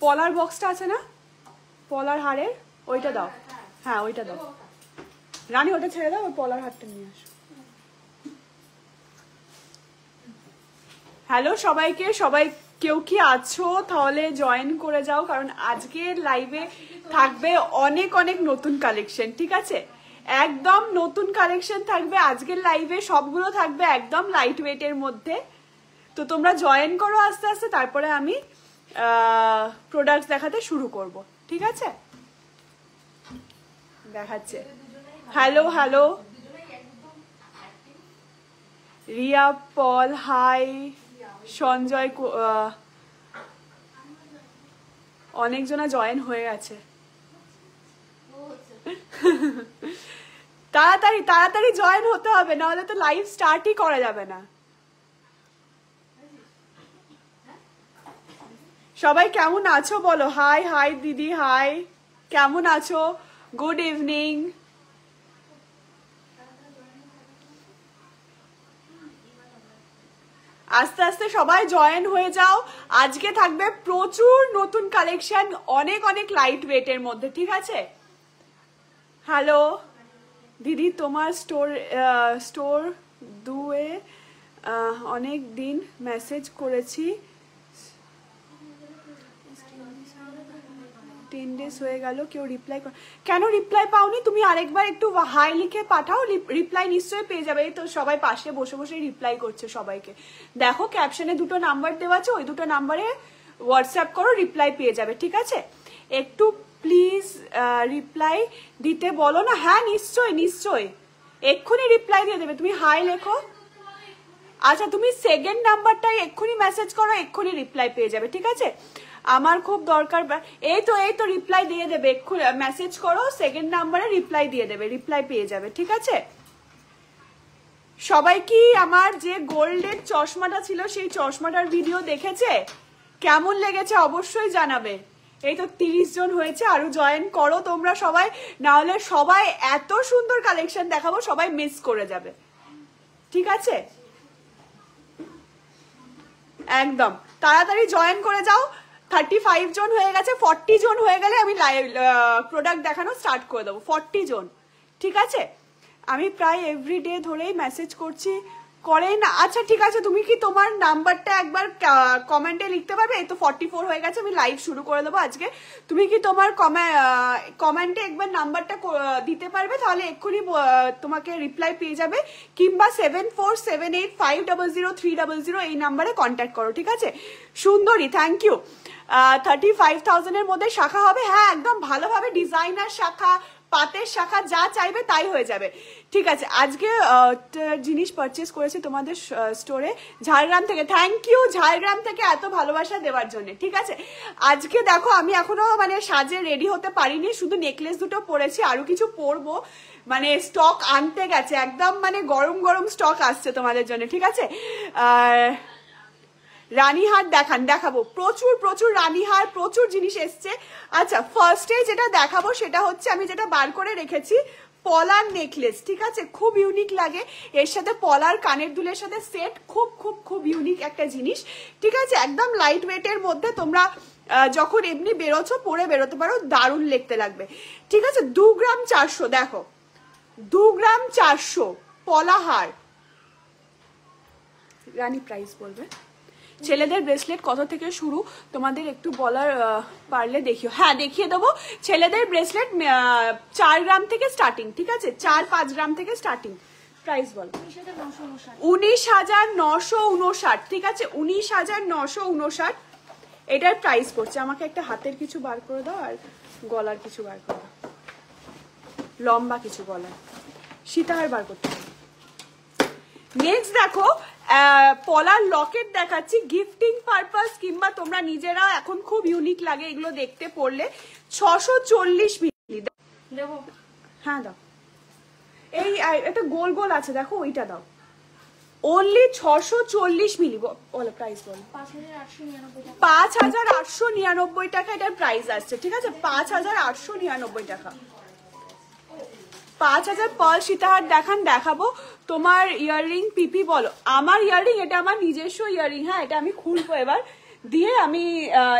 পলার বক্সটা আছে না, পলার হারের, ওইটা দাও। হ্যাঁ ওইটা দাও রানী, ওটা ছেড়ে দাও, ওই পলার হারটা নিয়ে আসো। হ্যালো সবাইকে, সবাই কেউ কি আছো তাহলে জয়েন করে যাও, কারণ আজকের লাইভে থাকবে অনেক অনেক নতুন কালেকশন। ঠিক আছে, একদম নতুন কালেকশন থাকবে আজকের লাইভে, সবগুলো থাকবে একদম লাইট ওয়েটের মধ্যে। তো তোমরা জয়েন করো আস্তে আস্তে, তারপরে আমি প্রোডাক্ট দেখাতে শুরু করব। ঠিক আছে, দেখাচ্ছে। হ্যালো হ্যালো রিয়া, পল, হাই, সঞ্জয়, অনেকজনা জয়েন হয়ে গেছে। তাড়াতাড়ি তাড়াতাড়ি জয়েন হতে হবে, নাহলে তো লাইভ স্টার্টই করা যাবে না। সবাই কেমন আছো বলো? হাই হাই দিদি, হাই, কেমন আছো? Good evening. আস্তে আস্তে সবাই জয়েন হয়ে যাও, আজকে থাকবে প্রচুর নতুন কালেকশন, অনেক অনেক লাইট ওয়েটের মধ্যে। ঠিক আছে, হ্যালো দিদি, তোমার স্টোর দুয়ে অনেক দিন মেসেজ করেছি, 10 days হয়ে গেল, কেউ রিপ্লাই কেন রিপ্লাই পাওনি? তুমি আরেকবার একটু হাই লিখে পাঠাও, রিপ্লাই নিশ্চয়ই পেয়ে যাবে। এই তো সবাই পাশে বসে বসে রিপ্লাই করছে সবাইকে। দেখো ক্যাপশনে দুটো নাম্বার দেওয়া আছে, ওই দুটো নাম্বারে হোয়াটসঅ্যাপ করো, রিপ্লাই পেয়ে যাবে। ঠিক আছে, একটু প্লিজ রিপ্লাই দিতে বলো না। হ্যাঁ নিশ্চয়ই নিশ্চয়ই, এক্ষুনি রিপ্লাই দিয়ে দেবে। তুমি হাই লেখো, আচ্ছা তুমি সেকেন্ড নাম্বারটাই এক্ষুনি মেসেজ করো, এক্ষুনি রিপ্লাই পেয়ে যাবে। ঠিক আছে, আমার খুব দরকার। এই তো রিপ্লাই দিয়ে দেবে, এক্ষুনি মেসেজ করো, সেকেন্ড নাম্বারে রিপ্লাই দিয়ে দেবে, রিপ্লাই পেয়ে যাবে। ঠিক আছে, সবাই কি আমার যে গোল্ডের চশমাটা ছিল সেই চশমাটার ভিডিও দেখেছে? কেমন লেগেছে অবশ্যই জানাবে। এই তো 30 জন হয়েছে, আরো জয়েন করো তোমরা সবাই, না হলে সবাই এত সুন্দর কালেকশন দেখাবো, সবাই মিস করে যাবে। ঠিক আছে, একদম তাড়াতাড়ি জয়েন করে যাও। 35 জন হয়ে গেছে, 40 জন হয়ে গেলে আমি প্রোডাক্ট দেখানো স্টার্ট করে দেবো। 40 জন, ঠিক আছে। আমি প্রায় এভরিডে ধরেই মেসেজ করছি, করেন। আচ্ছা ঠিক আছে, তুমি কি তোমার নাম্বারটা একবার কমেন্টে লিখতে পারবে? এই তো 44 হয়ে গেছে, আমি লাইভ শুরু করে দেবো আজকে। তুমি কি তোমার কমেন্টে একবার নাম্বারটা দিতে পারবে? তাহলে এক্ষুনি তোমাকে রিপ্লাই পেয়ে যাবে, কিংবা 7478500300 এই নাম্বারে কন্ট্যাক্ট করো। ঠিক আছে, সুন্দরী, থ্যাংক ইউ। 35,000-এর মধ্যে শাখা হবে। হ্যাঁ একদম ভালোভাবে ডিজাইনার শাখা, পাতের শাখা, যা চাইবে তাই হয়ে যাবে। ঠিক আছে, আজকে জিনিস পারচেস করেছি তোমাদের স্টোরে ঝাড়গ্রাম থেকে। থ্যাংক ইউ ঝাড়গ্রাম থেকে এত ভালোবাসা দেওয়ার জন্য। ঠিক আছে, আজকে দেখো আমি এখনো মানে সাজে রেডি হতে পারিনি, শুধু নেকলেস দুটো পরেছি, আরো কিছু পরবো, মানে স্টক আনতে গেছে, একদম মানে গরম গরম স্টক আসছে তোমাদের জন্য। ঠিক আছে, রানীহার দেখাবো, প্রচুর প্রচুর রানীহার, প্রচুর জিনিস এসছে। আচ্ছা, ফার্স্টে যেটা দেখাবো সেটা হচ্ছে আমি যেটা বার করে রেখেছি, পলার নেকলেস। ঠিক আছে, খুব ইউনিক লাগে, এর সাথে পলার কানের দুলের সাথে সেট, খুব খুব খুব ইউনিক একটা জিনিস। ঠিক আছে, একদম লাইট ওয়েটের মধ্যে, তোমরা যখন এমনি বেরোছো পরে বেরোতে পারো, দারুণ দেখতে লাগবে। ঠিক আছে, 2 গ্রাম 400, দেখো 2 গ্রাম 400 পলাহার। রানী প্রাইস বলবে। ছেলেদের ব্রেসলেট কত থেকে শুরু তোমাদের একটু বলার পারলে দেখিও। হ্যাঁ দেখিয়ে দেবো, ছেলেদের ব্রেসলেট 4 গ্রাম থেকে স্টার্টিং। ঠিক আছে, 4-5 গ্রাম থেকে স্টার্টিং। প্রাইস বল। 19,959। ঠিক আছে, 19,959 এটার প্রাইস পড়ছে। আমাকে একটা হাতের কিছু বার করে দাও, আর গলার কিছু বার করে দাও, লম্বা কিছু গলার সীতাহার বার করতে। নেক্সট দেখো, পলার লকেট দেখাচ্ছি, গিফটিং পারপাস কিংবা তোমরা নিজেরা, এখন খুব ইউনিক লাগে এগুলো দেখতে পড়লে। 640 মিলি দেবো। হ্যাঁ দাও, এই একটা গোল গোল আছে দেখো, ওইটা দাও। অনলি 640 মিলি। বলো প্রাইস বলো। 5,899 টাকা এটার প্রাইস আসছে। ঠিক আছে, 5,899 টাকা। 5,000 পার্ল সীতাহার দেখাবো। তোমার ইয়াররিং পিপি বলো। আমার ইয়াররিং, এটা আমার নিজস্ব ইয়াররিং। হ্যাঁ, এটা আমি খুলবো এবার, দিয়ে আমি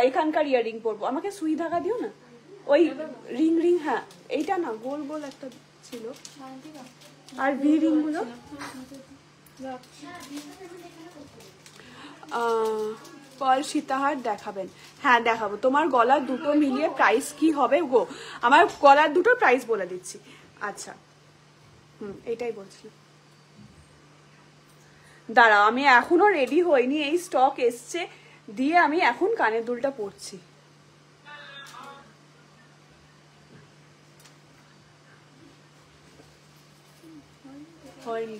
এখানকার ইয়ারিং পরবো। আমাকে সুই ধাগা দিও না, ওই রিং রিং, হ্যাঁ এইটা না, গোল গোল একটা ছিল, আর ভি রিং গুলো পার্ল সীতাহার দেখাবেন? হ্যাঁ দেখাবো। তোমার গলার দুটো মিলিয়ে প্রাইস কি হবে গো? আমার গলার দুটো প্রাইস বলে দিচ্ছি। আচ্ছা এটাই বলছিলাম, দাঁড়াও আমি এখনো রেডি হইনি, এই স্টক এসছে দিয়ে আমি এখন কানের দুলটা পরছি। হয়নি,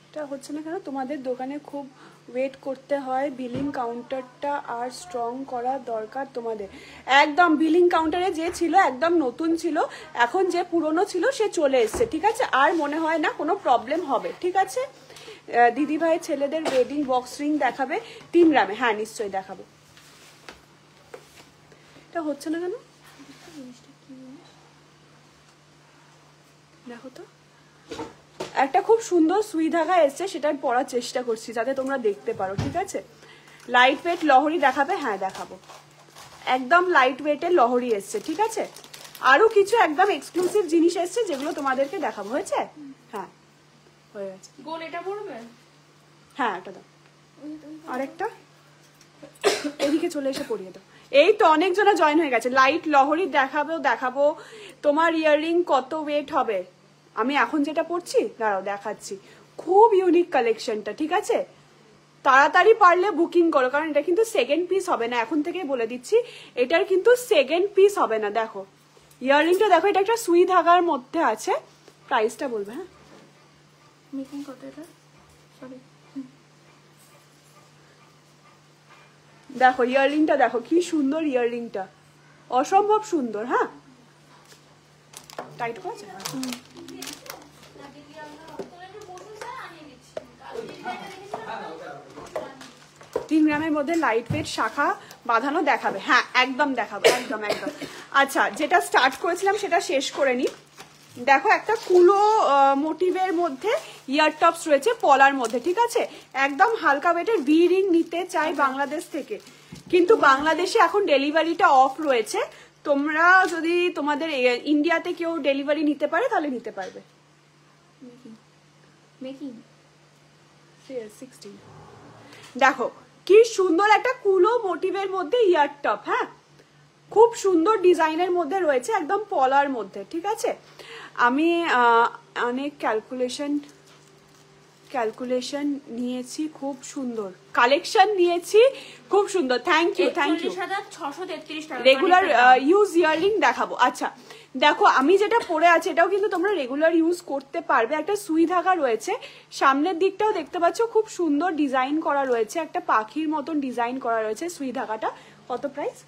এটা হচ্ছে না কেন? তোমাদের দোকানে খুব ওয়েট করতে হয়, বিলিং কাউন্টারটা আর স্ট্রং করা দরকার তোমাদের। একদম বিলিং কাউন্টারে যে ছিল একদম নতুন ছিল, এখন যে পুরনো ছিল সে চলে এসছে, ঠিক আছে? আর মনে হয় না কোনো প্রবলেম হবে, ঠিক আছে? দিদি ভাই ছেলেদের ওয়েডিং বক্স রিং দেখাবে 3 গ্রামে? হ্যাঁ নিশ্চয়ই দেখাবো। এটা হচ্ছে না কেন? দেখো তো, একটা খুব সুন্দর সুই ধাগা এসছে, সেটা পরার চেষ্টা করছি যাতে তোমরা দেখতে পারো, ঠিক আছে? লাইট ওয়েট লহরি দেখাবে? হ্যাঁ দেখাবো। একদম লাইট ওয়েটের লহরি এসছে, ঠিক আছে? আরো কিছু একদম এক্সক্লুসিভ জিনিস এসছে যেগুলো তোমাদেরকে দেখাবো। হয়েছে? হ্যাঁ হয়ে গেছে। গোল এটা পড়বে? হ্যাঁ এটা দাও, আরেকটা এদিকে চলে এসে পরিয়ে দাও। এই তো অনেকজনা জয়েন হয়ে গেছে। লাইট লহরি দেখাবো। তোমার ইয়াররিং কত ওয়েট হবে? আমি এখন যেটা পড়ছি, দাঁড়াও দেখাচ্ছি। খুব ইউনিক কালেকশনটা, ঠিক আছে? তাড়াতাড়ি পারলে বুকিং করো, কারণ এটা কিন্তু সেকেন্ড পিস হবে না, এখন থেকেই বলে দিচ্ছি। এটার কিন্তু সেকেন্ড পিস হবে না। দেখো ইয়াররিংটা দেখো, এটা একটা সুই ধাগার মধ্যে আছে। প্রাইসটা বলবে? হ্যাঁ মেকিং কত এটা? সরি, দেখো ইয়াররিংটা দেখো, কি সুন্দর ইয়াররিংটা, অসম্ভব সুন্দর। হ্যাঁ টাইট করেছে। 3 গ্রামের মধ্যে লাইট ওয়েট শাখা বাঁধানো দেখাবে? হ্যাঁ একদম দেখাবো, একদম একদম। আচ্ছা যেটা স্টার্ট করেছিলাম সেটা শেষ করে নি। দেখো একটা কুলো মোটিভের মধ্যে ইয়ার টপস রয়েছে পলার মধ্যে, ঠিক আছে? একদম হালকা ওয়েটের ভি রিং নিতে চাই বাংলাদেশ থেকে, কিন্তু বাংলাদেশে এখন ডেলিভারিটা অফ রয়েছে। তোমরা যদি তোমাদের ইন্ডিয়াতে কেউ ডেলিভারি নিতে পারে তাহলে নিতে পারবে। দেখো কি সুন্দর একটা কুলো মোটিভের মধ্যে ইয়ার টপ, হ্যাঁ খুব সুন্দর ডিজাইনের মধ্যে রয়েছে, একদম পলার মধ্যে, ঠিক আছে? আমি অনেক ক্যালকুলেশন নিয়েছি, খুব সুন্দর কালেকশন নিয়েছি, খুব সুন্দর। Thank you. Regular use earring দেখাবো। আচ্ছা দেখো আমি যেটা পরে আছি এটাও কিন্তু তোমরা রেগুলার ইউজ করতে পারবে। একটা সুই ধাগা রয়েছে, সামনের দিকটাও দেখতে পাচ্ছ খুব সুন্দর ডিজাইন করা রয়েছে, একটা পাখির মতন ডিজাইন করা রয়েছে সুই ধাগাটা। কত প্রাইস?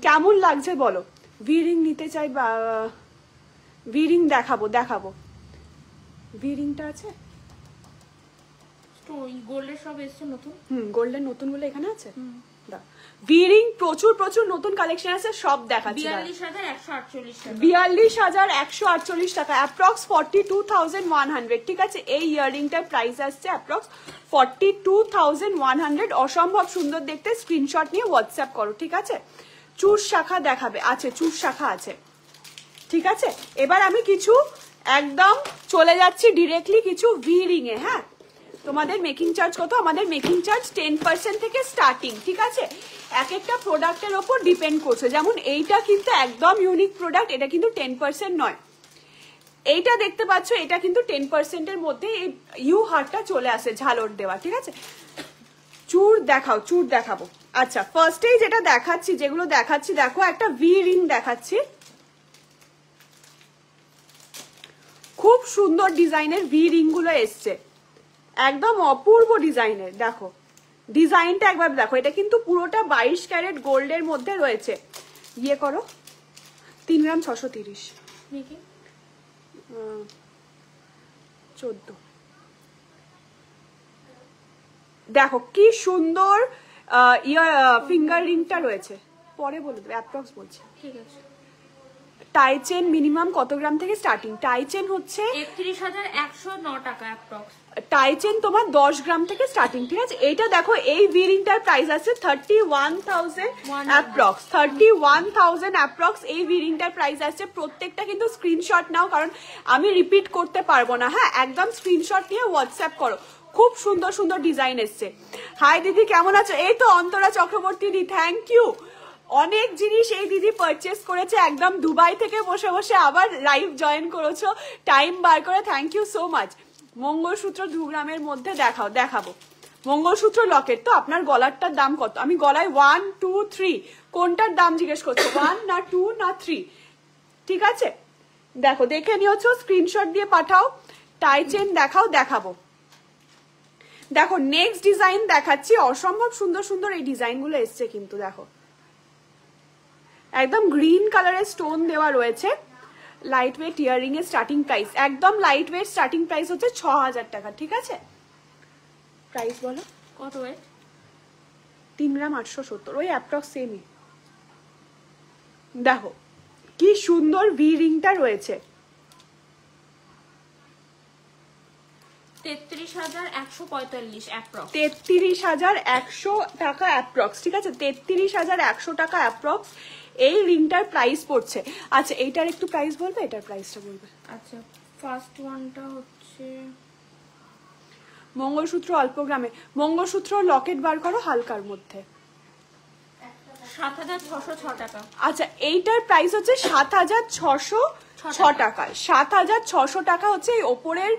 কেমন লাগছে বলো? ভি রিং নিতে চাই বা ভি রিং দেখাবো? ভি রিংটা আছে? গোল্ডের সব এসছে নতুন। গোল্ডের নতুন গুলো এখানে আছে। ভি রিং প্রচুর নতুন কালেকশন আছে, সব দেখাচ্ছি। 42,148 টাকা, অ্যাপ্রক্স 42,100, ঠিক আছে? এই ইয়াররিংটার প্রাইস আসছে অ্যাপ্রক্স 42,100। অসম্ভব সুন্দর দেখতে, স্ক্রিনশট নিয়ে হোয়াটসঅ্যাপ করো, ঠিক আছে? চুর শাখা দেখাবে? আছে, চুর শাখা আছে, ঠিক আছে? এবার আমি কিছু একদম চলে যাচ্ছি ডিরেক্টলি কিছু ভি রিং এ। হ্যাঁ তোমাদের মেকিং চার্জ কত? আমাদের মেকিং চার্জ 10% থেকে স্টার্টিং, ঠিক আছে? এক একটা প্রোডাক্টের ওপর ডিপেন্ড করছে। যেমন এইটা কিন্তু একদম ইউনিক প্রোডাক্ট, এটা কিন্তু 10% নয়। এইটা দেখতে পাচ্ছ, এটা কিন্তু 10%-এর মধ্যে এই ইউ হারটা চলে আসে, ঝালর দেওয়া, ঠিক আছে? চুর দেখাবো। আচ্ছা ফার্স্টেই যেটা দেখাচ্ছি, যেগুলো দেখাচ্ছি দেখো, একটা ভি রিং দেখাচ্ছি, খুব সুন্দর ডিজাইনের ভি রিং গুলো এসছে, একদম অপূর্ব ডিজাইনের। দেখো ডিজাইনটা একবার দেখো, এটা কিন্তু পুরোটা 22 ক্যারেট গোল্ডের মধ্যে রয়েছে। ইয়ে করো 3 গ্রাম 630, 14। দেখো কি সুন্দর ফিঙ্গার রিংটা রয়েছে, পরে বলে দেবে, অ্যাপ্রক্স বলছি, ঠিক আছে? টাই চেন মিনিমাম কত গ্রাম থেকে স্টার্টিং? টাই চেন হচ্ছে 31,109 টাকা অ্যাপ্রক্স। টাই চেন তোমার 10 গ্রাম থেকে স্টার্টিং, ঠিক আছে। এইটা দেখো, এই ভি রিংটার প্রাইস আছে 31,000 অ্যাপ্রক্স, 31,000 অ্যাপ্রক্স এই ভি রিংটার প্রাইস আছে। প্রত্যেকটা কিন্তু স্ক্রিনশট নাও, কারণ আমি রিপিট করতে পারবো না। হ্যাঁ, একদম স্ক্রিনশট নিয়ে হোয়াটসঅ্যাপ করো। খুব সুন্দর সুন্দর ডিজাইন এসছে। হাই দিদি, কেমন আছো? এই তো অন্তরা চক্রবর্তী দি, থ্যাংক ইউ। অনেক জিনিস এই দিদি পারচেস করেছে, একদম দুবাই থেকে বসে বসে আবার লাইভ জয়েন করেছো টাইম বার করে, thank you so much. Mangalsutra 2 গ্রামের মধ্যে দেখাবো। মঙ্গলসূত্র লকেট তো আপনার গলারটার দাম কত? আমি গলায় 1 2 3 কোনটার দাম জিজ্ঞেস করছো? 1 না 2 না 3? ঠিক আছে, দেখো, দেখে নিয়েছো, স্ক্রিনশট দিয়ে পাঠাও। টাই চেন দেখাবো। দেখো নেক্সট ডিজাইন দেখাচ্ছি, অসম্ভব সুন্দর সুন্দর এই ডিজাইনগুলো এসছে কিন্তু। দেখো একদম গ্রিন কালারের স্টোন দেওয়া রয়েছে। লাইট ওয়েট ইয়াররিং এর স্টার্টিং প্রাইস, একদম লাইট ওয়েট স্টার্টিং প্রাইস হচ্ছে 6,000 টাকা, ঠিক আছে। প্রাইস বলো কত ওয়েট? 3 গ্রাম 870, ওই অ্যাপ্রক্স সেমই। দেখো কি সুন্দর ভি রিংটা রয়েছে। 33,145 অ্যাপ্রক্স, 33,100 টাকা অ্যাপ্রক্স, ঠিক আছে। 33,100 টাকা অ্যাপ্রক্স এই রিংটার প্রাইস পড়ছে। আচ্ছা, এইটার একটু প্রাইস বলবে, এটার প্রাইসটা বলবে। আচ্ছা, ফার্স্ট ওয়ানটা হচ্ছে মঙ্গলসূত্র অল্প গ্রামে, মঙ্গলসূত্র লকেট বার করো হালকার মধ্যে, 7,606 টাকা। আচ্ছা, এইটার প্রাইস হচ্ছে 7,606 টাকা। 7,600 টাকা হচ্ছে এই ওপরের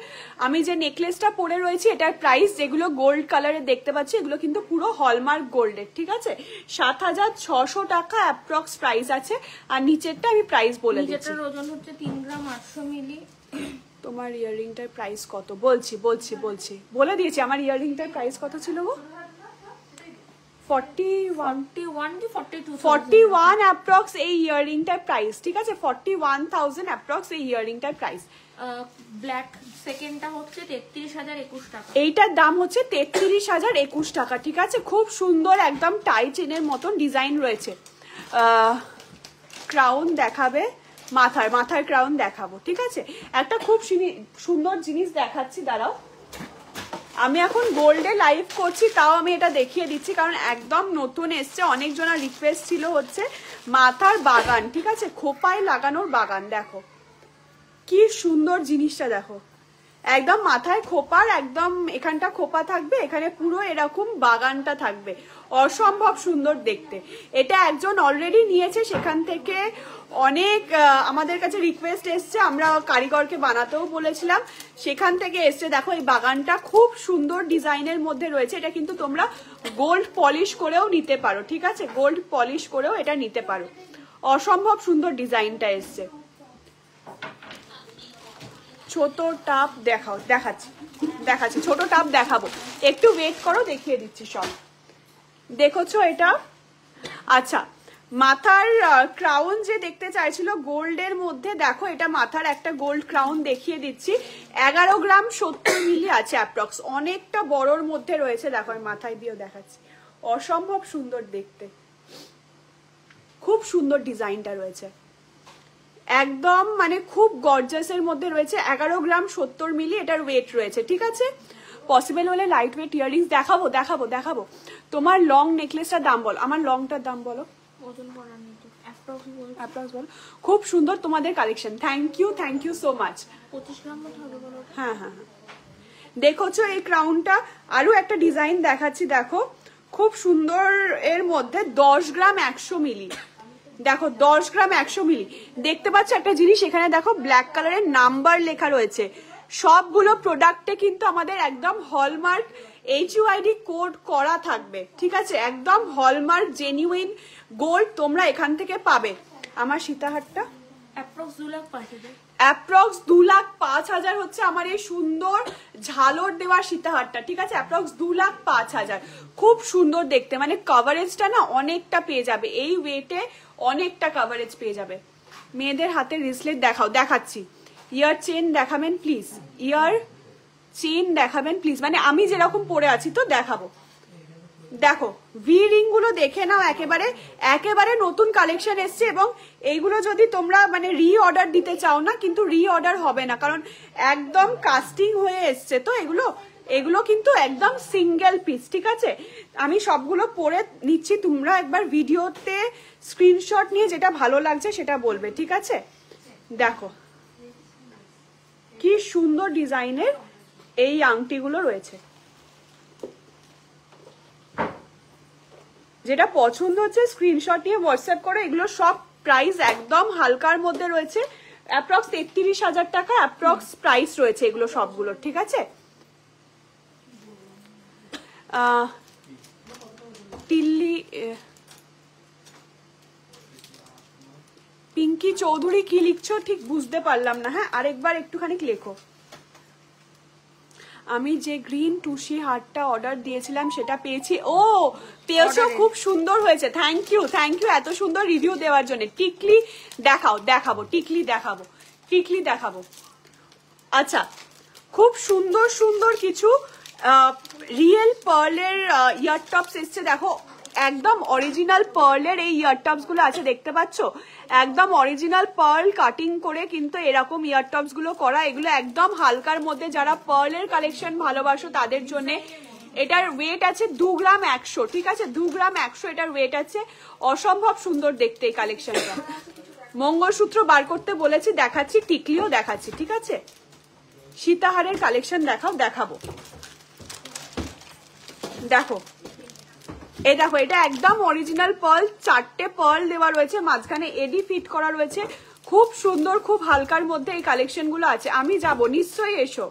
আমি যে নেকলেসটা পরে রয়েছি এটার প্রাইস। যেগুলো গোল্ড কালারের দেখতে পাচ্ছি এগুলো কিন্তু পুরো হলমার্ক গোল্ডের, ঠিক আছে। 7,600 টাকা অ্যাপ্রক্স প্রাইস আছে। আর নিচেরটা আমি প্রাইস বলে দিচ্ছি। নিচেরটার ওজন হচ্ছে 3 গ্রাম 800 মিলি। তোমার ইয়াররিংটার প্রাইস কত? বলছি বলে দিয়েছি। আমার ইয়াররিংটার প্রাইস কত ছিল গো? 41 অ্যাপ্রক্স এই ইয়াররিংটার প্রাইস, ঠিক আছে। 41,000 অ্যাপ্রক্স এই ইয়াররিংটার প্রাইস। ব্ল্যাক সেকেন্ডটা হচ্ছে 33,021 টাকা। এইটার দাম হচ্ছে 33,021 টাকা, ঠিক আছে। খুব সুন্দর একদম টাই চেনের মতন ডিজাইন রয়েছে। ক্রাউন দেখাবে, মাথার ক্রাউন দেখাবো, ঠিক আছে। একটা খুব সুন্দর জিনিস দেখাচ্ছি, দাঁড়াও। আমি এখন গোল্ডে লাইভ করছি, তাও আমি এটা দেখিয়ে দিচ্ছি কারণ একদম নতুন এসছে। অনেকজনের রিকোয়েস্ট ছিল হচ্ছে মাথার বাগান, ঠিক আছে, খোপায় লাগানোর বাগান। দেখো কি সুন্দর জিনিসটা, দেখো একদম মাথায় খোপার, একদম এখানটা খোপা থাকবে, এখানে পুরো এরকম বাগানটা থাকবে। অসম্ভব সুন্দর দেখতে। এটা একজন অলরেডি নিয়েছে, সেখান থেকে অনেক আমাদের কাছে রিকোয়েস্ট এসছে, আমরা কারিগরকে বানাতেও বলেছিলাম, সেখান থেকে এসছে। দেখো এই বাগানটা খুব সুন্দর ডিজাইনের মধ্যে রয়েছে। এটা কিন্তু তোমরা গোল্ড পলিশ করেও নিতে পারো, ঠিক আছে, গোল্ড পলিশ করেও এটা নিতে পারো। অসম্ভব সুন্দর ডিজাইনটা এসছে। ছোট টাপ দেখাচ্ছি ছোট টাপ দেখাবো, একটু ওয়েট করো, দেখিয়ে দিচ্ছি সব। দেখছো এটা? আচ্ছা, মাথার ক্রাউন যে দেখতে চাইছিল গোল্ডের মধ্যে, দেখো এটা মাথার একটা গোল্ড ক্রাউন দেখিয়ে দিচ্ছি। 11 গ্রাম 70 মিলি আছে অ্যাপ্রক্স, অনেকটা বড়র মধ্যে রয়েছে। দেখো আমি মাথায় দিয়েও দেখাচ্ছি, অসম্ভব সুন্দর দেখতে, খুব সুন্দর ডিজাইনটা রয়েছে, একদম মানে খুব গর্জাসের মধ্যে রয়েছে। 11 গ্রাম 70 মিলি এটার ওয়েট রয়েছে, ঠিক আছে। পসিবল হলে লাইট ওয়েট ইয়াররিংস দেখাবো। তোমার লং নেকলেসটার দাম বলো, আমার লংটার দাম বলো, ওজন করা নেই তো, অ্যাপ্রক্স বলো। খুব সুন্দর তোমাদের collection, thank you so much. 25 gram মতো হবে বলো। হ্যাঁ, দেখছো এই ক্রাউনটা। আরো একটা ডিজাইন দেখাচ্ছি, দেখো খুব সুন্দর, এর মধ্যে 10 গ্রাম 100 মিলি। দেখো 10 গ্রাম 100 মিলি দেখতে পাচ্ছ একটা জিনিস, এখানে দেখো ব্ল্যাক কালারের নাম্বার লেখা রয়েছে। সবগুলো প্রোডাক্টে কিন্তু আমাদের একদম হলমার্ক HUID কোড করা থাকবে, ঠিক আছে, একদম হলমার্ক জেনুইন গোল্ড তোমরা এখান থেকে পাবে। আমার সীতাহারটা অ্যাপ্রক্স 2 লাখ পাঠিয়ে দেয়, অ্যাপ্রক্স 2,05,000 হচ্ছে আমার এই সুন্দর ঝালর দেওয়া সীতাহারটা, ঠিক আছে, অ্যাপ্রক্স 2,05,000। খুব সুন্দর দেখতে, মানে কভারেজটা না অনেকটা পেয়ে যাবে এই ওয়েটে, অনেকটা কভারেজ পেয়ে যাবে। মেয়েদের হাতের রিসলেট দেখাচ্ছি। ইয়ার চেন দেখাবেন প্লিজ, ইয়ার চেন দেখাবেন প্লিজ, মানে আমি যেরকম পরে আছি তো দেখাবো। দেখো ভি রিং গুলো দেখে নাও, একেবারে একেবারে নতুন কালেকশন এসছে, এবং এইগুলো যদি তোমরা মানে রি অর্ডার দিতে চাও না, কিন্তু রি অর্ডার হবে না, কারণ একদম কাস্টিং হয়ে এসছে তো এগুলো এগুলো কিন্তু একদম সিঙ্গেল পিস, ঠিক আছে? আমি সবগুলো পরে নিচ্ছি, তোমরা একবার ভিডিওতে স্ক্রিনশট নিয়ে যেটা ভালো লাগছে সেটা বলবে, ঠিক আছে? দেখো কি সুন্দর ডিজাইনের এই আংটিগুলো রয়েছে, যেটা পছন্দ হচ্ছে স্ক্রিনশট নিয়ে হোয়াটসঅ্যাপ করো। এগুলো সব প্রাইস একদম হালকার মধ্যে রয়েছে, অ্যাপ্রক্স 33,000 টাকা অ্যাপ্রক্স প্রাইস রয়েছে এগুলো সবগুলো, ঠিক আছে? টিল্লি পিঙ্কি চৌধুরী কি লিখছো ঠিক বুঝতে পারলাম না, হ্যাঁ আরেকবার একটুখানি লেখো। আমি যে গ্রিন টুসি হারটা অর্ডার দিয়েছিলাম সেটা পেয়েছি। ও পেয়েছো, খুব সুন্দর হয়েছে, থ্যাংক ইউ এত সুন্দর রিভিউ দেওয়ার জন্য। টিকলি দেখাবো টিকলি দেখাবো। আচ্ছা, খুব সুন্দর সুন্দর কিছু রিয়েল পার্লের ইয়ার টপস এসছে, দেখো একদম অরিজিনাল পার্লের এই ইয়ার টপস গুলো আছে, দেখতে পাচ্ছ? একদম অরিজিনাল পার্ল কাটিং করে কিন্তু এরকম ইয়ার টপস গুলো করা, এগুলো একদম হালকার মধ্যে, যারা পার্লের কালেকশন ভালোবাসো তাদের জন্য। এটার ওয়েট আছে 2 গ্রাম 100, ঠিক আছে? 2 গ্রাম 100 এটার ওয়েট আছে, অসম্ভব সুন্দর দেখতে এই কালেকশনটা। মঙ্গলসূত্র বার করতে বলেছি, দেখাচ্ছি, টিকলিও দেখাচ্ছি, ঠিক আছে? সীতাহারের কালেকশন দেখাবো। দেখো এই দেখো, এটা একদম অরিজিনাল পার্ল, 4টে পার্ল দেওয়া রয়েছে, মাঝখানে এডি ফিট করা রয়েছে, খুব সুন্দর, খুব হালকার মধ্যে এই কালেকশন গুলো আছে। আমি যাব, নিশ্চয়ই এসো।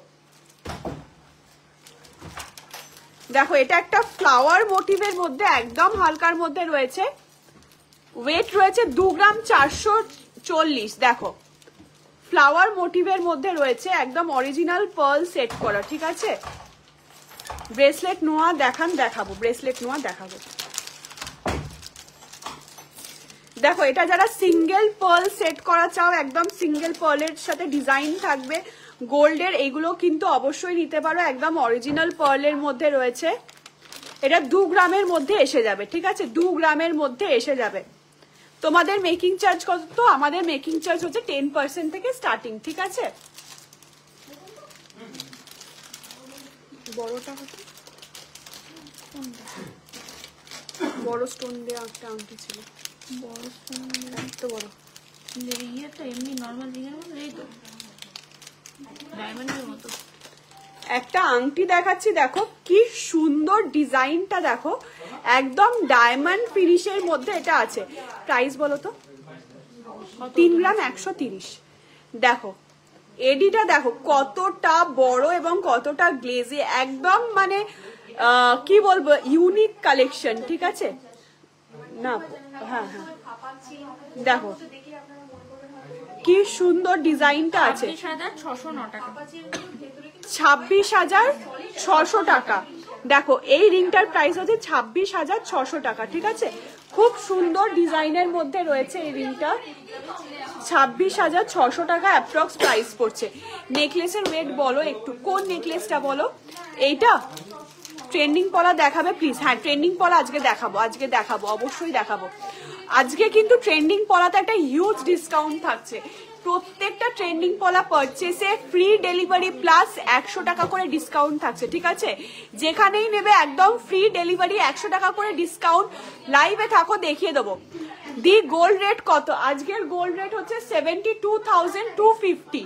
দেখো এটা একটা ফ্লাওয়ার মোটিভের মধ্যে একদম হালকার মধ্যে রয়েছে, ওয়েট রয়েছে 2 গ্রাম 440। দেখো ফ্লাওয়ার মোটিভের মধ্যে রয়েছে, একদম অরিজিনাল পার্ল সেট করা, ঠিক আছে? ব্রেসলেট নোয়া দেখাবো, ব্রেসলেট নোয়া দেখাবো। দেখো এটা যারা সিঙ্গেল পার্ল সেট করা চাও, একদম সিঙ্গেল পার্লের সাথে ডিজাইন থাকবে গোল্ডের, এইগুলো কিন্তু অবশ্যই নিতে পারো, একদম অরিজিনাল পার্লের মধ্যে রয়েছে। এটা 2 গ্রামের মধ্যে এসে যাবে, ঠিক আছে? 2 গ্রামের মধ্যে এসে যাবে। তোমাদের মেকিং চার্জ কত? তো আমাদের মেকিং চার্জ হচ্ছে 10% থেকে স্টার্টিং, ঠিক আছে? বড়টা হচ্ছে বড় স্টোন দেওয়া একটা আংটি ছিল, বড় স্টোন এত বড় ইয়ে তো এমনি নর্মাল রিংয়ের মতো, এই তো ডায়মন্ডের মতো একটা আংটি দেখাচ্ছি। দেখো কি সুন্দর ডিজাইনটা, দেখো একদম ডায়মন্ড ফিনিশের মধ্যে এটা আছে। প্রাইস বলো তো? 3 গ্রাম 130। দেখো এডিটা দেখো কতটা বড় এবং কতটা গ্লেজি, একদম মানে কি বলবো, ইউনিক কালেকশন, ঠিক আছে? না হ্যাঁ দেখো কি সুন্দর ডিজাইনটা আছে। 26,609 টাকা, 26,600 টাকা। দেখো এই রিংটার প্রাইস হচ্ছে 26,600 টাকা, ঠিক আছে? খুব সুন্দর ডিজাইনের মধ্যে রয়েছে এই রিংটা, 26,600 টাকা অ্যাপ্রক্স প্রাইস পড়ছে। নেকলেসের ওয়েট বলো একটু, কোন নেকলেসটা বলো? এইটা ট্রেন্ডিং পলা দেখাবে প্লিজ? হ্যাঁ ট্রেন্ডিং পলা আজকে দেখাবো, অবশ্যই দেখাবো। আজকে কিন্তু ট্রেন্ডিং পলাতে একটা হিউজ ডিসকাউন্ট থাকছে, প্রত্যেকটা ট্রেন্ডিং পলা পারচেসে ফ্রি ডেলিভারি প্লাস 100 টাকা করে ডিসকাউন্ট থাকছে, ঠিক আছে? যেখানেই নেবে একদম ফ্রি ডেলিভারি, 100 টাকা করে ডিসকাউন্ট। লাইভে থাকো, দেখিয়ে দেবো। দি গোল্ড রেট কত? আজকের গোল্ড রেট হচ্ছে 72,250।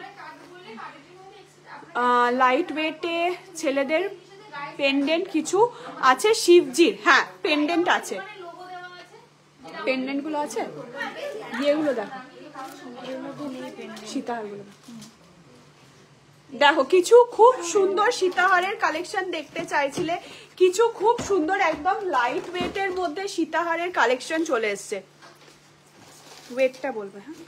লাইট ওয়েটে ছেলেদের পেন্ডেন্ট কিছু আছে শিবজির, হ্যাঁ পেন্ডেন্ট আছে, পেন্ডেন্ট গুলো আছে, ইয়েগুলো দেখো, সীতাহারগুলো দেখো, কিছু খুব সুন্দর সীতাহারের কালেকশন দেখতে চাইছিলে, কিছু খুব সুন্দর একদম লাইট ওয়েটের মধ্যে সীতাহারের কালেকশন চলে এসছে। ওয়েটটা বলবে? হ্যাঁ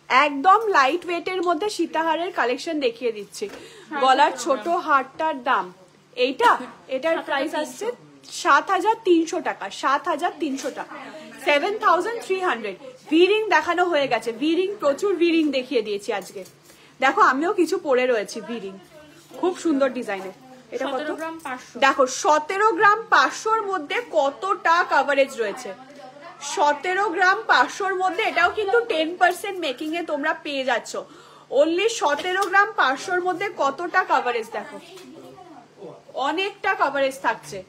একদম লাইট ওয়েটের মধ্যে সীতাহারের কালেকশন দেখিয়ে দিচ্ছি। গলার ছোট হারটার দাম এটার প্রাইস আসছে 7,300 টাকা, 7,300 টাকা, 7,300। ভিরিং দেখানো হয়ে গেছে, ভিরিং প্রচুর ভিরিং দেখিয়ে দিয়েছি আজকে। দেখো আমিও কিছু পরে রয়েছি ভিরিং, খুব সুন্দর ডিজাইনের। এটা কত? 17 গ্রাম 500। দেখো 17 গ্রাম 500-র মধ্যে কতটা কভারেজ রয়েছে। 17 গ্রাম 500-র মধ্যে এটাও কিন্তু 10% মেকিং এ তোমরা পেয়ে যাচ্ছ। অনলি 17 গ্রাম 500-র মধ্যে কতটা কভারেজ দেখো, অনেকটা কভারেজ থাকছে।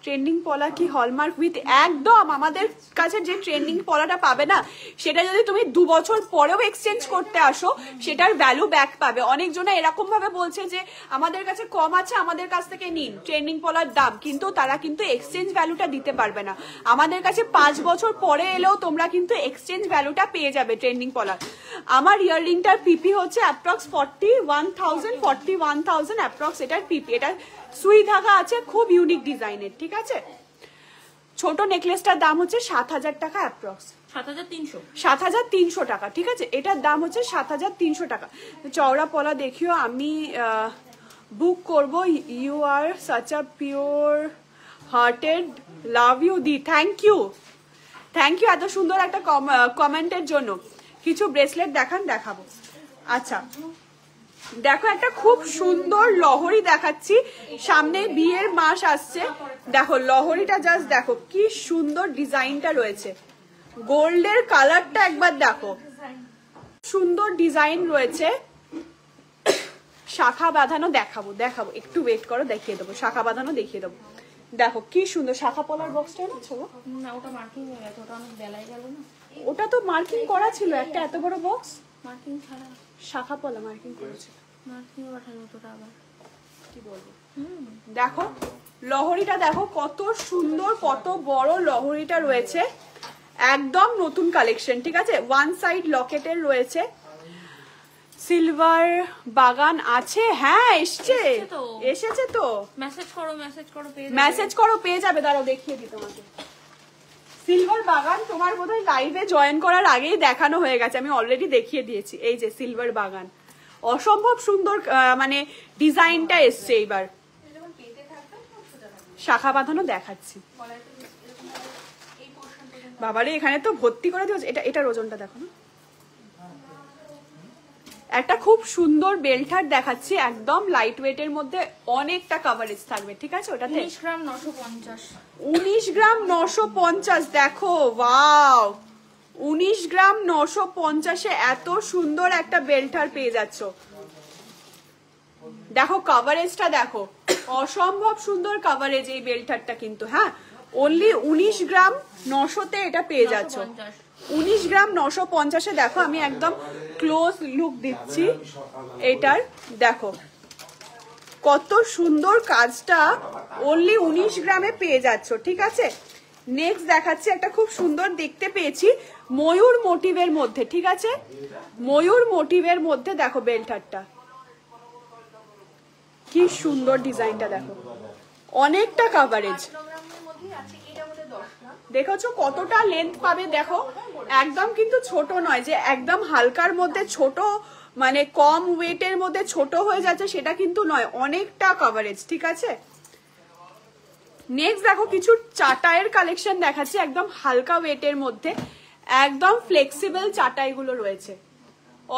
ট্রেন্ডিং পলা কি হলমার্ক উইথ, একদম আমাদের কাছে যে ট্রেন্ডিং পলাটা পাবে না, সেটা যদি তুমি 2 বছর পরেও এক্সচেঞ্জ করতে আসো সেটার ভ্যালু ব্যাক পাবে। অনেকজনে এরকম ভাবে বলছে যে আমাদের কাছে কম আছে, আমাদের কাছ থেকে নিন ট্রেন্ডিং পলার দাম, কিন্তু তারা কিন্তু এক্সচেঞ্জ ভ্যালুটা দিতে পারবে না। আমাদের কাছে 5 বছর পরে এলেও তোমরা কিন্তু এক্সচেঞ্জ ভ্যালুটা পেয়ে যাবে ট্রেন্ডিং পলার। আমার ইয়াররিংটার পিপি হচ্ছে অ্যাপ্রক্স 41,000 অ্যাপ্রক্স এটার পিপি। এটা সুই ধাগা আছে, খুব ইউনিক ডিজাইনের, ঠিক আছে। ছোট নেকলেসটার দাম হচ্ছে 7,000 টাকা অ্যাপ্রক্স, 7,300 টাকা, ঠিক আছে। এটার দাম হচ্ছে 7,300 টাকা। চওড়া পলা দেখিও, আমি বুক করব। You are such a pure hearted, love you দি, থ্যাংক ইউ এত সুন্দর একটা কমেন্টের জন্য। কিছু ব্রেসলেট দেখাবো। আচ্ছা দেখো, একটা খুব সুন্দর লহরি দেখাচ্ছি, সামনে বিয়ের মাস আসছে। দেখো লহরিটা জাস্ট দেখো কি সুন্দর ডিজাইনটা রয়েছে, গোল্ডের কালারটা একবার দেখো, সুন্দর ডিজাইন রয়েছে। শাখা বাঁধানো দেখাবো, একটু ওয়েট করো, দেখিয়ে দেবো, শাখা বাঁধানো দেখিয়ে দেবো। দেখো কি সুন্দর শাখা পলার বক্সটা না, না ওটা মার্কিং হয়ে গেছে, ওটা অনেক বেলায় গেল না। ওটা তো মার্কিং করা ছিল, একটা এত বড় বক্স মার্কিং ছাড়া শাখা পলা মার্কিং করেছিল। মার্কিং ওঠানো তোটা আবার কি বলবো। দেখো লহরিটা দেখো কত সুন্দর, কত বড় লহরিটা রয়েছে, একদম নতুন কালেকশন, ঠিক আছে। ওয়ান সাইড লকেটের রয়েছে, সিলভার বাগান আছে, হ্যাঁ এসেছে তো, মেসেজ করো পেয়ে যাবে। দাঁড়াও দেখিয়ে দিই তোমাকে। সিলভার বাগান তোমার বোধহয় লাইভে জয়েন করার আগেই দেখানো হয়ে গেছে, আমি অলরেডি দেখিয়ে দিয়েছি। এই যে সিলভার বাগান, অসম্ভব সুন্দর মানে ডিজাইনটা এসছে এইবার। শাখা বাঁধানো দেখাচ্ছি, বাবারে এখানে তো ভর্তি করে দিয়েছে। এটার ওজনটা দেখো না, একটা খুব সুন্দর বেল্টার দেখাচ্ছি, একদম লাইট ওয়েটের মধ্যে, অনেকটা কভারেজ থাকবে, ঠিক আছে। ওটাতে 19 গ্রাম 950, 19 গ্রাম 950, দেখো ওয়াও, 19 গ্রাম 950-এ এত সুন্দর একটা বেল্টার পেয়ে যাচ্ছ। দেখো কভারেজটা দেখো, অসম্ভব সুন্দর কভারেজ এই বেল্টারটা কিন্তু, হ্যাঁ। অনলি 19 গ্রাম 900-তে এটা পেয়ে যাচ্ছ। 19 গ্রাম 950-এ দেখো, আমি একদম ক্লোজ লুক দিচ্ছি এটার, দেখো কত সুন্দর কাজটা, অনলি 19 গ্রামে পেয়ে যাচ্ছ, ঠিক আছে। নেক্সট দেখাচ্ছি, একটা খুব সুন্দর দেখতে পেয়েছি ময়ূর মোটিভের মধ্যে, ঠিক আছে। ময়ূর মোটিভের মধ্যে দেখো বেল্টারটা কি সুন্দর, ডিজাইনটা দেখো, অনেকটা কভারেজ, দেখেছো কতটা লেন্থ পাবে। দেখো একদম কিন্তু ছোট নয় যে একদম হালকার মধ্যে ছোট, মানে কম ওয়েটের মধ্যে ছোট হয়ে যাচ্ছে, সেটা কিন্তু নয়, অনেকটা কভারেজ, ঠিক আছে। নেক্সট দেখো কিছু চাটাইয়ের কালেকশন দেখাচ্ছি, একদম হালকা ওয়েটের মধ্যে, একদম ফ্লেক্সিবল চাটাইগুলো রয়েছে,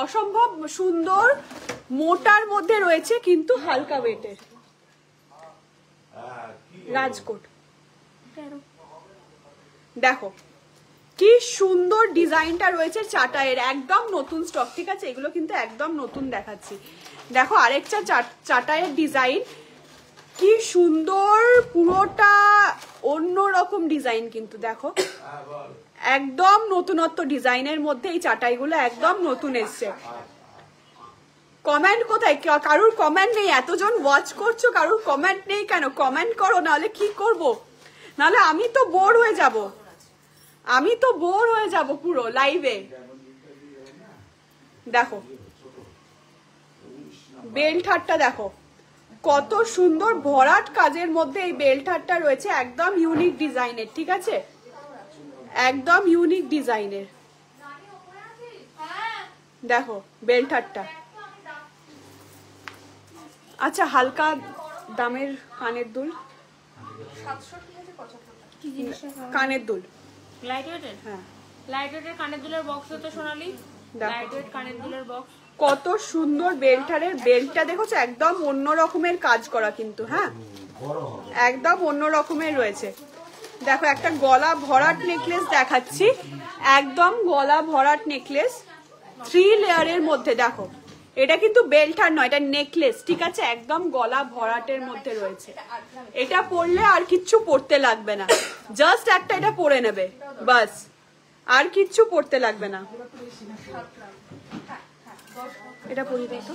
অসম্ভব সুন্দর, মোটার মধ্যে রয়েছে কিন্তু হালকা ওয়েটের। রাজকোট দেখো কি সুন্দর ডিজাইনটা রয়েছে চাটাইয়ের, একদম নতুন স্টক, ঠিক আছে। এগুলো কিন্তু একদম নতুন দেখাচ্ছি। দেখো আরেকটা চাটাইয়ের ডিজাইন, কি সুন্দর, পুরোটা অন্যরকম ডিজাইন কিন্তু, দেখো একদম নতুনত্ব ডিজাইনের মধ্যে এই চাটাইগুলো একদম নতুন এসছে। কমেন্ট কোথায়? কারুর কমেন্ট নেই, এতজন ওয়াচ করছো, কারুর কমেন্ট নেই কেন? কমেন্ট করো, নাহলে কি করব, নাহলে আমি তো বোর হয়ে যাব পুরো লাইভে। দেখো বেল্টারটা দেখো কত সুন্দর, ভরাট কাজের মধ্যে এই বেল্টারটা রয়েছে, একদম ইউনিক ডিজাইনের, ঠিক আছে, একদম ইউনিক ডিজাইনের। দেখো বেল্টারটা, আচ্ছা হালকা দামের কানের দুল, কানের দুল লাইট ওয়েটের, হ্যাঁ লাইট ওয়েটের কানের দুলের বক্স তো সোনালি, লাইট ওয়েট কানের দুলের বক্স কত সুন্দর বেল্টারের বেল্টটা দেখোছো, একদম অন্য রকমের কাজ করা কিন্তু, হ্যাঁ একদম অন্য রকমের রয়েছে। দেখো একটা গলা ভরাট নেকলেস দেখাচ্ছি, একদম গলা ভরাট নেকলেস 3 লেয়ারের মধ্যে। দেখো এটা কিন্তু বেল্টার নয়, এটা নেকলেস, ঠিক আছে, একদম গলা ভরাটের মধ্যে রয়েছে। এটা পরলে আর কিচ্ছু পরতে লাগবে না, জাস্ট একটা এটা পরে নেবে বাস, আর কিচ্ছু পরতে লাগবে না। এটা পরিয়ে দাও তো।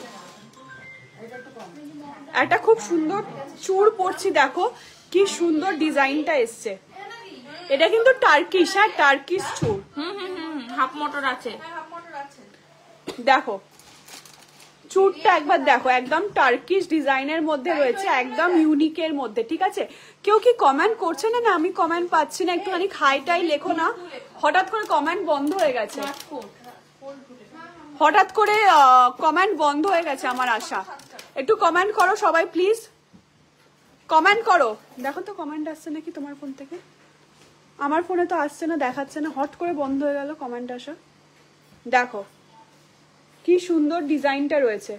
একটা খুব সুন্দর চূড় পরছি, দেখো কি সুন্দর ডিজাইনটা এসছে। এটা কিন্তু টার্কিশ, হ্যাঁ টার্কিশ চূড়, হাফ মোটর আছে। দেখো চূড়টা একবার দেখো, একদম টার্কিশ ডিজাইনের মধ্যে রয়েছে, একদম ইউনিকের মধ্যে, ঠিক আছে। কেউ কি কমেন্ট করছে না? না আমি কমেন্ট পাচ্ছি না, একটুখানি হাইটাই লেখো না, হঠাৎ করে কমেন্ট বন্ধ হয়ে গেছে, হঠাৎ করে কমেন্ট বন্ধ হয়ে গেছে আমার আশা। একটু কমেন্ট করো সবাই প্লিজ, কমেন্ট করো। দেখো তো কমেন্ট আসছে নাকি তোমার ফোন থেকে, আমার ফোনে তো আসছে না, দেখাচ্ছে না, হট করে বন্ধ হয়ে গেল কমেন্ট আসা। দেখো কি সুন্দর ডিজাইনটা রয়েছে,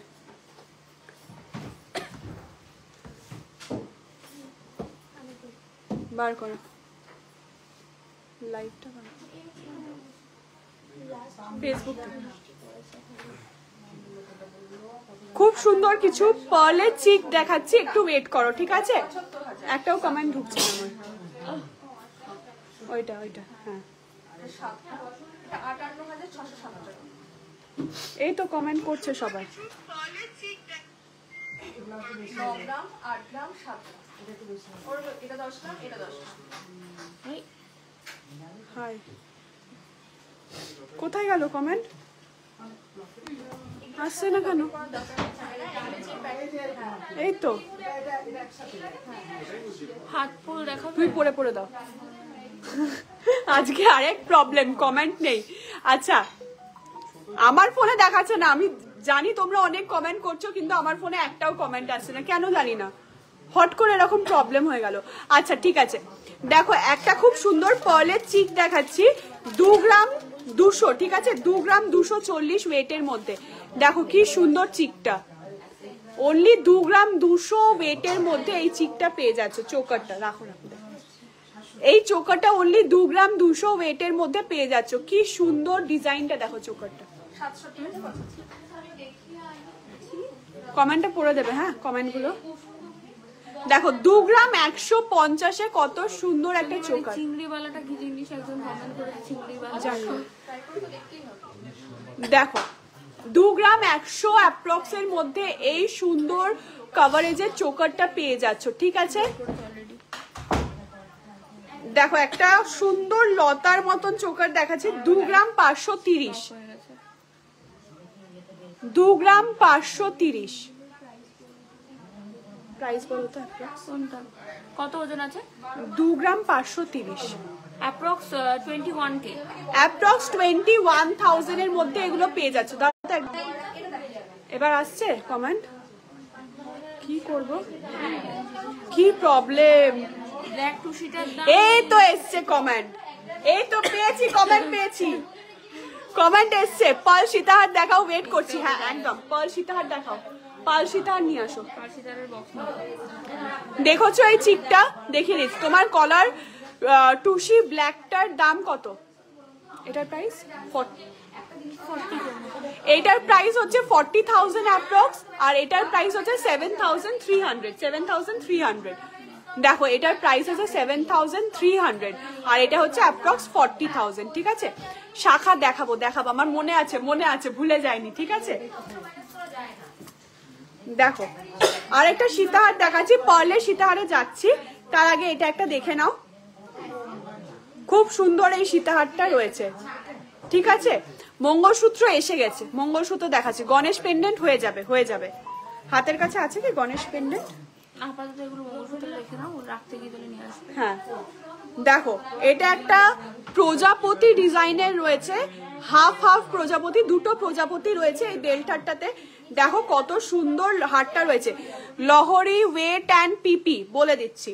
বার করো লাইভটা, ফেসবুক। খুব সুন্দর কিছু পার্লের চিক দেখাচ্ছি, একটু ওয়েট করো, ঠিক আছে। একটাও কমেন্ট ঢুকছে না আমার, ওইটা ওইটা, হ্যাঁ এই তো কমেন্ট করছে সবাই। হাই, কোথায় গেল কমেন্ট, আসছে না কেন? এই তো হাত ফুল দেখো, তুই পরে পরে দাও। আজকে আরেক প্রবলেম, কমেন্ট নেই। আচ্ছা আমার ফোনে দেখাচ্ছে না, আমি জানি তোমরা অনেক কমেন্ট করছো, কিন্তু আমার ফোনে একটাও কমেন্ট আসছে না, কেন জানি না, হট করে এরকম প্রবলেম হয়ে গেল। আচ্ছা ঠিক আছে, দেখো একটা খুব সুন্দর পার্লের চিক দেখাচ্ছি, 2 গ্রাম 200, ঠিক আছে, 2 গ্রাম 240 ওয়েটের মধ্যে। দেখো কি সুন্দর চিকটা, অনলি 2 গ্রাম 200 ওয়েটের মধ্যে এই চিকটা পেয়ে যাচ্ছে। চোকারটা রাখো রাখো, এই চোকারটা অনলি 2 গ্রাম 200 ওয়েটের মধ্যে পেয়ে যাচ্ছ। কি সুন্দর ডিজাইনটা দেখো চোকারটা। কমেন্টটা পড়ে দেবে, হ্যাঁ কমেন্টগুলো দেখো। 2 গ্রাম 150-এ কত সুন্দর একটা চোকার। চিংড়িওয়ালাটা কি জিনিস একজন কমেন্ট করে, চিংড়িওয়ালা দেখো 2 গ্রাম 100 অ্যাপ্রক্স এর মধ্যে এই সুন্দর কভারেজের চোকারটা পেয়ে যাচ্ছ, ঠিক আছে। দেখো একটা সুন্দর লতার মতন চোকার দেখাচ্ছে, 2 গ্রাম 530, 2 গ্রাম 530 প্রাইস বলো তো কোনটা, কত ওজন আছে? 2 গ্রাম 530, অ্যাপ্রক্স 21K, অ্যাপ্রক্স 21,000 এর মধ্যে এগুলো পেয়ে যাচ্ছ। এবার আসছে কমেন্ট, কি করব, কি প্রবলেম, ব্ল্যাক টুসিটার দাম। এই তো এসছে কমেন্ট, এই তো পেয়েছি কমেন্ট, পেয়েছি কমেন্ট এসছে। পাল সীতাহার দেখাও, ওয়েট করছি, হ্যাঁ একদম পাল সীতাহার দেখাও, পাল সীতাহার নিয়ে আসো। পার্সিদারের বক্স দেখোছো এই চিকটা, দেখিয়ে নিচ্ছি তোমার কলার টুসি ব্ল্যাকটার দাম কত, এটার প্রাইস 40, এটার প্রাইস হচ্ছে 40,000 অ্যাপ্রক্স, আর এটার প্রাইস হচ্ছে 7,300। দেখো এটার প্রাইস হচ্ছে 7,300, আর এটা হচ্ছে অ্যাপ্রক্স 40,000, ঠিক আছে। শাখা দেখাবো দেখাবো, আমার মনে আছে ভুলে যায়নি, ঠিক আছে। দেখো আর একটা সীতাহার দেখাচ্ছি, পার্লের সীতাহারে যাচ্ছি, তার আগে এটা একটা দেখে নাও, খুব সুন্দর এই সীতাহারটা রয়েছে, ঠিক আছে। মঙ্গলসূত্র এসে গেছে, মঙ্গলসূত্র দেখাচ্ছি, গণেশ পেন্ডেন্ট হয়ে যাবে। হাতের কাছে আছে কি গণেশ পেন্ডেন্ট? আপাতত এগুলো মঙ্গলসূত্র রেখে নাও, রাখতে গিয়ে তাহলে নিয়ে আসবে। হ্যাঁ দেখো এটা একটা প্রজাপতি ডিজাইনের রয়েছে, হাফ হাফ প্রজাপতি, দুটো প্রজাপতি রয়েছে এই বেল্টারটাতে। দেখো কত সুন্দর হারটা রয়েছে। লহরি ওয়েট অ্যান্ড পিপি বলে দিচ্ছি,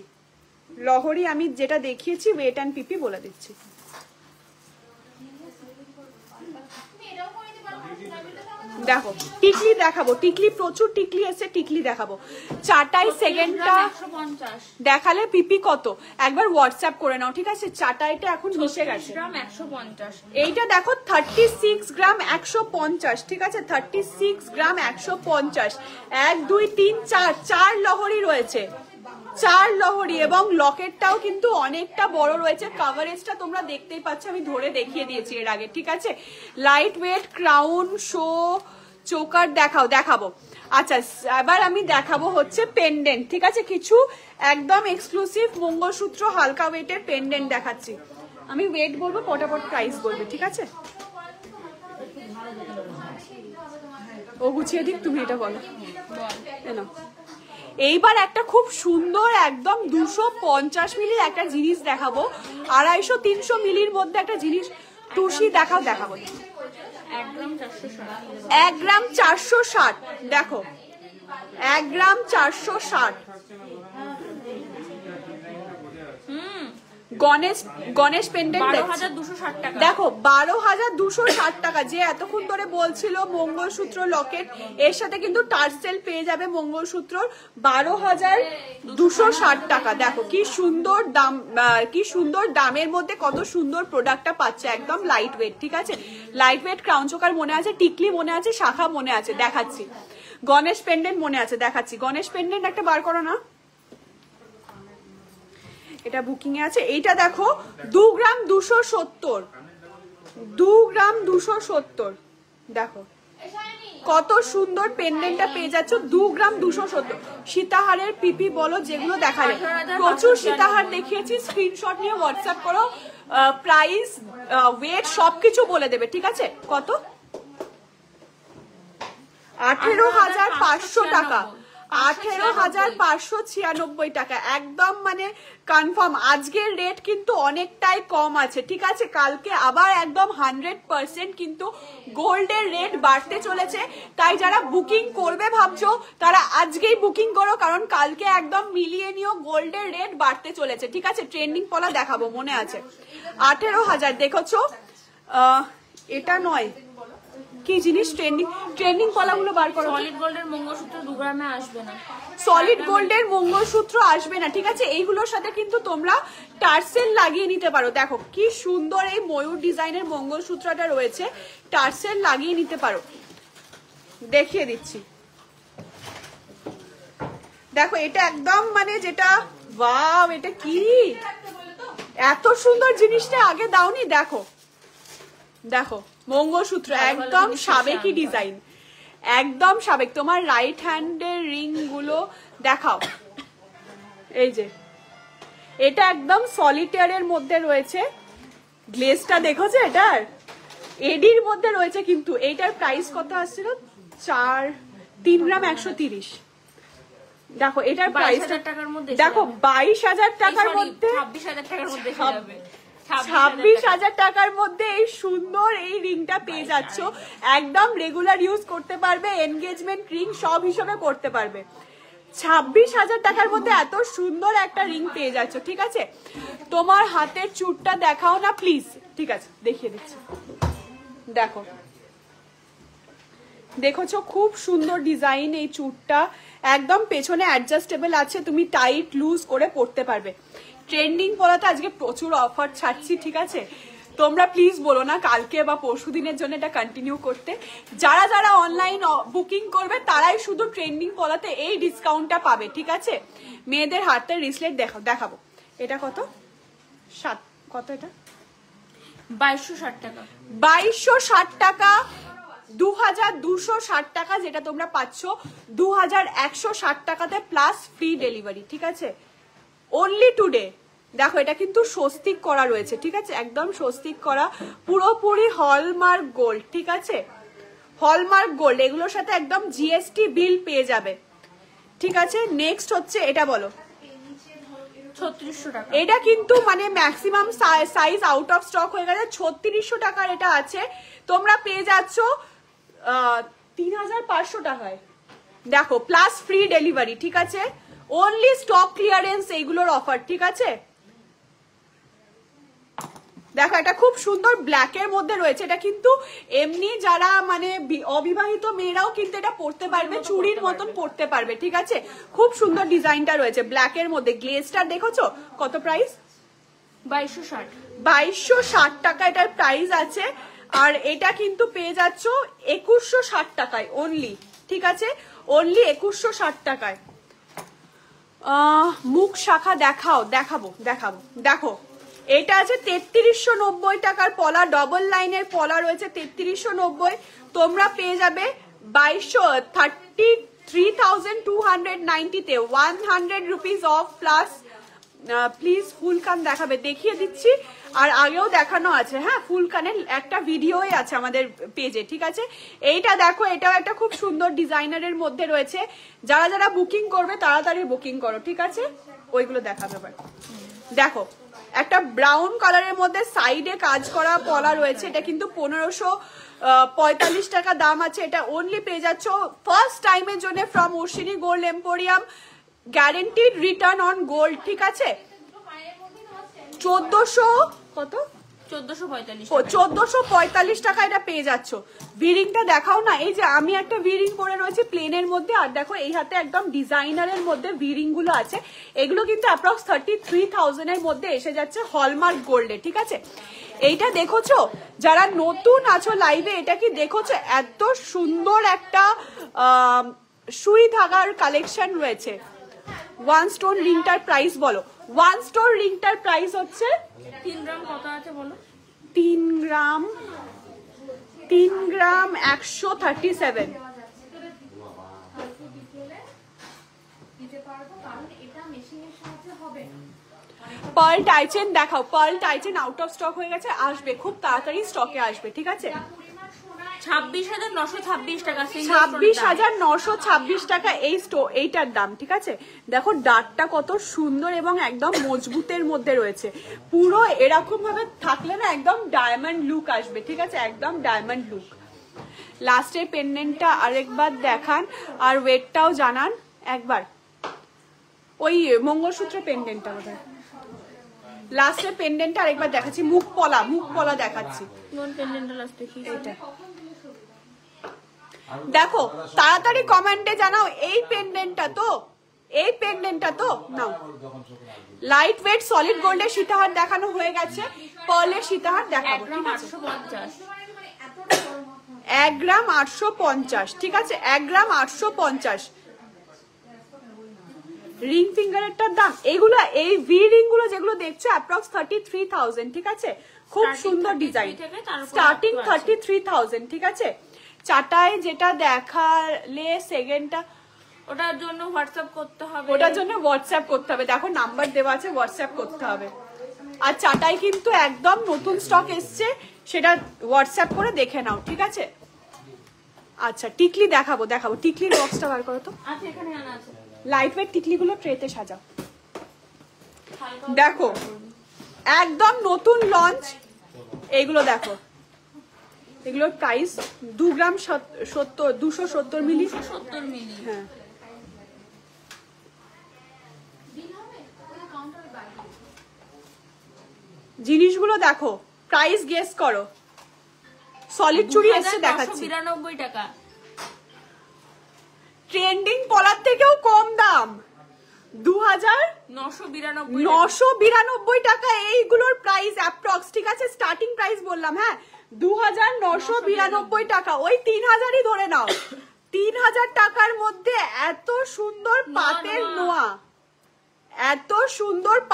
লহরি আমি যেটা দেখিয়েছি ওয়েট অ্যান্ড পিপি বলে দিচ্ছি। দেখো টিকলি দেখাবো, টিকলি প্রচুর টিকলি এসে, টিকলি দেখাবো। চাটাই সেকেন্ডটা দেখালে পিপি কত একবার হোয়াটসঅ্যাপ করে নাও, ঠিক আছে? চাটাইটা এখন মিশে গেছে। এইটা দেখো 36 গ্রাম 150, ঠিক আছে? 36 গ্রাম 150, 1 2 3 4 4 লহরি রয়েছে, 4 লহরি, এবং লকেটটাও কিন্তু অনেকটা বড় রয়েছে। কাভারেজটা তোমরা দেখতেই পাচ্ছ, আমি ধরে দেখিয়ে দিয়েছি এর আগে, ঠিক আছে? Light weight crown show choker দেখাবো। আচ্ছা এবার আমি দেখাবো হচ্ছে পেন্ডেন্ট, ঠিক আছে? কিছু একদম এক্সক্লুসিভ মঙ্গলসূত্র হালকা ওয়েটের পেন্ডেন্ট দেখাচ্ছি। আমি ওয়েট বলবো, পটাপট প্রাইস বলবে, ঠিক আছে? ও গুছিয়ে দিক, তুমি এটা বলো। এইবার একটা খুব সুন্দর একদম 250 মিলির একটা জিনিস দেখাবো, 250-300 মিলির মধ্যে একটা জিনিস টুসি দেখাবো। 1 গ্রাম 460, দেখো 1 গ্রাম 460। গণেশ পেন্ডেন্ট দেখো 12,260 টাকা। যে এতক্ষণ ধরে বলছিল মঙ্গলসূত্র লকেট, এর সাথে কিন্তু টার্সেল পেয়ে যাবে মঙ্গলসূত্র 12,260 টাকা। দেখো কি সুন্দর দাম, কি সুন্দর দামের মধ্যে কত সুন্দর প্রোডাক্টটা পাচ্ছে, একদম লাইট ওয়েট, ঠিক আছে? লাইট ওয়েট ক্রাউন চোকার মনে আছে, টিকলি মনে আছে, শাখা মনে আছে, দেখাচ্ছি। গণেশ পেন্ডেন্ট মনে আছে, দেখাচ্ছি। গণেশ পেন্ডেন্ট একটা বার করো না, এটা বুকিং এ আছে। এইটা দেখো 2 গ্রাম 270, 2 গ্রাম 270, দেখো কত সুন্দর পেন্ডেন্টটা পেয়ে যাচ্ছ, 2 গ্রাম 270। সীতাহারের পিপি বলো, যেগুলো দেখালে প্রচুর সীতাহার দেখিয়েছি, স্ক্রিনশট নিয়ে হোয়াটসঅ্যাপ করো, প্রাইস ওয়েট সবকিছু বলে দেবে, ঠিক আছে? কত? 18,500 টাকা, 18,596 টাকা, একদম মানে কনফার্ম। আজকের রেট কিন্তু অনেকটাই কম আছে, ঠিক আছে? কালকে আবার একদম 100% কিন্তু গোল্ডের রেট বাড়তে চলেছে, তাই যারা বুকিং করবে ভাবছো তারা আজকেই বুকিং করো, কারণ কালকে একদম মিলিয়ে নিও, গোল্ডের রেট বাড়তে চলেছে, ঠিক আছে? ট্রেন্ডিং পলা দেখাবো, মনে আছে? 18,000 দেখেছো? এটা নয়, কি জিনিস? ট্রেন্ডিং পলাগুলো বার করো। সলিড গোল্ডের মঙ্গলসূত্র 2 গ্রামে আসবে না, সলিড গোল্ডের মঙ্গলসূত্র আসবে না, ঠিক আছে? এইগুলোর সাথে কিন্তু তোমরা টার্সেল লাগিয়ে নিতে পারো। দেখো কি সুন্দর এই ময়ূর ডিজাইনের মঙ্গলসূত্রটা রয়েছে, টার্সেল লাগিয়ে নিতে পারো, দেখিয়ে দিচ্ছি। দেখো এটা একদম মানে যেটা, ওয়াও এটা কি এত সুন্দর জিনিসটা আগে দাওনি। দেখো দেখো মঙ্গলসূত্র একদম সাবেকি ডিজাইন, একদম সাবেক। তোমার রাইট হ্যান্ডের রিং গুলো দেখাও, এই যে এটা একদম সলিটারের মধ্যে রয়েছে, গ্লেজটা দেখোছো এটার, এডির মধ্যে রয়েছে কিন্তু। এইটার প্রাইস কত আসছিল? 3 গ্রাম 130। দেখো এটার প্রাইস দেখো 22,000 টাকার মধ্যে, 26,000 টাকার মধ্যে, 26,000 টাকার মধ্যে এই সুন্দর এই রিংটা পেয়ে যাচ্ছ, একদম রেগুলার ইউজ করতে পারবে, এনগেজমেন্ট রিং সব হিসেবে করতে পারবে। 26,000 টাকার মধ্যে এত সুন্দর একটা রিং পেয়ে যাচ্ছ, ঠিক আছে? তোমার হাতের চুটটা দেখাও না প্লিজ, ঠিক আছে? দেখিয়ে দিচ্ছি, দেখো দেখেছো খুব সুন্দর ডিজাইন এই চুটটা, একদম পেছনে অ্যাডজাস্টেবল আছে, তুমি টাইট লুজ করে পরতে পারবে। ট্রেন্ডিং পলাতে আজকে প্রচুর অফার ছাড়ছি, ঠিক আছে? তোমরা প্লিজ বলো না কালকে বা পরশু দিনের জন্য এটা কন্টিনিউ করতে। যারা যারা অনলাইন বুকিং করবে তারাই শুধু ট্রেন্ডিং পলাতে এই ডিসকাউন্টটা পাবে, ঠিক আছে? মেয়েদের হাতের রিসলেট দেখাবো। এটা কত? 7 কত? এটা 2260 টাকা, 2260 টাকা, 2260 টাকা, যেটা তোমরা পাচ্ছ 2160 টাকাতে প্লাস ফ্রি ডেলিভারি, ঠিক আছে? Only today. দেখো এটা কিন্তু স্বস্তিক করা রয়েছে, ঠিক আছে? একদম স্বস্তিক করা, পুরোপুরি হলমার্ক গোল্ড, ঠিক আছে? হলমার্ক গোল্ড, এগুলোর সাথে একদম জিএসটি বিল পেয়ে যাবে, ঠিক আছে? নেক্সট হচ্ছে এটা বলো, 3600 টাকা। এটা কিন্তু মানে maximum size out of stock হয়ে গেছে, 3600 টাকার এটা আছে, তোমরা পেয়ে যাচ্ছ 3,500 টাকায়। দেখো প্লাস ফ্রি ডেলিভারি, ঠিক আছে? অনলি স্টক ক্লিয়ারেন্স এইগুলোর অফার, ঠিক আছে? দেখো এটা খুব সুন্দর ব্ল্যাকের মধ্যে রয়েছে। এটা কিন্তু এমনি যারা মানে অবিবাহিত মেয়েরাও কিন্তু এটা পরতে পারবে, চুড়ির মতন পরতে পারবে, ঠিক আছে। খুব সুন্দর ডিজাইনটা রয়েছে ব্ল্যাকের মধ্যে। গ্লেজটা দেখেছো কত প্রাইস? 2260। 2260 টাকা এটার প্রাইস আছে। আর এটা কিন্তু পেয়ে যাচ্ছ 2160 টাকায় অনলি, ঠিক আছে, অনলি 2160 টাকায়। মুখ শাখা দেখাবো। দেখো এটা আছে 3390 টাকার পলা, ডবল লাইনের পলা রয়েছে 3390। তোমরা পেয়ে যাবে 33,290-তে 100 রুপিস অফ প্লাস। প্লিজ ফুল কান দেখাবে, দেখিয়ে দিচ্ছি, আর আগেও দেখানো আছে, হ্যাঁ ফুল কানের একটা ভিডিওই আছে আমাদের পেজে, ঠিক আছে। এইটা দেখো, এটাও একটা খুব সুন্দর ডিজাইনারের মধ্যে রয়েছে। যারা যারা বুকিং করবে তাড়াতাড়ি বুকিং করো, ঠিক আছে। ওইগুলো দেখাবে এবার। দেখো একটা ব্রাউন কালারের মধ্যে সাইডে কাজ করা পলা রয়েছে। এটা কিন্তু 1545 টাকা দাম আছে। এটা অনলি পেয়ে যাচ্ছ ফার্স্ট টাইমের জন্য from Ashwini gold emporium, guaranteed return on gold, ঠিক আছে। 1445 টাকা এটা পেয়ে যাচ্ছ। ভিরিংটা দেখাও না, এই যে আমি একটা ভিরিং পরে রয়েছে প্লেনের মধ্যে, আর দেখো এই হাতে একদম ডিজাইনারের মধ্যে ভিরিং গুলো আছে। এগুলো কিন্তু অ্যাপ্রক্স 33,000 এর মধ্যে এসে যাচ্ছে হলমার্ক গোল্ডে, ঠিক আছে। এইটা দেখোছো যারা নতুন আছো লাইভে, এটা কি দেখোছো এত সুন্দর একটা সুই ধাগার কালেকশন রয়েছে। ওয়ান স্টোন রিংটার প্রাইস বলো। ওয়ান স্টোন রিংটার প্রাইস হচ্ছে 3 গ্রাম কত আছে বলো? 3 গ্রাম 137। পার্ল টাইচেন দেখাও। Pearl tie chain out of stock হয়ে গেছে, আসবে খুব তাড়াতাড়ি, স্টকে আসবে, ঠিক আছে। 26,926 টাকা। 26,926 টাকা এইটার দাম, ঠিক আছে। দেখো ডাটটা কত সুন্দর এবং একদম মজবুতের মধ্যে রয়েছে। পুরো এরকম ভাবে থাকলে না একদম ডায়মন্ড লুক আসবে, ঠিক আছে, একদম ডায়মন্ড লুক। লাস্টের পেন্ডেন্টটা আরেকবার দেখান, আর ওয়েটটাও জানান একবার। ওই মঙ্গলসূত্র পেন্ডেন্টটা বোধহয়। লাস্টের পেন্ডেন্টটা আরেকবার দেখাচ্ছি, মুখ পলা দেখাচ্ছি। এইটা দেখো, তাড়াতাড়ি কমেন্টে জানাও এই পেন্ডেন্টটা তো নাও। লাইট ওয়েট সলিড গোল্ডের সীতাহার দেখানো হয়ে গেছে, পার্লের সীতাহার দেখাবো, ঠিক আছে। 1 গ্রাম 850, ঠিক আছে, 1 গ্রাম 850। রিং ফিঙ্গারেরটার দাম, এইগুলো এই ভি রিং গুলো যেগুলো দেখছো অ্যাপ্রক্স 33,000, ঠিক আছে। খুব সুন্দর ডিজাইন, স্টার্টিং 33,000, ঠিক আছে। চাটাই যেটা দেখালে সেকেন্ডটা, ওটার জন্য হোয়াটসঅ্যাপ করতে হবে, দেখো নাম্বার দেওয়া আছে, হোয়াটসঅ্যাপ করতে হবে। আর চাটাই কিন্তু একদম নতুন স্টক এসছে, সেটা হোয়াটসঅ্যাপ করে দেখে নাও, ঠিক আছে। আচ্ছা টিকলি দেখাবো। টিকলির বক্সটা বার করো তো। আচ্ছা এখানে আনা আছে। লাইট ওয়েট টিকলিগুলো ট্রেতে সাজাও। দেখো একদম নতুন লঞ্চ, এইগুলো দেখো। এগুলোর প্রাইস 2 গ্রাম 270 মিলি। হ্যাঁ জিনিসগুলো দেখো, প্রাইস গেস করো। সলিড চুড়ি এসছে দেখাচ্ছি, 92 টাকা। ট্রেন্ডিং পলার থেকেও কম দাম, 2,992 টাকা এইগুলোর প্রাইস অ্যাপ্রক্স, ঠিক আছে। স্টার্টিং প্রাইস বললাম, হ্যাঁ 2,992 টাকা, ওই 3,000ই ধরে নাও। 3,000 টাকার মধ্যে এত সুন্দর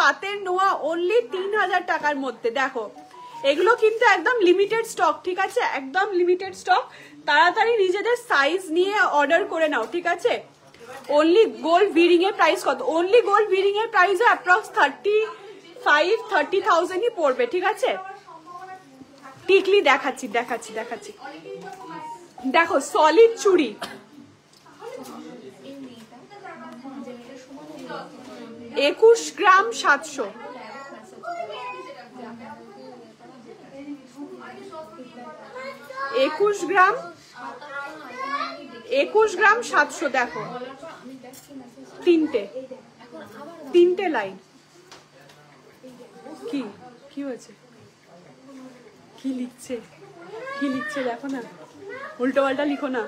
পাতের নোয়া, অনলি 3,000 টাকার মধ্যে। দেখো এগুলো কিন্তু একদম লিমিটেড স্টক, ঠিক আছে, একদম লিমিটেড স্টক। তাড়াতাড়ি নিজেদের সাইজ নিয়ে অর্ডার করে নাও, ঠিক আছে। অনলি গোল্ড ভিরিং এর প্রাইস কত? অনলি গোল্ড ভিরিং এর প্রাইস অ্যাপ্রক্স 30,000ই পড়বে, ঠিক আছে। টিকলি দেখাচ্ছি। দেখো সলিড চুড়ি, 21 গ্রাম 700। 21 গ্রাম 700। দেখো তিনটে লাইন। কি হয়েছে? কি লিখছে দেখো না, উল্টো পাল্টা লিখো না।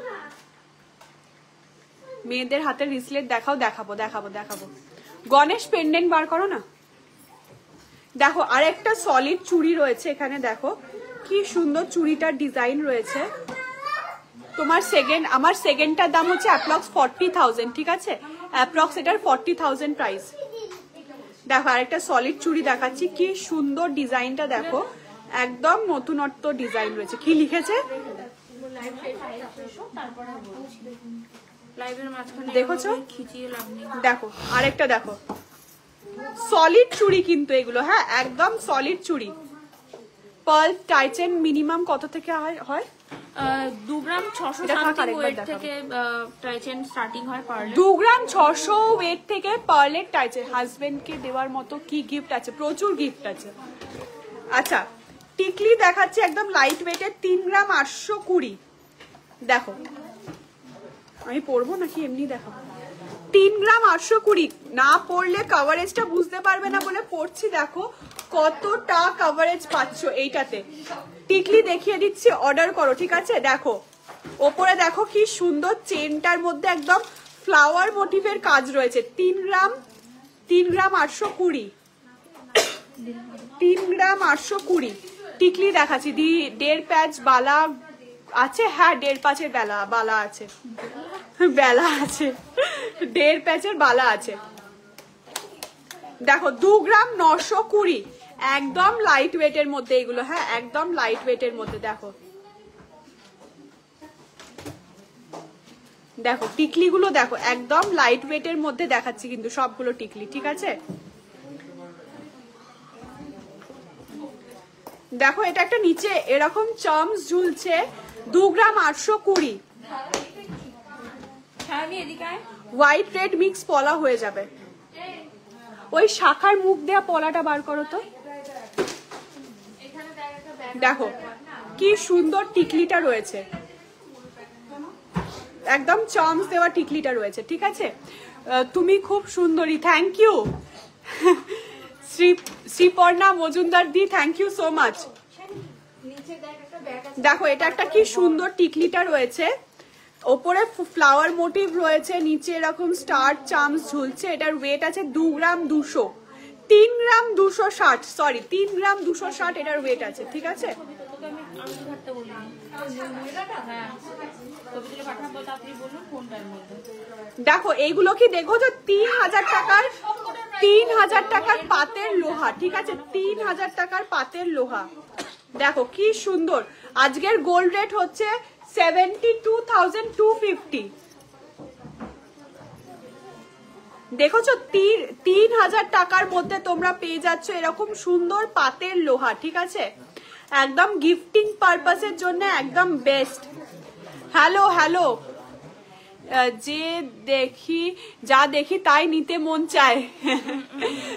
মেয়েদের হাতের রিসলেট দেখাবো। গণেশ পেন্ডেন্ট বার করো না। দেখো আরেকটা সলিড চুড়ি রয়েছে এখানে, দেখো কি সুন্দর চুড়িটার ডিজাইন রয়েছে। তোমার আমার সেকেন্ডটার দাম হচ্ছে অ্যাপ্রক্স 40,000, ঠিক আছে? অ্যাপ্রক্স এটার 40,000 প্রাইস। দেখো আরেকটা সলিড চুড়ি দেখাচ্ছি, কি সুন্দর ডিজাইনটা দেখো, একদম নতুনত্ব ডিজাইন রয়েছে। কি লিখেছে দেখেছো? দেখো আরেকটা দেখো, সলিড চুড়ি কিন্তু এগুলো, হ্যাঁ একদম সলিড চুড়ি। পার্ল টাইটেন মিনিমাম কত থেকে হয়? 2 গ্রাম 600 ওয়েট থেকে টাইটেন স্টার্টিং হয়। পার্ল 2 গ্রাম 600 ওয়েট থেকে পার্লের টাইটেন। হাজবেন্ডকে দেওয়ার মতো কি গিফট আছে? প্রচুর গিফট আছে। আচ্ছা টিকলি দেখাচ্ছি একদম লাইট ওয়েটের, 3 গ্রাম 820। দেখো আমি পরবো নাকি এমনি দেখাবো? 3 গ্রাম 820, না পড়লে কভারেজটা বুঝতে পারবে না বলে পড়ছি। দেখো কতটা কভারেজ পাচ্ছ এইটাতে। টিকলি দেখিয়ে দিচ্ছি, অর্ডার করো, ঠিক আছে? দেখো ওপরে দেখো কি সুন্দর চেনটার মধ্যে একদম ফ্লাওয়ার মোটিভের কাজ রয়েছে। 3 গ্রাম 820, 3 গ্রাম 820 টিকলি দেখাচ্ছি। 1.5 প্যাচ বালা আছে, হ্যাঁ 1.5 প্যাচের বালা আছে, 1.5 প্যাচের বালা আছে। দেখো 2 গ্রাম 920, একদম লাইট ওয়েটের মধ্যে এগুলো, হ্যাঁ একদম লাইট ওয়েটের মধ্যে। দেখো টিকলি গুলো দেখো, একদম লাইট ওয়েটের মধ্যে দেখাচ্ছি কিন্তু সবগুলো টিকলি, ঠিক আছে? দেখো এটা একটা নিচে এরকম চার্মস ঝুলছে, 2 গ্রাম 820। হোয়াইট রেড মিক্স পলা হয়ে যাবে। ওই শাখার মুখ দেয়া পলাটা বার করো তো। দেখো কি সুন্দর টিকলিটা রয়েছে, একদম চার্মস দেওয়া টিকলিটা রয়েছে, ঠিক আছে? তুমি খুব সুন্দরী, থ্যাংক ইউ। শ্রীপর্ণা মজুমদার দি, থ্যাংক ইউ সো মাচ। দেখো এটা একটা কি সুন্দর টিকলিটা রয়েছে, ওপরে ফ্লাওয়ার মোটিভ রয়েছে, নিচে এরকম স্টার চার্মস ঝুলছে। এটার ওয়েট আছে 2 গ্রাম 200, 3 গ্রাম 260, সরি 3 গ্রাম 260 এটার ওয়েট আছে, ঠিক আছে? দেখো এইগুলো কি দেখো তো, 3,000 টাকার পাতের লোহা, ঠিক আছে? 3,000 টাকার পাতের লোহা। দেখো কি সুন্দর। আজকের গোল্ড রেট হচ্ছে 72,250। দেখোছো 3,000 টাকার মধ্যে তোমরা পেয়ে যাচ্ছ এরকম সুন্দর পাতের লোহা, ঠিক আছে? একদম গিফটিং পারপাসের জন্য একদম বেস্ট। হ্যালো যা দেখি তাই নিতে মন চায়।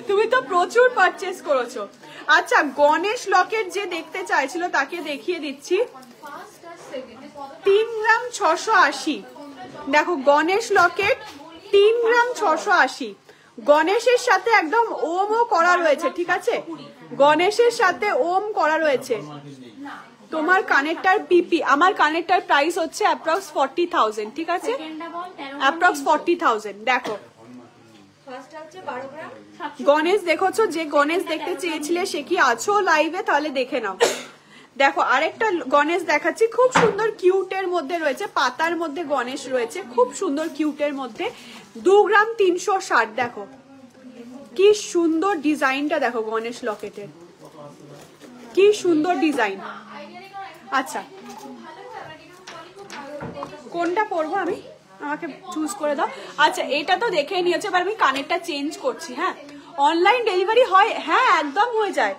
তুমি তো প্রচুর পারচেস করেছো। আচ্ছা গণেশ লকেট যে দেখতে চাইছিল তাকে দেখিয়ে দিচ্ছি, 3 গ্রাম 680। দেখো গণেশ লকেট 3 গ্রাম 680। গণেশের সাথে একদম ওমও করা রয়েছে, ঠিক আছে? গণেশের সাথে ওম করা রয়েছে। তোমার কানেরটার পিপি, আমার কানেরটার প্রাইস হচ্ছে অ্যাপ্রক্স 40,000, ঠিক আছে? অ্যাপ্রক্স 40,000। দেখো গণেশ দেখোছো, যে গণেশ দেখতে চেয়েছিলে সে কি আছো লাইভে? তাহলে দেখে নাও। দেখো আরেকটা গণেশ দেখাচ্ছি, খুব সুন্দর কিউটের মধ্যে রয়েছে, পাতার মধ্যে গণেশ রয়েছে, খুব সুন্দর কিউটের মধ্যে, 2 গ্রাম 360। দেখো কি সুন্দর ডিজাইনটা, দেখো গণেশ লকেটের কি সুন্দর ডিজাইন। আচ্ছা কোনটা পরবো আমি, আমাকে চুজ করে দাও। আচ্ছা এটা তো দেখে নিয়েছে, এবার আমি কানেরটা চেঞ্জ করছি। হ্যাঁ অনলাইন ডেলিভারি হয়, হ্যাঁ একদম হয়ে যায়,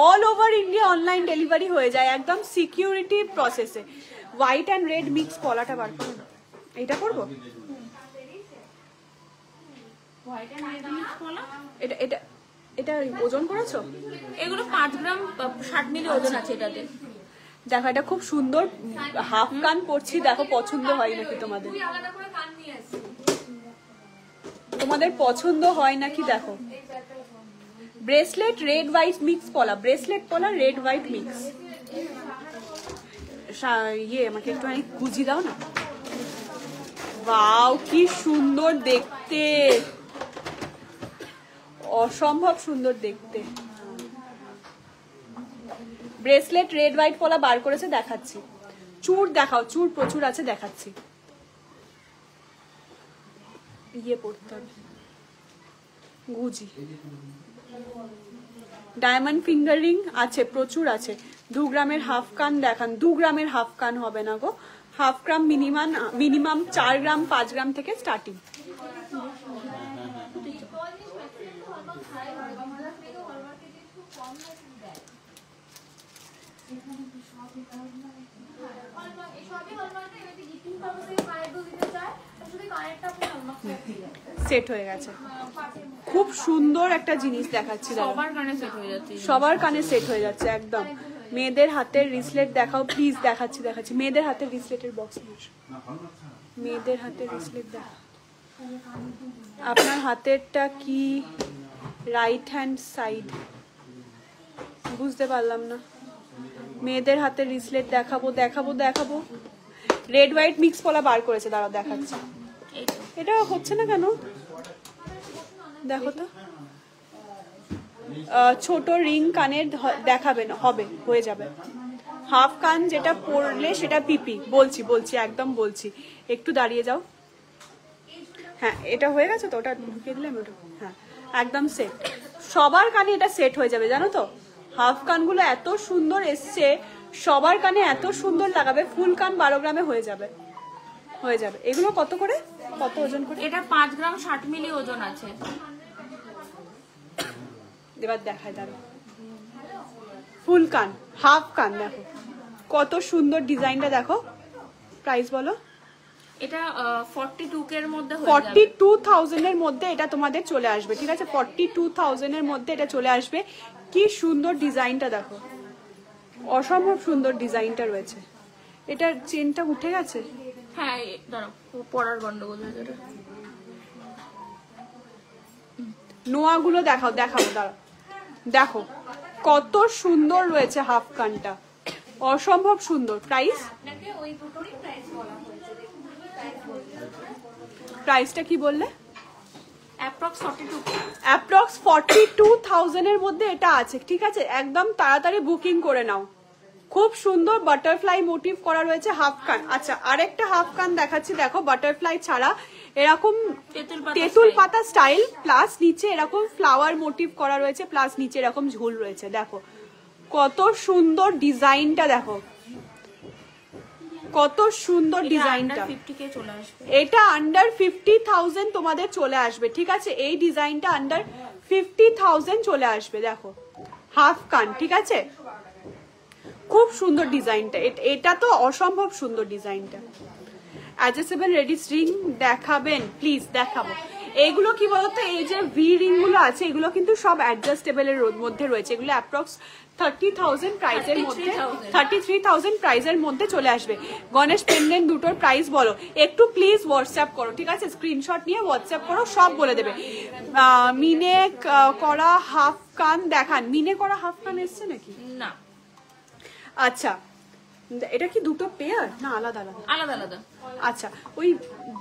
all over India online delivery হয়ে যায়, একদম সিকিউরিটি প্রসেসে। হোয়াইট অ্যান্ড রেড মিক্স পলাটা বার করো, এইটা করবো। এটা এটা এটা ওজন করেছো? এগুলো 5 গ্রাম 60 মিলি ওজন আছে এটাতে। দেখো এটা খুব সুন্দর হাফ কান পরছি, দেখো পছন্দ হয় নাকি তোমাদের? তোমাদের পছন্দ হয় নাকি দেখো। ব্রেসলেট রেড হোয়াইট মিক্স পলা, ব্রেসলেট পলা রেড হোয়াইট মিক্স। ইয়ে আমাকে একটু গুজি দাও না। ওয়াও কি সুন্দর দেখতে, অসম্ভব সুন্দর দেখতে। ব্রেসলেট রেড হোয়াইট পলা বার করেছে, দেখাচ্ছি। চূড় দেখাও, চূড় প্রচুর আছে, দেখাচ্ছি। ইয়ে পড়তে হবে, গুজি। ডায়মন্ড ফিঙ্গার রিং আছে, প্রচুর আছে। 2 গ্রামের হাফ কান দেখান। 2 গ্রামের হাফ কান হবে না গো, হাফ গ্রাম মিনিমাম 4 গ্রাম 5 গ্রাম থেকে স্টার্টিং। সেট হয়ে গেছে, খুব সুন্দর একটা জিনিস দেখাচ্ছি। সবার কানে সেট হয়ে যাচ্ছে, সবার কানে সেট হয়ে যাচ্ছে একদম। মেয়েদের হাতের রিসলেট দেখাও প্লিজ। দেখাচ্ছি দেখাচ্ছি। মেয়েদের হাতের রিসলেটের বক্স নিয়ে আসো। মেয়েদের হাতের রিসলেট দেখা। আপনার হাতেরটা কি রাইট হ্যান্ড সাইড? বুঝতে পারলাম না। মেয়েদের হাতের রিসলেট দেখাবো দেখাবো দেখাবো। রেড হোয়াইট মিক্স পলা বার করেছে, দাঁড়াও দেখাচ্ছি। এটা হচ্ছে না কেন, দেখো তো। ছোট রিং কানের দেখাবেন, হবে, হয়ে যাবে। হাফ কান যেটা পরলে সেটা পিপি। বলছি বলছি একদম বলছি, একটু দাঁড়িয়ে যাও। হ্যাঁ এটা হয়ে গেছে তো, ওটা ঢুকিয়ে দিলাম ওটা। হ্যাঁ একদম সেট, সবার কানে এটা সেট হয়ে যাবে জানো তো। হাফ কানগুলো এত সুন্দর এসছে, সবার কানে এত সুন্দর লাগাবে। ফুল কান 12 গ্রামে হয়ে যাবে, হয়ে যাবে। এগুলো কত করে, কত ওজন করে? এটা 5 গ্রাম 60 মিলি ওজন আছে। এবার দেখায়, দাঁড়াও। ফুল কান, হাফ কান দেখো কত সুন্দর ডিজাইনটা দেখো। প্রাইস বলো। এটা 42 এর মধ্যে হয়ে যাবে। 42,000 এর মধ্যে এটা তোমাদের চলে আসবে, ঠিক আছে। 42,000 এর মধ্যে এটা চলে আসবে। কি সুন্দর ডিজাইনটা দেখো, অসম্ভব সুন্দর ডিজাইনটা রয়েছে। এটার চেনটা উঠে গেছে। হ্যাঁ দাঁড়াও, পরার গন্ডগোল হয়ে যাবে। নোয়াগুলো দেখাও, দেখাবো, দাঁড়াও। দেখো কত সুন্দর রয়েছে হাফ কানটা, অসম্ভব সুন্দর। প্রাইস, প্রাইসটা কি বললে? অ্যাপ্রক্স 42,000 এর মধ্যে এটা আছে, ঠিক আছে। একদম তাড়াতাড়ি বুকিং করে নাও। খুব সুন্দর বাটারফ্লাই মোটিভ করা রয়েছে হাফ কান। আচ্ছা আরেকটা হাফ কান দেখাচ্ছি, দেখো বাটারফ্লাই ছাড়া এরকম তেঁতুল পাতা স্টাইল, প্লাস নিচে এরকম ফ্লাওয়ার মোটিভ করা রয়েছে, প্লাস নিচে এরকম ঝুল রয়েছে। দেখো কত সুন্দর ডিজাইনটা, দেখো কত সুন্দর ডিজাইনটা। এটা আন্ডার 50,000 তোমাদের চলে আসবে, ঠিক আছে। এই ডিজাইনটা আন্ডার 50,000 চলে আসবে। দেখো হাফ কান, ঠিক আছে। খুব সুন্দর ডিজাইনটা, এটা তো অসম্ভব সুন্দর ডিজাইনটা। অ্যাডজাস্টেবল রেডিস রিং দেখাবেন প্লিজ। দেখাবো। এগুলো কি বলতো, এই যে ভি রিং গুলো আছে এগুলো কিন্তু সব অ্যাডজাস্টেবল এর মধ্যে রয়েছে। এগুলো অ্যাপ্রক্স 30,000 প্রাইসের মধ্যে, 33,000 প্রাইসের মধ্যে চলে আসবে। গণেশ পেন্ডেন্ট দুটোর প্রাইস বলো একটু প্লিজ, হোয়াটসঅ্যাপ করো, ঠিক আছে। স্ক্রিনশট নিয়ে হোয়াটসঅ্যাপ করো, সব বলে দেবে। মিনে করা হাফ কান দেখান। মিনে করা হাফ কান এসছে নাকি? না। আচ্ছা এটা কি দুটো পেয়ার না আলাদা আলাদা? আলাদা আলাদা। আচ্ছা ওই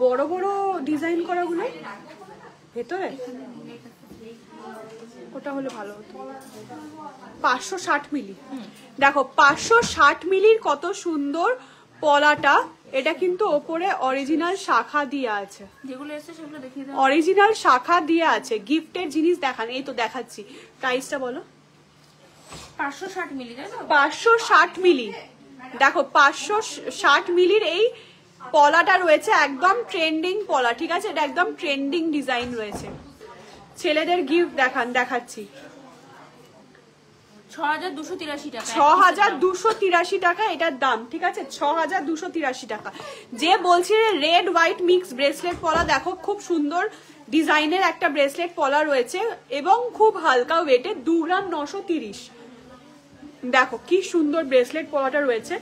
বড় বড় ডিজাইন করাগুলো ভেতরে, ওটা হলে ভালো হতো। 560 মিলি, দেখো 560 মিলির কত সুন্দর পলাটা। এটা কিন্তু ওপরে অরিজিনাল শাখা দিয়ে আছে, যেগুলো এসে সেগুলো দেখিয়ে দাও। অরিজিনাল শাখা দিয়ে আছে। গিফটের জিনিস দেখান, এই তো দেখাচ্ছি। প্রাইসটা বলো। 560 মিলি, তাই তো? 560 মিলি, দেখো 560 মিলির এই পলাটা রয়েছে, একদম ট্রেন্ডিং পলা, ঠিক আছে। এটা একদম ট্রেন্ডিং ডিজাইন রয়েছে। ছেলেদের গিফট দেখান, দেখাচ্ছি। 6,283 টাকা। 6,283 টাকা এটার দাম, ঠিক আছে। 6,283 টাকা। যে বলছি রেড হোয়াইট মিক্স ব্রেসলেট পলা, দেখো খুব সুন্দর ডিজাইনের একটা ব্রেসলেট পলা রয়েছে এবং খুব হালকা ওয়েটে, 2 গ্রাম 930। দেখো কি সুন্দর ব্রেসলেট পলাটা রয়েছে,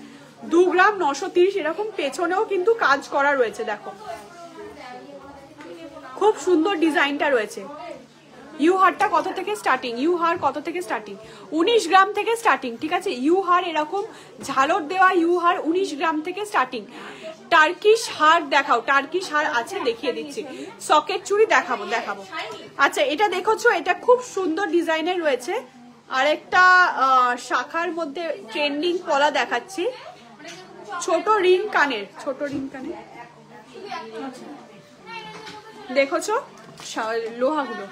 2 গ্রাম 930। এরকম পেছনেও কিন্তু কাজ করা রয়েছে, দেখো খুব সুন্দর ডিজাইনটা রয়েছে। ইউ হারটা কত থেকে স্টার্টিং? ইউ হার কত থেকে স্টার্টিং? 19 গ্রাম থেকে স্টার্টিং, ঠিক আছে। ইউ হার এরকম ঝালর দেওয়া ইউ হার 19 গ্রাম থেকে স্টার্টিং। টার্কিশ হার দেখাও, টার্কিশ হার আছে, দেখিয়ে দিচ্ছি। সকেট চুড়ি দেখাবো। আচ্ছা এটা দেখোছো, এটা খুব সুন্দর ডিজাইনের রয়েছে। আরেকটা শাখার মধ্যে ট্রেন্ডিং পলা দেখাচ্ছি, ছোট রিং কানের, দেখোছো লোহাগুলো।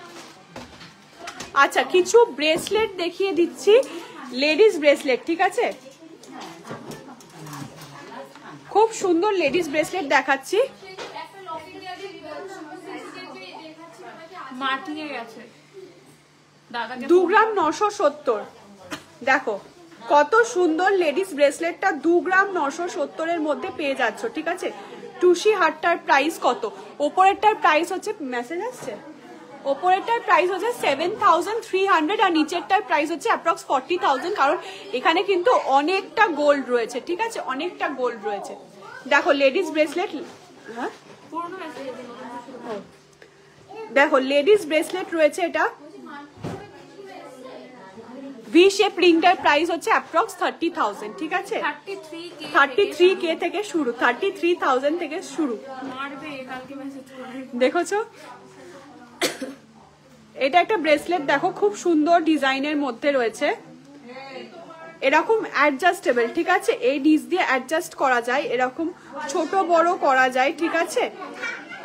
আচ্ছা কিছু ব্রেসলেট দেখিয়ে দিচ্ছি, লেডিস ব্রেসলেট, ঠিক আছে। খুব সুন্দর লেডিস ব্রেসলেট দেখাচ্ছি। মার্টিনে গেছে 2 গ্রাম 970। দেখো কত সুন্দর লেডিস ব্রেসলেটটা 2 গ্রাম 970 এর মধ্যে পেয়ে যাচ্ছ, ঠিক আছে। টুসি হারটার প্রাইস কত? ওপরেরটার প্রাইস হচ্ছে, মেসেজ আসছে, ওপরেরটার প্রাইস হচ্ছে 7300 আর নিচেরটার প্রাইস হচ্ছে অ্যাপ্রক্স 40,000, কারণ এখানে কিন্তু অনেকটা গোল্ড রয়েছে, ঠিক আছে, অনেকটা গোল্ড রয়েছে। দেখো লেডিস ব্রেসলেট, হ্যাঁ দেখো লেডিস ব্রেসলেট রয়েছে, এটা ভি শেপ রিংটার প্রাইস হচ্ছে অ্যাপ্রক্স 30,000, ঠিক আছে। 33K থেকে শুরু, 33,000 থেকে শুরু। দেখোছো এটা একটা ব্রেসলেট, দেখো খুব সুন্দর ডিজাইনের মধ্যে রয়েছে, এরকম অ্যাডজাস্টেবল, ঠিক আছে। এই ডিস দিয়ে অ্যাডজাস্ট করা যায়, এরকম ছোট বড় করা যায়, ঠিক আছে।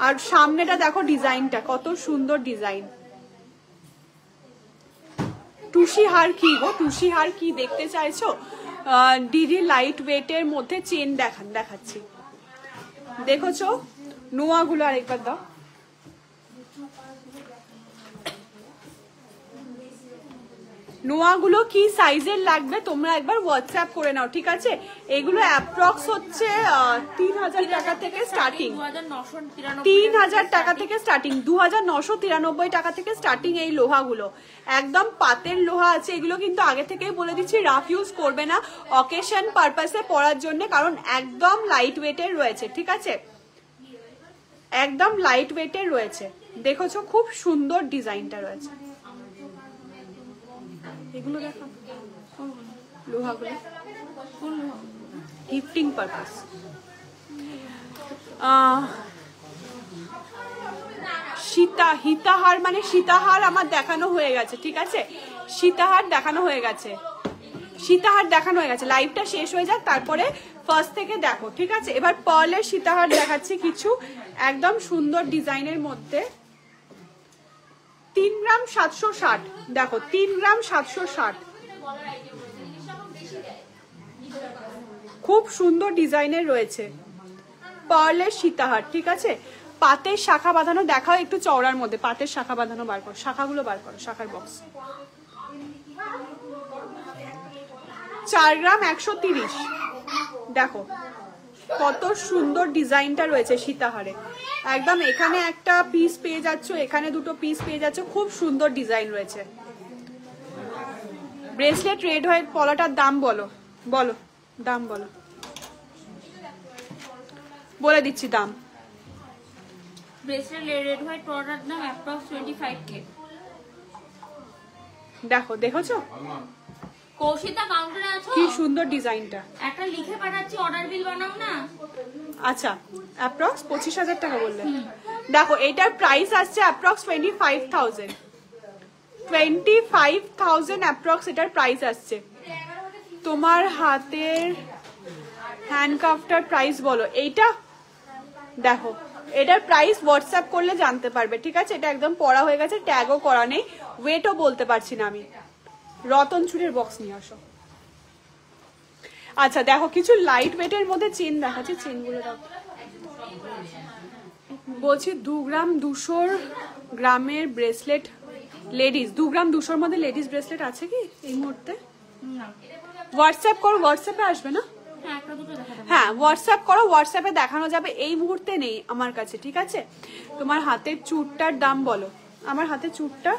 আর সামনেটা দেখো ডিজাইনটা কত সুন্দর ডিজাইন। টুসি হার কি গো, টুসি হার কি দেখতে চাইছো? ডিডি লাইট ওয়েটের মধ্যে চেন দেখাচ্ছি, দেখোছো নোয়াগুলো আরেকবার দাও। নোয়াগুলো কি সাইজের লাগবে তোমরা একবার হোয়াটসঅ্যাপ করে নাও, ঠিক আছে। এগুলো অ্যাপ্রক্স হচ্ছে 3000 টাকা থেকে স্টার্টিং, 3000 টাকা থেকে স্টার্টিং, 2993 টাকা থেকে স্টার্টিং। এই লোহাগুলো একদম পাতের লোহা আছে, এগুলো কিন্তু আগে থেকেই বলে দিচ্ছি রাফ ইউজ করবে না, অকেশন পারপাসে পরার জন্য, কারণ একদম লাইট ওয়েটের রয়েছে, ঠিক আছে, একদম লাইট ওয়েটের রয়েছে। দেখোছো খুব সুন্দর ডিজাইনটা রয়েছে। এগুলো দেখো লোহাগুলো গিফটিং পারপাস। সীতাহার মানে সীতাহার আমার দেখানো হয়ে গেছে, ঠিক আছে, সীতাহার দেখানো হয়ে গেছে, সীতাহার দেখানো হয়ে গেছে। লাইভটা শেষ হয়ে যাক, তারপরে ফার্স্ট থেকে দেখো, ঠিক আছে। এবার পার্লের সীতাহার দেখাচ্ছি কিছু, একদম সুন্দর ডিজাইনের মধ্যে। 3 গ্রাম 760, দেখো 3 গ্রাম 760, খুব সুন্দর ডিজাইনের রয়েছে পার্লের সীতাহার, ঠিক আছে। পাতের শাখা বাঁধানো দেখাও একটু চওড়ার মধ্যে, পাতের শাখা বাঁধানো বার করো, শাখাগুলো বার করো, শাখার বক্স। 4 গ্রাম 130, দেখো কত সুন্দর ডিজাইনটা রয়েছে সীতাহারে, একদম এখানে একটা পিস পেয়ে যাচ্ছ, এখানে দুটো পিস পেয়ে যাচ্ছ, খুব সুন্দর ডিজাইন রয়েছে। ব্রেসলেট রেড হোয়াইট পলাটার দাম বলো, দাম বলো, বলে দিচ্ছি দাম। ব্রেসলেট রেড হোয়াইট পলাটার দাম অ্যাপ্রক্স 25K। দেখো, দেখোছো কৌশিতা কাউন্টারে আছো? কি সুন্দর ডিজাইনটা, একটা লিখে পাঠাচ্ছি, অর্ডার বিল বানাও না। আচ্ছা অ্যাপ্রক্স 25,000 টাকা বললে। দেখো এটার প্রাইস আসছে অ্যাপ্রক্স 25,000, 25,000 অ্যাপ্রক্স এটার প্রাইস আসছে। তোমার হাতের হ্যান্ডকাফটার প্রাইস বলো। এইটা দেখো এটার প্রাইস হোয়াটসঅ্যাপ করলে জানতে পারবে, ঠিক আছে। এটা একদম পড়া হয়ে গেছে, ট্যাগও করা নেই, ওয়েটও বলতে পারছি না আমি। রতন চুড়ের বক্স নিয়ে আসো। আচ্ছা দেখো কিছু লাইট ওয়েটের মধ্যে চেন দেখাচ্ছি, চেনগুলো দেখো। বলছি 2 গ্রাম 200 গ্রামের ব্রেসলেট লেডিস, 2 গ্রাম 200 মধ্যে লেডিস ব্রেসলেট আছে কি এই মুহূর্তে? হোয়াটসঅ্যাপ করো, হোয়াটসঅ্যাপে আসবে না? হ্যাঁ হোয়াটসঅ্যাপ করো, হোয়াটসঅ্যাপে দেখানো যাবে, এই মুহূর্তে নেই আমার কাছে, ঠিক আছে। তোমার হাতের চুড়টার দাম বলো। আমার হাতের চুড়টা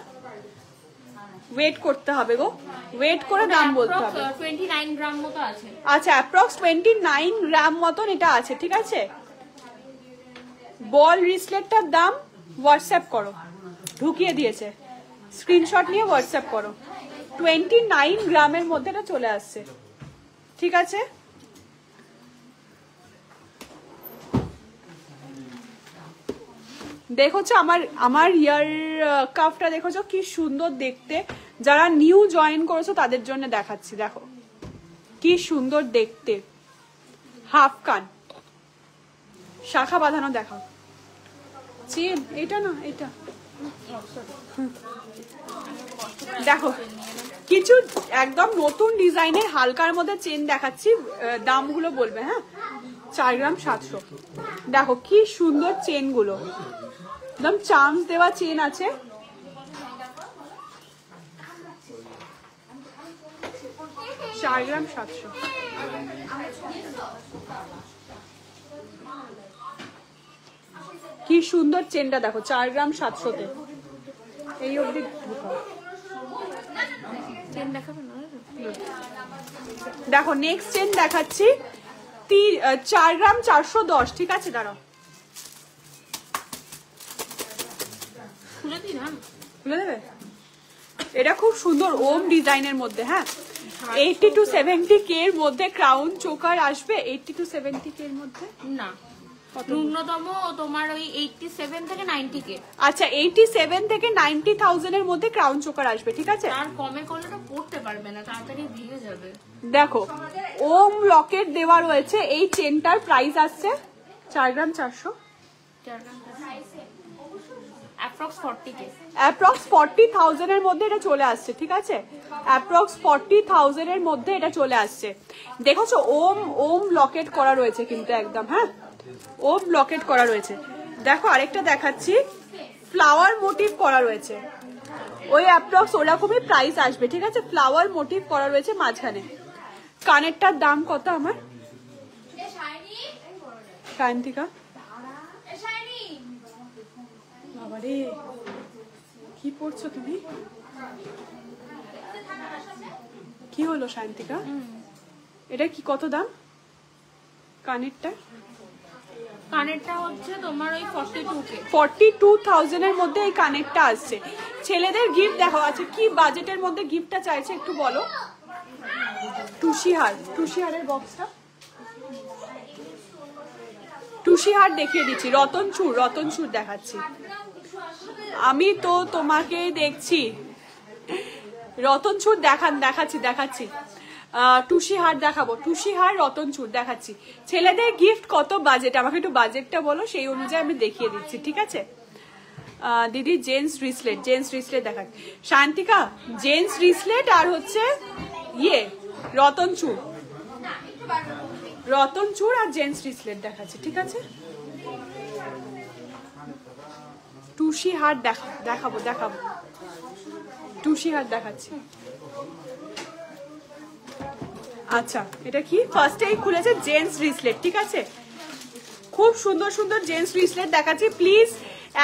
ওয়েট করতে হবে গো, ওয়েট করে দাম বলতে হবে। 29 গ্রাম মতো আছে। আচ্ছা অ্যাপ্রক্স 29 গ্রাম মতন এটা আছে, ঠিক আছে। বল রিসলেটটার দাম হোয়াটসঅ্যাপ করো, ঢুকিয়ে দিয়েছে। স্ক্রিনশট নিয়ে হোয়াটসঅ্যাপ করো। 29 গ্রামের মধ্যে এটা চলে আসছে, ঠিক আছে। দেখোছো আমার ইয়ার কাফটা দেখোছো কি সুন্দর দেখতে। যারা নিউ জয়েন করেছো তাদের জন্য দেখাচ্ছি, দেখো কি সুন্দর দেখতে। হাফ কান, শাখা বাঁধানো, দেখাও চেন। এটা না, এটা দেখো কিছু একদম নতুন ডিজাইনের হালকার মধ্যে চেন দেখাচ্ছি, দামগুলো বলবে। হ্যাঁ, 4 গ্রাম 700। দেখো কি সুন্দর চেন গুলো, একদম চার্মস দেওয়া চেন আছে। চার গ্রাম 700। কি সুন্দর চেনটা দেখো, 4 গ্রাম 700-তে। এই অবধি চেন দেখাবে না? দেখো নেক্সট চেন দেখাচ্ছি, 4 গ্রাম 410, ঠিক আছে। দাঁড়াও খুলে দিই না? খুলে দেবে? এটা খুব সুন্দর ওম ডিজাইনের মধ্যে। হ্যাঁ, 80 to 70K এর মধ্যে ক্রাউন চোকার আসবে। 80 to 70K এর মধ্যে না, ন্যূনতম তোমার ওই 87 থেকে 90K। আচ্ছা, 87 থেকে 90,000 এর মধ্যে ক্রাউন চোকার আসবে, ঠিক আছে। আর কমে করলে তো পড়তে পারবে না, তাড়াতাড়ি ভেঙে যাবে। দেখো ওম লকেট দেওয়া রয়েছে। এই চেনটার প্রাইস আসছে 4 গ্রাম 400, অ্যাপ্রক্স 40K। অ্যাপ্রক্স 40,000 এর মধ্যে এটা চলে আসছে, ঠিক আছে। অ্যাপ্রক্স 40,000 এর মধ্যে এটা চলে আসছে। দেখোছো ওম লকেট করা রয়েছে কিন্তু একদম। হ্যাঁ, ওম লকেট করা রয়েছে। দেখো আরেকটা দেখাচ্ছি, ফ্লাওয়ার মোটিভ করা রয়েছে। ওই অ্যাপ্রক্স ওরকমই প্রাইস আসবে, ঠিক আছে। ফ্লাওয়ার মোটিভ করা রয়েছে মাঝখানে। কানেরটার দাম কত আমার? সায়ন্তিকা, বাবারে কি পড়ছো তুমি? কি হলো সায়ন্তিকা? এটা কি, কত দাম কানেরটা? কানেরটা হচ্ছে তোমার ওই 42K। 42,000 এর মধ্যে এই কানেরটা আসছে। ছেলেদের গিফট দেখো আছে কি বাজেটের মধ্যে গিফটটা চাইছে একটু বলো। টুসিহারের বক্সটা, টুসিহার দেখিয়ে দিচ্ছি। রতনচুর দেখাচ্ছি। আমি তো তোমাকে দেখছি, রতনচুর দেখাচ্ছি। টুসিহার দেখাবো, টুসিহার রতনচুর দেখাচ্ছি। ছেলেদের গিফট কত বাজেট, আমাকে একটু বাজেটটা বলো, সেই অনুযায়ী আমি দেখিয়ে দিচ্ছি, ঠিক আছে। দিদি জেন্টস রিসলেট দেখাচ্ছি। শান্তিকা জেন্টস রিসলেট আর হচ্ছে রতনচুর আর জেন্টস রিসলেট দেখাচ্ছি, ঠিক আছে। টুসিহার দেখাবো টুসিহার দেখাচ্ছি। আচ্ছা, এটা কি ফার্স্টেই খুলেছে জেন্টস রিসলেট, ঠিক আছে। খুব সুন্দর সুন্দর জেন্টস রিসলেট দেখাচ্ছি। প্লিজ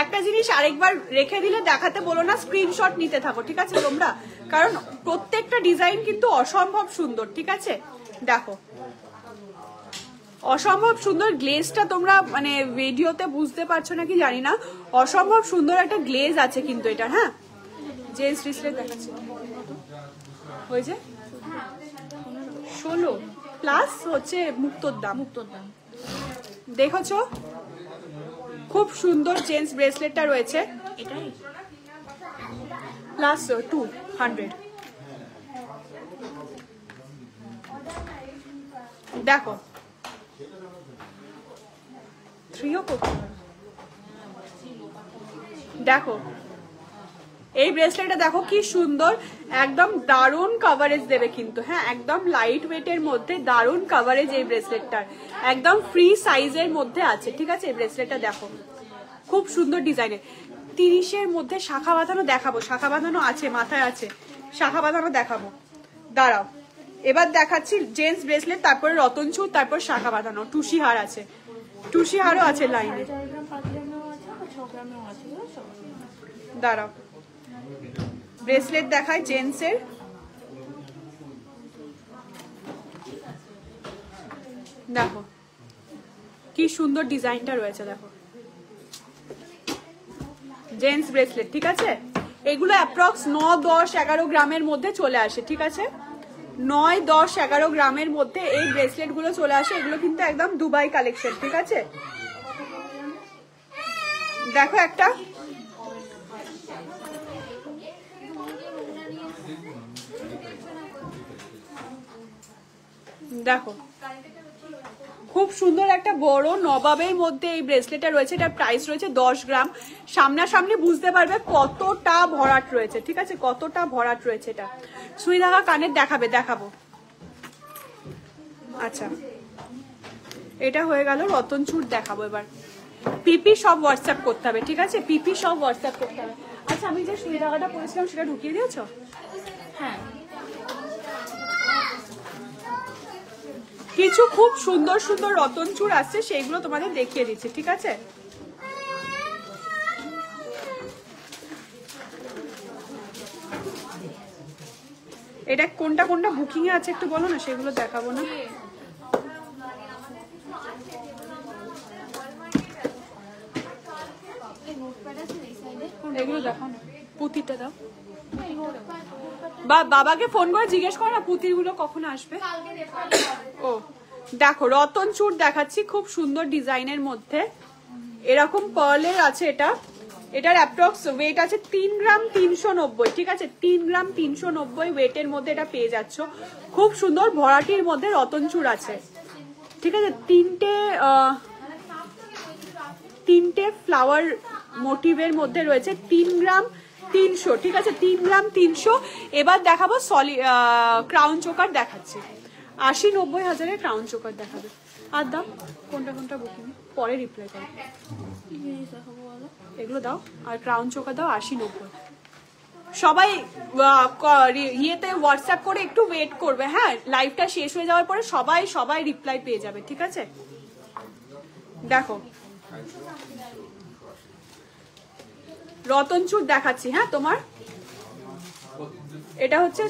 একটা জিনিস আরেকবার রেখে দিলে দেখাতে বলো না, স্ক্রিনশট নিতে থাকো, ঠিক আছে তোমরা, কারণ প্রত্যেকটা ডিজাইন কিন্তু অসম্ভব সুন্দর, ঠিক আছে। দেখো অসম্ভব সুন্দর গ্লেজটা, তোমরা মানে ভিডিওতে বুঝতে পারছো নাকি জানি না, অসম্ভব সুন্দর একটা গ্লেজ আছে কিন্তু এটা। হ্যাঁ, জেন্টস রিসলেট দেখাচ্ছি, হয়েছে 16 প্লাস হচ্ছে মুক্তোর দাম। দেখেছো খুব সুন্দর জেন্টস ব্রেসলেটটা রয়েছে, এটাই প্লাস 200। দেখো 3ও করতে পারো। দেখো এই ব্রেসলেটটা দেখো কি সুন্দর, একদম দারুণ কভারেজ দেবে কিন্তু। হ্যাঁ, একদম লাইট ওয়েটের মধ্যে দারুণ কভারেজ এই ব্রেসলেটটার, একদম ফ্রি সাইজের মধ্যে আছে, ঠিক আছে। এই ব্রেসলেটটা দেখো খুব সুন্দর ডিজাইনের। 30-এর মধ্যে শাখা বাঁধানো দেখাবো, শাখা বাঁধানো আছে, মাথায় আছে শাখা বাঁধানো দেখাবো। দাঁড়াও, এবার দেখাচ্ছি জেন্টস ব্রেসলেট, তারপরে রতনচুর, তারপর শাখা বাঁধানো। টুসিহার আছে, টুসিহারও আছে লাইনে। দাঁড়াও ব্রেসলেট দেখায় জেন্টসের। দেখো কি সুন্দর ডিজাইনটা রয়েছে, দেখো জেন্টস ব্রেসলেট, ঠিক আছে। এগুলো অ্যাপ্রক্স 9, 10, 11 গ্রামের মধ্যে চলে আসে, ঠিক আছে? 9, 10, 11 গ্রামের মধ্যে এই ব্রেসলেট গুলো চলে আসে। এগুলো কিন্তু একদম দুবাই কালেকশন, ঠিক আছে? দেখো একটা দেখো খুব সুন্দর একটা বড় নবাবের মধ্যে এই ব্রেসলেটটা রয়েছে। এটার প্রাইস রয়েছে 10 গ্রাম। সামনাসামনি বুঝতে পারবে কতটা ভরাট রয়েছে, ঠিক আছে? কতটা ভরাট রয়েছে। এটা সুই ধাগা কানের দেখাবো। আচ্ছা, এটা হয়ে গেল রতন চূড়। দেখাবো এবার পিপি সব হোয়াটসঅ্যাপ করতে হবে, ঠিক আছে? পিপি সব হোয়াটসঅ্যাপ করতে হবে। আচ্ছা, আমি যে সুই ধাগাটা পরেছিলাম সেটা ঢুকিয়ে দিয়েছো? হ্যাঁ, কিছু খুব সুন্দর সুন্দর রতন চূড় আসছে, সেইগুলো তোমাদের দেখিয়ে দিচ্ছি, ঠিক আছে? এটা কোনটা কোনটা বুকিং এ আছে একটু বলো না, সেগুলো দেখাবো না? এগুলো দেখো না, পুঁতিটা দাও। বাবাকে ফোন করে জিজ্ঞেস করো না পুঁতিগুলো কখন আসবে। ও দেখো, রতন চূড় দেখাচ্ছি, খুব সুন্দর ডিজাইনের মধ্যে। এরকম পার্লের আছে। এটার অ্যাপ্রক্স ওয়েট আছে 3 গ্রাম 390, ঠিক আছে? 3 গ্রাম 390 ওয়েটের মধ্যে এটা পেয়ে যাচ্ছ। খুব সুন্দর ভরাটির মধ্যে রতন চূড় আছে, ঠিক আছে? তিনটে ফ্লাওয়ার মোটিভের মধ্যে রয়েছে। 3 গ্রাম 300, ঠিক আছে? 3 গ্রাম 300। এবার দেখাবো ক্রাউন চোকার দেখাচ্ছি। 80-90 হাজারের ক্রাউন চোকার দেখাবে। আর দাও কোনটা বুকিং, পরে রিপ্লাই করো। এগুলো দাও, আর ক্রাউন চোকার দাও 80-90। সবাই ইয়েতে হোয়াটসঅ্যাপ করে একটু ওয়েট করবে, হ্যাঁ? লাইভটা শেষ হয়ে যাওয়ার পরে সবাই রিপ্লাই পেয়ে যাবে, ঠিক আছে? দেখো রতন চূড় দেখাচ্ছি, হ্যাঁ তোমার। এটা হচ্ছে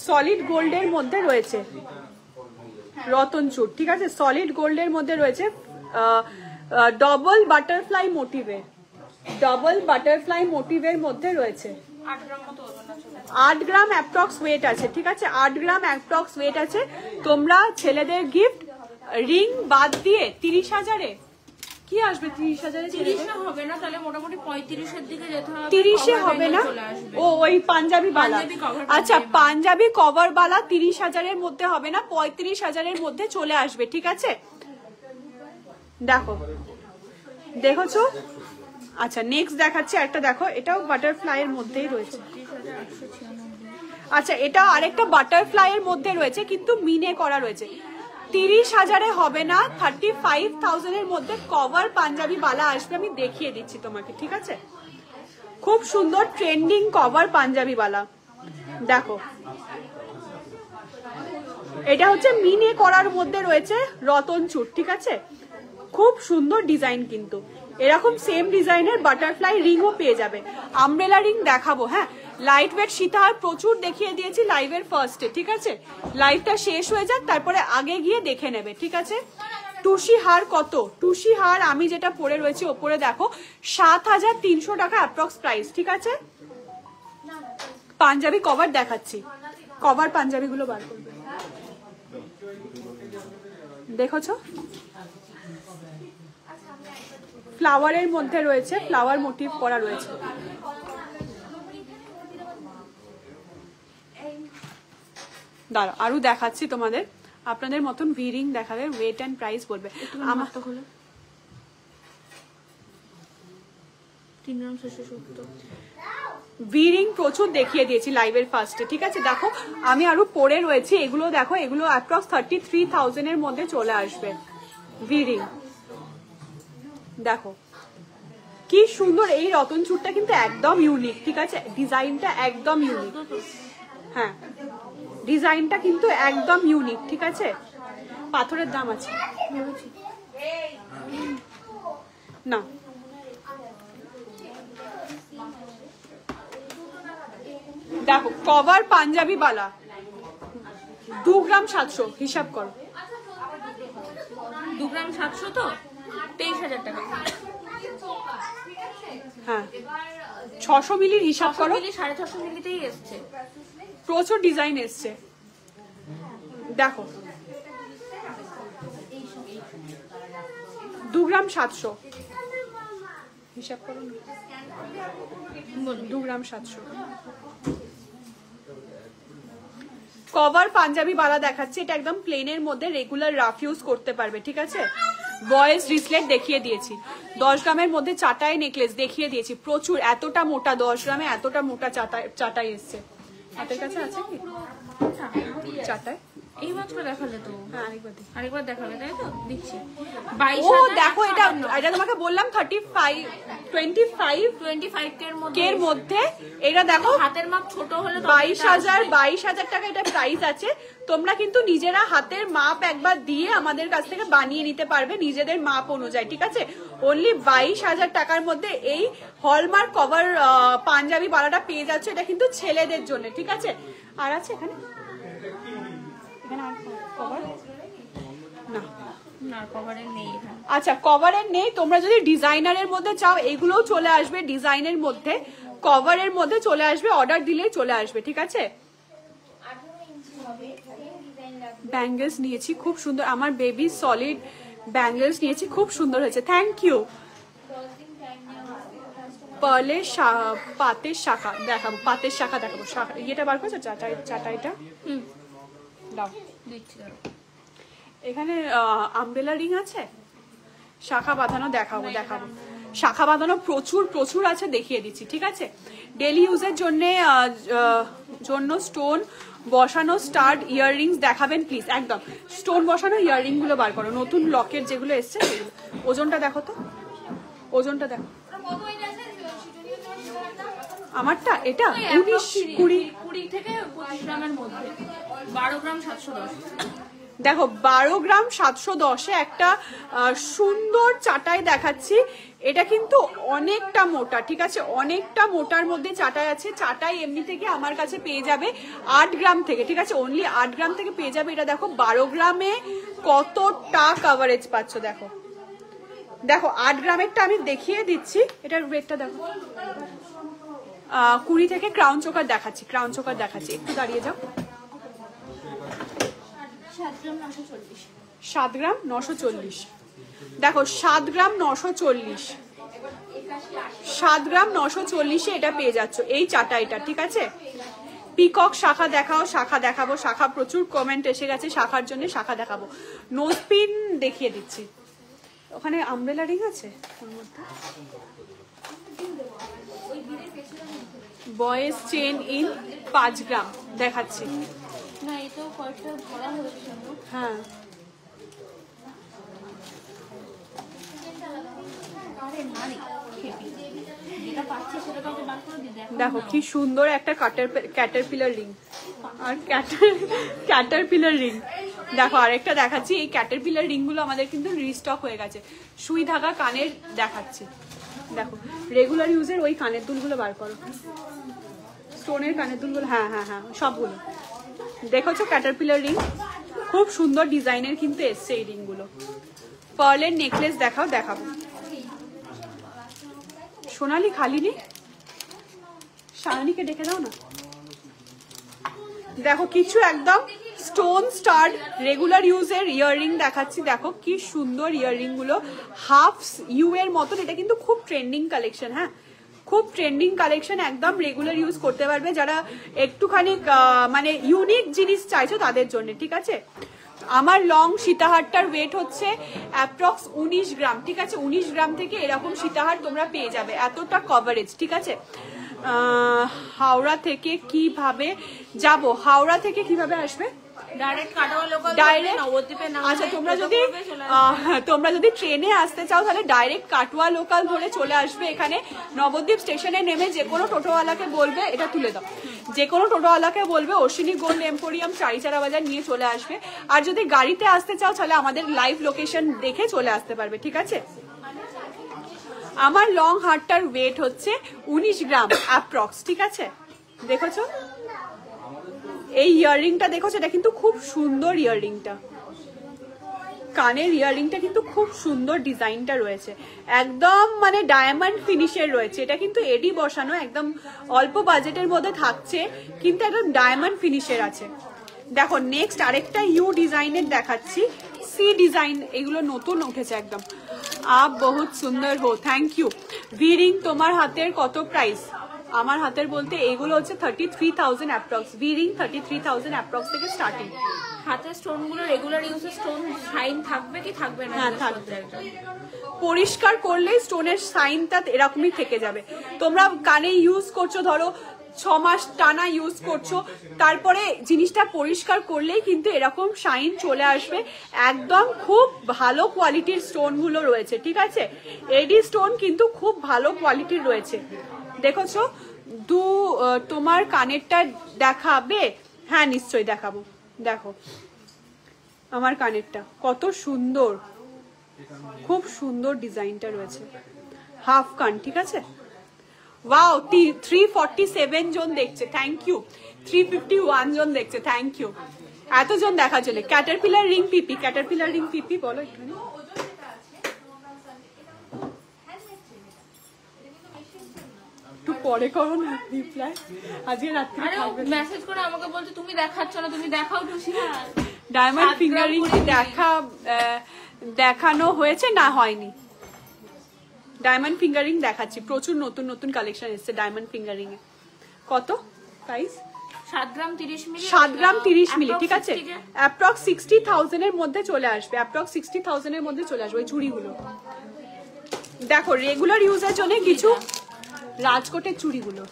সলিড গোল্ডের মধ্যে রয়েছে রতন চূড়, ঠিক আছে? সলিড গোল্ডের মধ্যে রয়েছে। ডবল বাটারফ্লাই মোটিভের মধ্যে রয়েছে। 8 গ্রাম অ্যাপ্রক্স ওয়েট আছে, ঠিক আছে? 8 গ্রাম অ্যাপ্রক্স ওয়েট আছে। তোমরা ছেলেদের গিফট রিং বাদ দিয়ে 30,000-এ কি আসবে? 30,000-এ 30 হবে না, তাহলে মোটামুটি 35-এর দিকে যেতে হবে। 30-এ হবে না? ও ওই পাঞ্জাবি বালা। আচ্ছা, পাঞ্জাবি কভার বালা 30,000-এর মধ্যে হবে না, 35,000-এর মধ্যে চলে আসবে, ঠিক আছে? দেখছো? আচ্ছা, নেক্সট দেখাচ্ছি একটা। দেখো, এটাও বাটারফ্লাই এর মধ্যেই রয়েছে। আচ্ছা, এটাও আরেকটা বাটারফ্লাই এর মধ্যে রয়েছে, কিন্তু মিনে করা রয়েছে। 30,000-এ হবে না, 35,000-এর মধ্যে কভার পাঞ্জাবি বালা আসবে। আমি দেখিয়ে দিচ্ছি তোমাকে, ঠিক আছে? খুব সুন্দর ট্রেন্ডিং কভার পাঞ্জাবি বালা। দেখো, এটা হচ্ছে মিনে করার মধ্যে রয়েছে রতন চূড়, ঠিক আছে? খুব সুন্দর ডিজাইন, কিন্তু এরকম সেম ডিজাইনের বাটারফ্লাই রিংও পেয়ে যাবে। আমব্রেলা রিং দেখাবো, হ্যাঁ? লাইট ওয়েট সীতাহার প্রচুর দেখিয়ে দিয়েছি লাইভের ফার্স্টে, ঠিক আছে? লাইভটা শেষ হয়ে যাক, তারপরে আগে গিয়ে দেখে নেবে, ঠিক আছে? টুসি হার কত? টুসি হার আমি যেটা পরে রয়েছে ওপরে দেখো 7,300 টাকা অ্যাপ্রক্স প্রাইস, ঠিক আছে? পাঞ্জাবি কভার দেখাচ্ছি, কভার পাঞ্জাবি গুলো বার করবে। দেখছো, ফ্লাওয়ারের মধ্যে রয়েছে, ফ্লাওয়ার মোটিভ করা রয়েছে। দাঁড়াও, আরো দেখাচ্ছি তোমাদের। আপনাদের মতন ভিরিং দেখাবে, ওয়েট এন্ড প্রাইস বলবে। আমার তো হলো 3 গ্রাম 670। ভিরিং প্রচুর দেখিয়ে দিয়েছি লাইভের ফার্স্টে, ঠিক আছে? দেখো, আমি আরো পরে রয়েছে এগুলো। দেখো, এগুলো অ্যাপ্রক্স 33,000-এর মধ্যে চলে আসবে ভিরিং। দেখো কি সুন্দর এই রতন চূড়টা, কিন্তু একদম ইউনিক, ঠিক আছে? ডিজাইনটা একদম ইউনিক, হ্যাঁ, ডিজাইনটা কিন্তু একদম ইউনিক, ঠিক আছে? পাথরের দাম আছে না? দেখো, কভার পাঞ্জাবি বালা 2 গ্রাম 700, হিসাব করো। 2 গ্রাম 700 তো 23,000 টাকা। হ্যাঁ 600 মিলির হিসাব করো, 650 মিলিতেই এসছে, প্রচুর ডিজাইন এসছে। দেখো 2 গ্রাম 700 হিসাব করো না, 2 গ্রাম 700। কভার পাঞ্জাবি বালা দেখাচ্ছি, এটা একদম প্লেনের মধ্যে রেগুলার রাফ ইউজ করতে পারবে, ঠিক আছে। বয়েজ রিসলেট দেখিয়ে দিয়েছি, 10 গ্রামের মধ্যে চাটাই নেকলেস দেখিয়ে দিয়েছি, প্রচুর এতটা মোটা 10 গ্রামে এতটা মোটা চাটাই এসছে। হাতের কাছে আছে কি চাটাই? এই মাত্র দেখালে তো, হ্যাঁ আরেকবার দেখাবে, তাই তো দিচ্ছি। ও দেখো এটা তোমাকে বললাম 25 এর মধ্যে, এটা দেখো হাতের মাপ ছোট হলে 22,000 টাকা এটা প্রাইস আছে। তোমরা কিন্তু নিজেরা হাতের মাপ একবার দিয়ে আমাদের কাছ থেকে বানিয়ে নিতে পারবে নিজেদের মাপ অনুযায়ী, ঠিক আছে। অনলি 22,000 টাকার মধ্যে এই হলমার্ক কভার পাঞ্জাবি বালাটা পেয়ে যাচ্ছে, এটা কিন্তু ছেলেদের জন্য, ঠিক আছে। আর আছে এখানে কভার না, কভারের নেই এখানে। আচ্ছা কভারের নেই, তোমরা যদি ডিজাইনারের মধ্যে চাও এগুলোও চলে আসবে, ডিজাইনের মধ্যে কভারের মধ্যে চলে আসবে, অর্ডার দিলেই চলে আসবে, ঠিক আছে। ব্যাঙ্গেলস নিয়েছি খুব সুন্দর, আমার বেবি সলিড ব্যাঙ্গেলস নিয়েছি, খুব সুন্দর হয়েছে, থ্যাংক ইউ। পার্লের পাতের শাখা দেখাবো, পাতের শাখা দেখাবো, ইয়েটা বার করছো চাটাইটা দাও, এখানে আমব্রেলা রিং আছে, শাখা বাঁধানো দেখাবো, শাখা বাঁধানো প্রচুর আছে, দেখিয়ে দিচ্ছি, ঠিক আছে। ডেলি ইউজের জন্য স্টোন বসানো স্টাড ইয়াররিংস দেখাবেন প্লিজ, একদম স্টোন বসানো ইয়াররিং গুলো বার করো, নতুন লকেট যেগুলো এসছে সেগুলো। ওজনটা দেখো তো, ওজনটা দেখো আমারটা, এটা 19-20 থেকে 25 গ্রামের মধ্যে, 12 গ্রাম 710। দেখো 12 গ্রাম 710-এ একটা সুন্দর চাটাই দেখাচ্ছি, এটা কিন্তু অনেকটা মোটা, ঠিক আছে, অনেকটা মোটার মধ্যে চাটাই আছে। চাটাই এমনি থেকে আমার কাছে পেয়ে যাবে 8 গ্রাম থেকে, ঠিক আছে, অনলি 8 গ্রাম থেকে পেয়ে যাবে। এটা দেখো 12 গ্রামে কতটা কভারেজ পাচ্ছ, দেখো 8 গ্রামেরটা আমি দেখিয়ে দিচ্ছি, এটার ওয়েটটা দেখো। 20 থেকে ক্রাউন চোকার দেখাচ্ছি, একটু দাঁড়িয়ে যাও। 7 গ্রাম 940, দেখো 7 গ্রাম 940, 7 গ্রাম 940-এ এটা পেয়ে যাচ্ছ এই চাটাইটা, ঠিক আছে। পিকক শাখা দেখাও, শাখা দেখাবো, শাখা প্রচুর কমেন্ট এসে গেছে, শাখার জন্য শাখা দেখাবো। নোজপিন দেখিয়ে দিচ্ছি, ওখানে আমব্রেলা রিং আছে ওর মধ্যে। বয়েজ চেন ইন 5 গ্রাম দেখাচ্ছি, হ্যাঁ দেখো কি সুন্দর একটা ক্যাটারপিলার রিং, আর ক্যাটারপিলার রিং দেখো আরেকটা দেখাচ্ছি। এই ক্যাটারপিলার রিং গুলো আমাদের কিন্তু রিস্টক হয়ে গেছে। সুই ধাগা কানের দেখাচ্ছি, দেখো রেগুলার ইউজের ওই কানের দুলগুলো বার করো, স্টোনের কানের দুলগুলো, হ্যাঁ হ্যাঁ হ্যাঁ সবগুলো দেখেছো। ক্যাটারপিলার রিং খুব সুন্দর ডিজাইনের কিন্তু এসছে এই রিংগুলো। পার্লের নেকলেস দেখাবো। সোনালি খালি নেই, শালিনীকে ডেকে দাও না। দেখো কিছু একদম স্টোন স্টাড রেগুলার ইউজের ইয়াররিং দেখাচ্ছি, দেখো কি সুন্দর ইয়াররিং গুলো, হাফ ইউ এর মতন। এটা কিন্তু খুব ট্রেন্ডিং কালেকশন, হ্যাঁ খুব ট্রেন্ডিং কালেকশন, একদম রেগুলার ইউজ করতে পারবে যারা একটুখানি মানে ইউনিক জিনিস চাইছো তাদের জন্য, ঠিক আছে। আমার লং সীতাহারটার ওয়েট হচ্ছে অ্যাপ্রক্স 19 গ্রাম, ঠিক আছে। 19 গ্রাম থেকে এরকম সীতাহার তোমরা পেয়ে যাবে, এতটা কভারেজ, ঠিক আছে। হাওড়া থেকে কিভাবে যাব, হাওড়া থেকে কিভাবে আসবে? আচ্ছা তোমরা যদি ট্রেনে আসতে চাও তাহলে ডাইরেক্ট কাটোয়া লোকাল ধরে চলে আসবে এখানে। নবদ্বীপ স্টেশনে নেমে যে কোনো টোটোওয়ালাকে বলবে, এটা তুলে দাও, যে কোনো টোটোওয়ালাকে বলবে অশ্বিনী গোল্ড এম্পোরিয়াম চারিচারা বাজার নিয়ে চলে আসবে। আর যদি গাড়িতে আসতে চাও তাহলে আমাদের লাইভ লোকেশন দেখে চলে আসতে পারবে, ঠিক আছে। আমার লং হারটার ওয়েট হচ্ছে 19 গ্রাম অ্যাপ্রক্স, ঠিক আছে। দেখেছো এই ইয়াররিংটা, দেখো এটা কিন্তু খুব সুন্দর ইয়াররিংটা, কানের ইয়াররিংটা কিন্তু খুব সুন্দর ডিজাইনটা রয়েছে, একদম মানে ডায়মন্ড ফিনিশের রয়েছে। এটা কিন্তু এডি বসানো, একদম অল্প বাজেটের মধ্যে থাকছে, কিন্তু একদম ডায়মন্ড ফিনিশের আছে। দেখো নেক্সট আরেকটা ইউ ডিজাইনের দেখাচ্ছি, সি ডিজাইন, এগুলো নতুন উঠেছে একদম। আপ বহুত সুন্দর হো, থ্যাংক ইউ। ভিরিং তোমার হাতের কত প্রাইস? আমার হাতের বলতে এগুলো হচ্ছে 33,000 অ্যাপ্রক্স, ভিরিং 33,000 অ্যাপ্রক্স থেকে স্টার্টিং। হাতের স্টোন গুলো রেগুলার ইউজে স্টোন সাইন থাকবে কি থাকবে না? হ্যাঁ থাকবে, পরিষ্কার করলে স্টোনের সাইনটা এরকমই থেকে যাবে। তোমরা কানে ইউজ করছো, ধরো 6 মাস টানা ইউজ করছো, তারপরে জিনিসটা পরিষ্কার করলেই কিন্তু এরকম শাইন চলে আসবে। একদম খুব ভালো কোয়ালিটির স্টোন গুলো রয়েছে, ঠিক আছে? এডি স্টোন কিন্তু খুব ভালো কোয়ালিটির রয়েছে। দেখেছো তোমার কানেরটা দেখাবে? হ্যাঁ নিশ্চয়ই দেখাবো। দেখো আমার কানেরটা কত সুন্দর, খুব সুন্দর ডিজাইনটা রয়েছে, হাফ কান, ঠিক আছে? ওয়াও, 347 জন দেখছে, থ্যাংক ইউ। 351 জন দেখছে, থ্যাংক ইউ এতজন দেখার জন্য। ক্যাটারপিলার রিং পিপি, ক্যাটারপিলার রিং পিপি বলো এখানে। একটু পরে করো না রিপ্লাই, আজকে রাত্রে মেসেজ করে আমাকে বলছে তুমি দেখাচ্ছ না, তুমি দেখাও টুসি। ডায়মন্ড ফিঙ্গারিং দেখানো হয়েছে না? হয়নি। ডায়মন্ড ফিঙ্গারিং দেখাচ্ছি, প্রচুর নতুন নতুন কালেকশন এসেছে ডায়মন্ড ফিঙ্গারিং এ। কত প্রাইস? 7 গ্রাম 30 মিলি, 7 গ্রাম 30 মিলি, ঠিক আছে? অ্যাপ্রক্স 60,000 এর মধ্যে চলে আসবে, অ্যাপ্রক্স 60,000 এর মধ্যে চলে আসবে ওই চুড়িগুলো। দেখো রেগুলার ইউজের জন্য কিছু রাজকোটের চুড়িগুলো,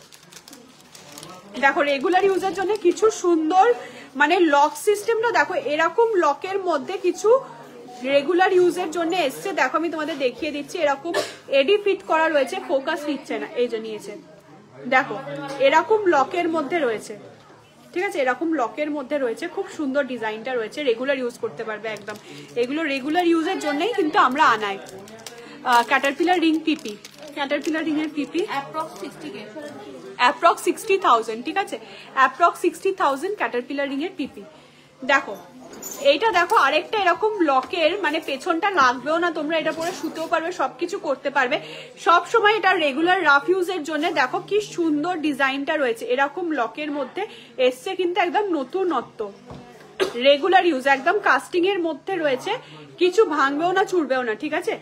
দেখো রেগুলার ইউজের জন্য কিছু সুন্দর মানে লক সিস্টেমটা দেখো, এরকম লকের মধ্যে কিছু রেগুলার ইউজের জন্য এসছে। দেখো আমি তোমাদের দেখিয়ে দিচ্ছি, এরকম এডি ফিট করা রয়েছে, ফোকাস নিচ্ছে না, এই যে নিয়েছে। দেখো এরকম লকের মধ্যে রয়েছে, ঠিক আছে? এরকম লকের মধ্যে রয়েছে, খুব সুন্দর ডিজাইনটা রয়েছে, রেগুলার ইউজ করতে পারবে একদম। এগুলো রেগুলার ইউজের জন্যই কিন্তু আমরা আনাই। ক্যাটারপিলার রিং পিপি, ক্যাটারপিলার রিং এর পিপি অ্যাপ্রক্স 60,000, ঠিক আছে? অ্যাপ্রক্স 60,000 ক্যাটারপিলার রিং এর পিপি। দেখো এইটা দেখো আরেকটা এরকম লকের, মানে পেছনটা লাগবেও না, তোমরা এটা পরে শুতেও পারবে, সবকিছু করতে পারবে সব সময়। এটা রেগুলার রাফ ইউজের জন্য দেখো কি সুন্দর ডিজাইনটা রয়েছে, এরকম লকের মধ্যে এসছে, কিন্তু একদম নতুনত্ব, রেগুলার ইউজ, একদম কাস্টিং এর মধ্যে রয়েছে, কিছু ভাঙবেও না চুরবেও না, ঠিক আছে?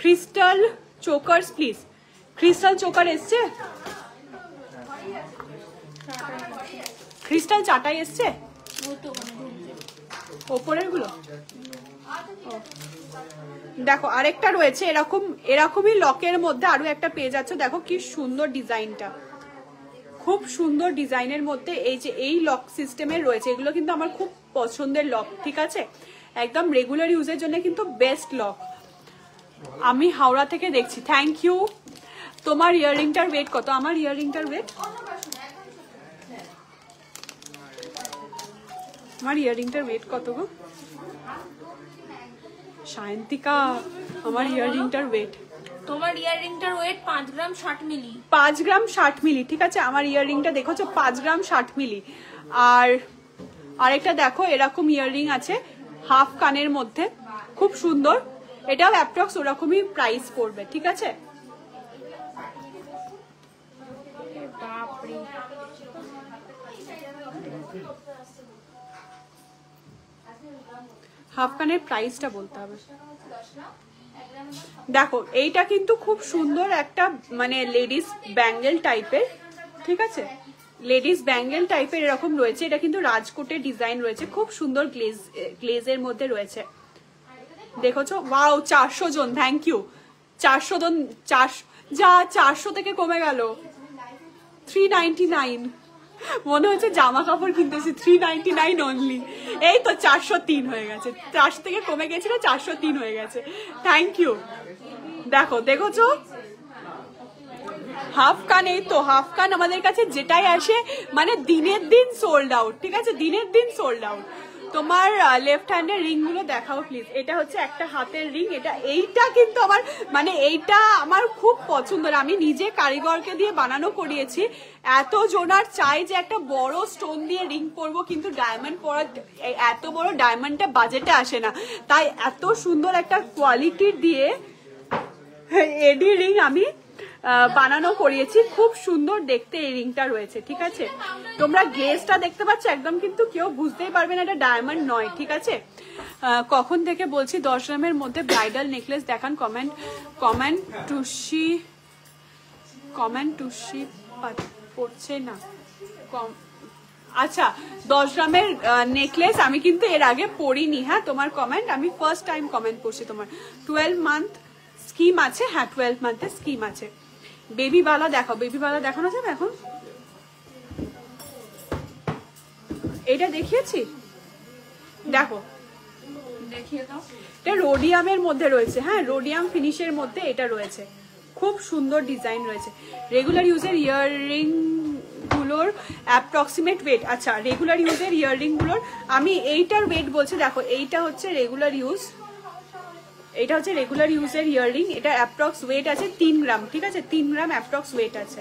Crystal choker please, crystal choker এসছে, ক্রিস্টাল চাটাই এসছে ওপরের গুলো। দেখো আরেকটা রয়েছে এরকম, এরকমই লকের মধ্যে আরো একটা পেয়ে যাচ্ছে। দেখো কি সুন্দর ডিজাইনটা, খুব সুন্দর ডিজাইনের মধ্যে এই যে এই লক সিস্টেমের রয়েছে, এগুলো কিন্তু আমার খুব পছন্দের লক, ঠিক আছে? একদম রেগুলার ইউজের জন্য কিন্তু বেস্ট লক। আমি হাওড়া থেকে দেখছি, থ্যাংক ইউ। তোমার ইয়াররিংটার ওয়েট কত? আমার ইয়াররিংটার ওয়েট, আমার ইয়াররিংটার ওয়েট কত গো সায়ন্তিকা? আমার ইয়াররিংটার ওয়েট, তোমার ইয়াররিংটার ওয়েট 5 গ্রাম 60 মিলি, 5 গ্রাম 60 মিলি, ঠিক আছে? আমার ইয়াররিংটা দেখেছো 5 গ্রাম 60 মিলি। আর আরেকটা দেখো এরকম ইয়াররিং আছে হাফ কানের মধ্যে, খুব সুন্দর, এটাও অ্যাপ্রক্স ওরকমই প্রাইস পড়বে, ঠিক আছে? হাফ কানের প্রাইসটা বলতে হবে। দেখো এইটা কিন্তু খুব সুন্দর একটা মানে লেডিস ব্যাঙ্গেল টাইপের, ঠিক আছে? লেডিস ব্যাঙ্গেল টাইপের এরকম রয়েছে, এটা কিন্তু রাজকোটের ডিজাইন রয়েছে, খুব সুন্দর গ্লেজের মধ্যে রয়েছে। দেখেছো? ওয়াও, 400 জন, থ্যাংক ইউ। 400 জন, 400 থেকে কমে গেল 399। মনে হচ্ছে জামা কাপড় কিনতেছি, 399 অনলি। এই তো 403 হয়ে গেছে, 400 থেকে কমে গেছিল, 403 হয়ে গেছে, থ্যাংক ইউ। দেখো দেখেছো হাফ কান, এই তো হাফ কান আমাদের কাছে যেটাই আসে মানে দিনের দিন সোল্ড আউট, ঠিক আছে? দিনের দিন সোল্ড আউট, তোমার লেফট হ্যান্ডের রিং গুলো দেখাও প্লিজ। এটা হচ্ছে একটা হাতের রিং, এইটা কিন্তু আমার মানে এইটা আমার খুব পছন্দের, আমি নিজে কারিগরকে দিয়ে বানানো করিয়েছি। এত জোনার চাই যে একটা বড় স্টোন দিয়ে রিং পরবো, কিন্তু ডায়মন্ড পরা এত বড় ডায়মন্ডটা বাজেটে আসে না, তাই এত সুন্দর একটা কোয়ালিটির দিয়ে এডি রিং আমি বানানো করিয়েছি। খুব সুন্দর দেখতে এই রিংটা রয়েছে, ঠিক আছে। তোমরা গেজটা দেখতে পাচ্ছ, একদম কিন্তু কেউ বুঝতেই পারবে না এটা ডায়মন্ড নয়, ঠিক আছে। কখন থেকে বলছি 10 গ্রামের মধ্যে ব্রাইডাল নেকলেস দেখান। কমেন্ট টুসি পড়ছে না। আচ্ছা, 10 গ্রামের নেকলেস আমি কিন্তু এর আগে পড়িনি। হ্যাঁ, তোমার কমেন্ট আমি ফার্স্ট টাইম কমেন্ট করছি। তোমার 12 মান্থ স্কিম আছে, হ্যাঁ 12 মান্থের স্কিম আছে। বেবি বালা দেখাও, বেবি বালা দেখানো যাবে এখন? এটা দেখিয়েছি, দেখো দেখিয়ে দাও। এটা রোডিয়ামের মধ্যে রয়েছে, হ্যাঁ রোডিয়াম ফিনিশের মধ্যে এটা রয়েছে, খুব সুন্দর ডিজাইন রয়েছে। রেগুলার ইউজের ইয়াররিং গুলোর অ্যাপ্রক্সিমেট ওয়েট, আচ্ছা রেগুলার ইউজের ইয়াররিং গুলোর আমি এইটার ওয়েট বলছি। দেখো এইটা হচ্ছে রেগুলার ইউজ, এটা হচ্ছে রেগুলার ইউজের ইয়াররিং, এটা অ্যাপ্রক্স ওয়েট আছে 3 গ্রাম, ঠিক আছে 3 গ্রাম অ্যাপ্রক্স ওয়েট আছে।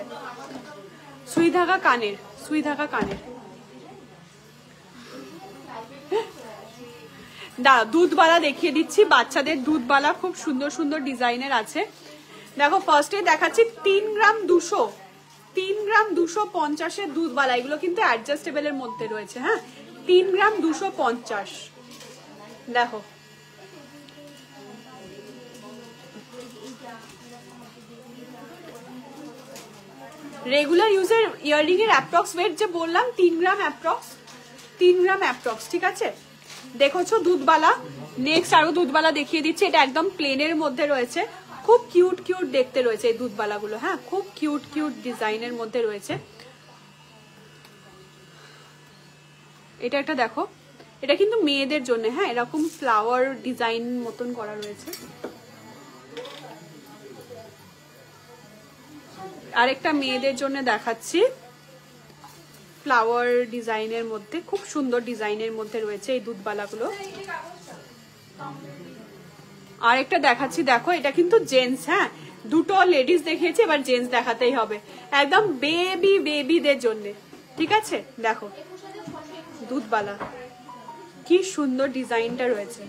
সুই ধাগা কানের, সুই ধাগা কানের। দুধবালা দেখিয়ে দিচ্ছি, বাচ্চাদের দুধবালা খুব সুন্দর সুন্দর ডিজাইনের আছে। দেখো ফার্স্টে দেখাচ্ছি 3 গ্রাম 200, 3 গ্রাম 250 এর দুধবালা, এগুলো কিন্তু অ্যাডজাস্টেবলের মধ্যে রয়েছে। হ্যাঁ 3 গ্রাম 250। দেখো রেগুলার ইউজের ইয়াররিং এর অ্যাপ্রক্স ওয়েট যে বললাম 3 গ্রাম অ্যাপ্রক্স, 3 গ্রাম অ্যাপ্রক্স, ঠিক আছে। দেখোছো দুধবালা, নেক্সট আরো দুধবালা দেখিয়ে দিচ্ছি। এটা একদম প্লেনের মধ্যে রয়েছে, খুব কিউট কিউট দেখতে রয়েছে এই দুধবালাগুলো। হ্যাঁ খুব কিউট কিউট ডিজাইনের মধ্যে রয়েছে। এটা একটা দেখো, এটা কিন্তু মেয়েদের জন্য, হ্যাঁ এরকম ফ্লাওয়ার ডিজাইন মতন করা রয়েছে। আরেকটা মেয়েদের জন্য দেখাচ্ছি, ফ্লাওয়ার ডিজাইনের মধ্যে খুব সুন্দর ডিজাইনের মধ্যে রয়েছে এই দুধবালাগুলো। আরেকটা দেখাচ্ছি, দেখো এটা কিন্তু জেন্টস, হ্যাঁ দুটো লেডিস দেখিয়েছি, এবার জেন্টস দেখাতেই হবে, একদম বেবিদের জন্য, ঠিক আছে। দেখো দুধবালা কি সুন্দর ডিজাইনটা রয়েছে।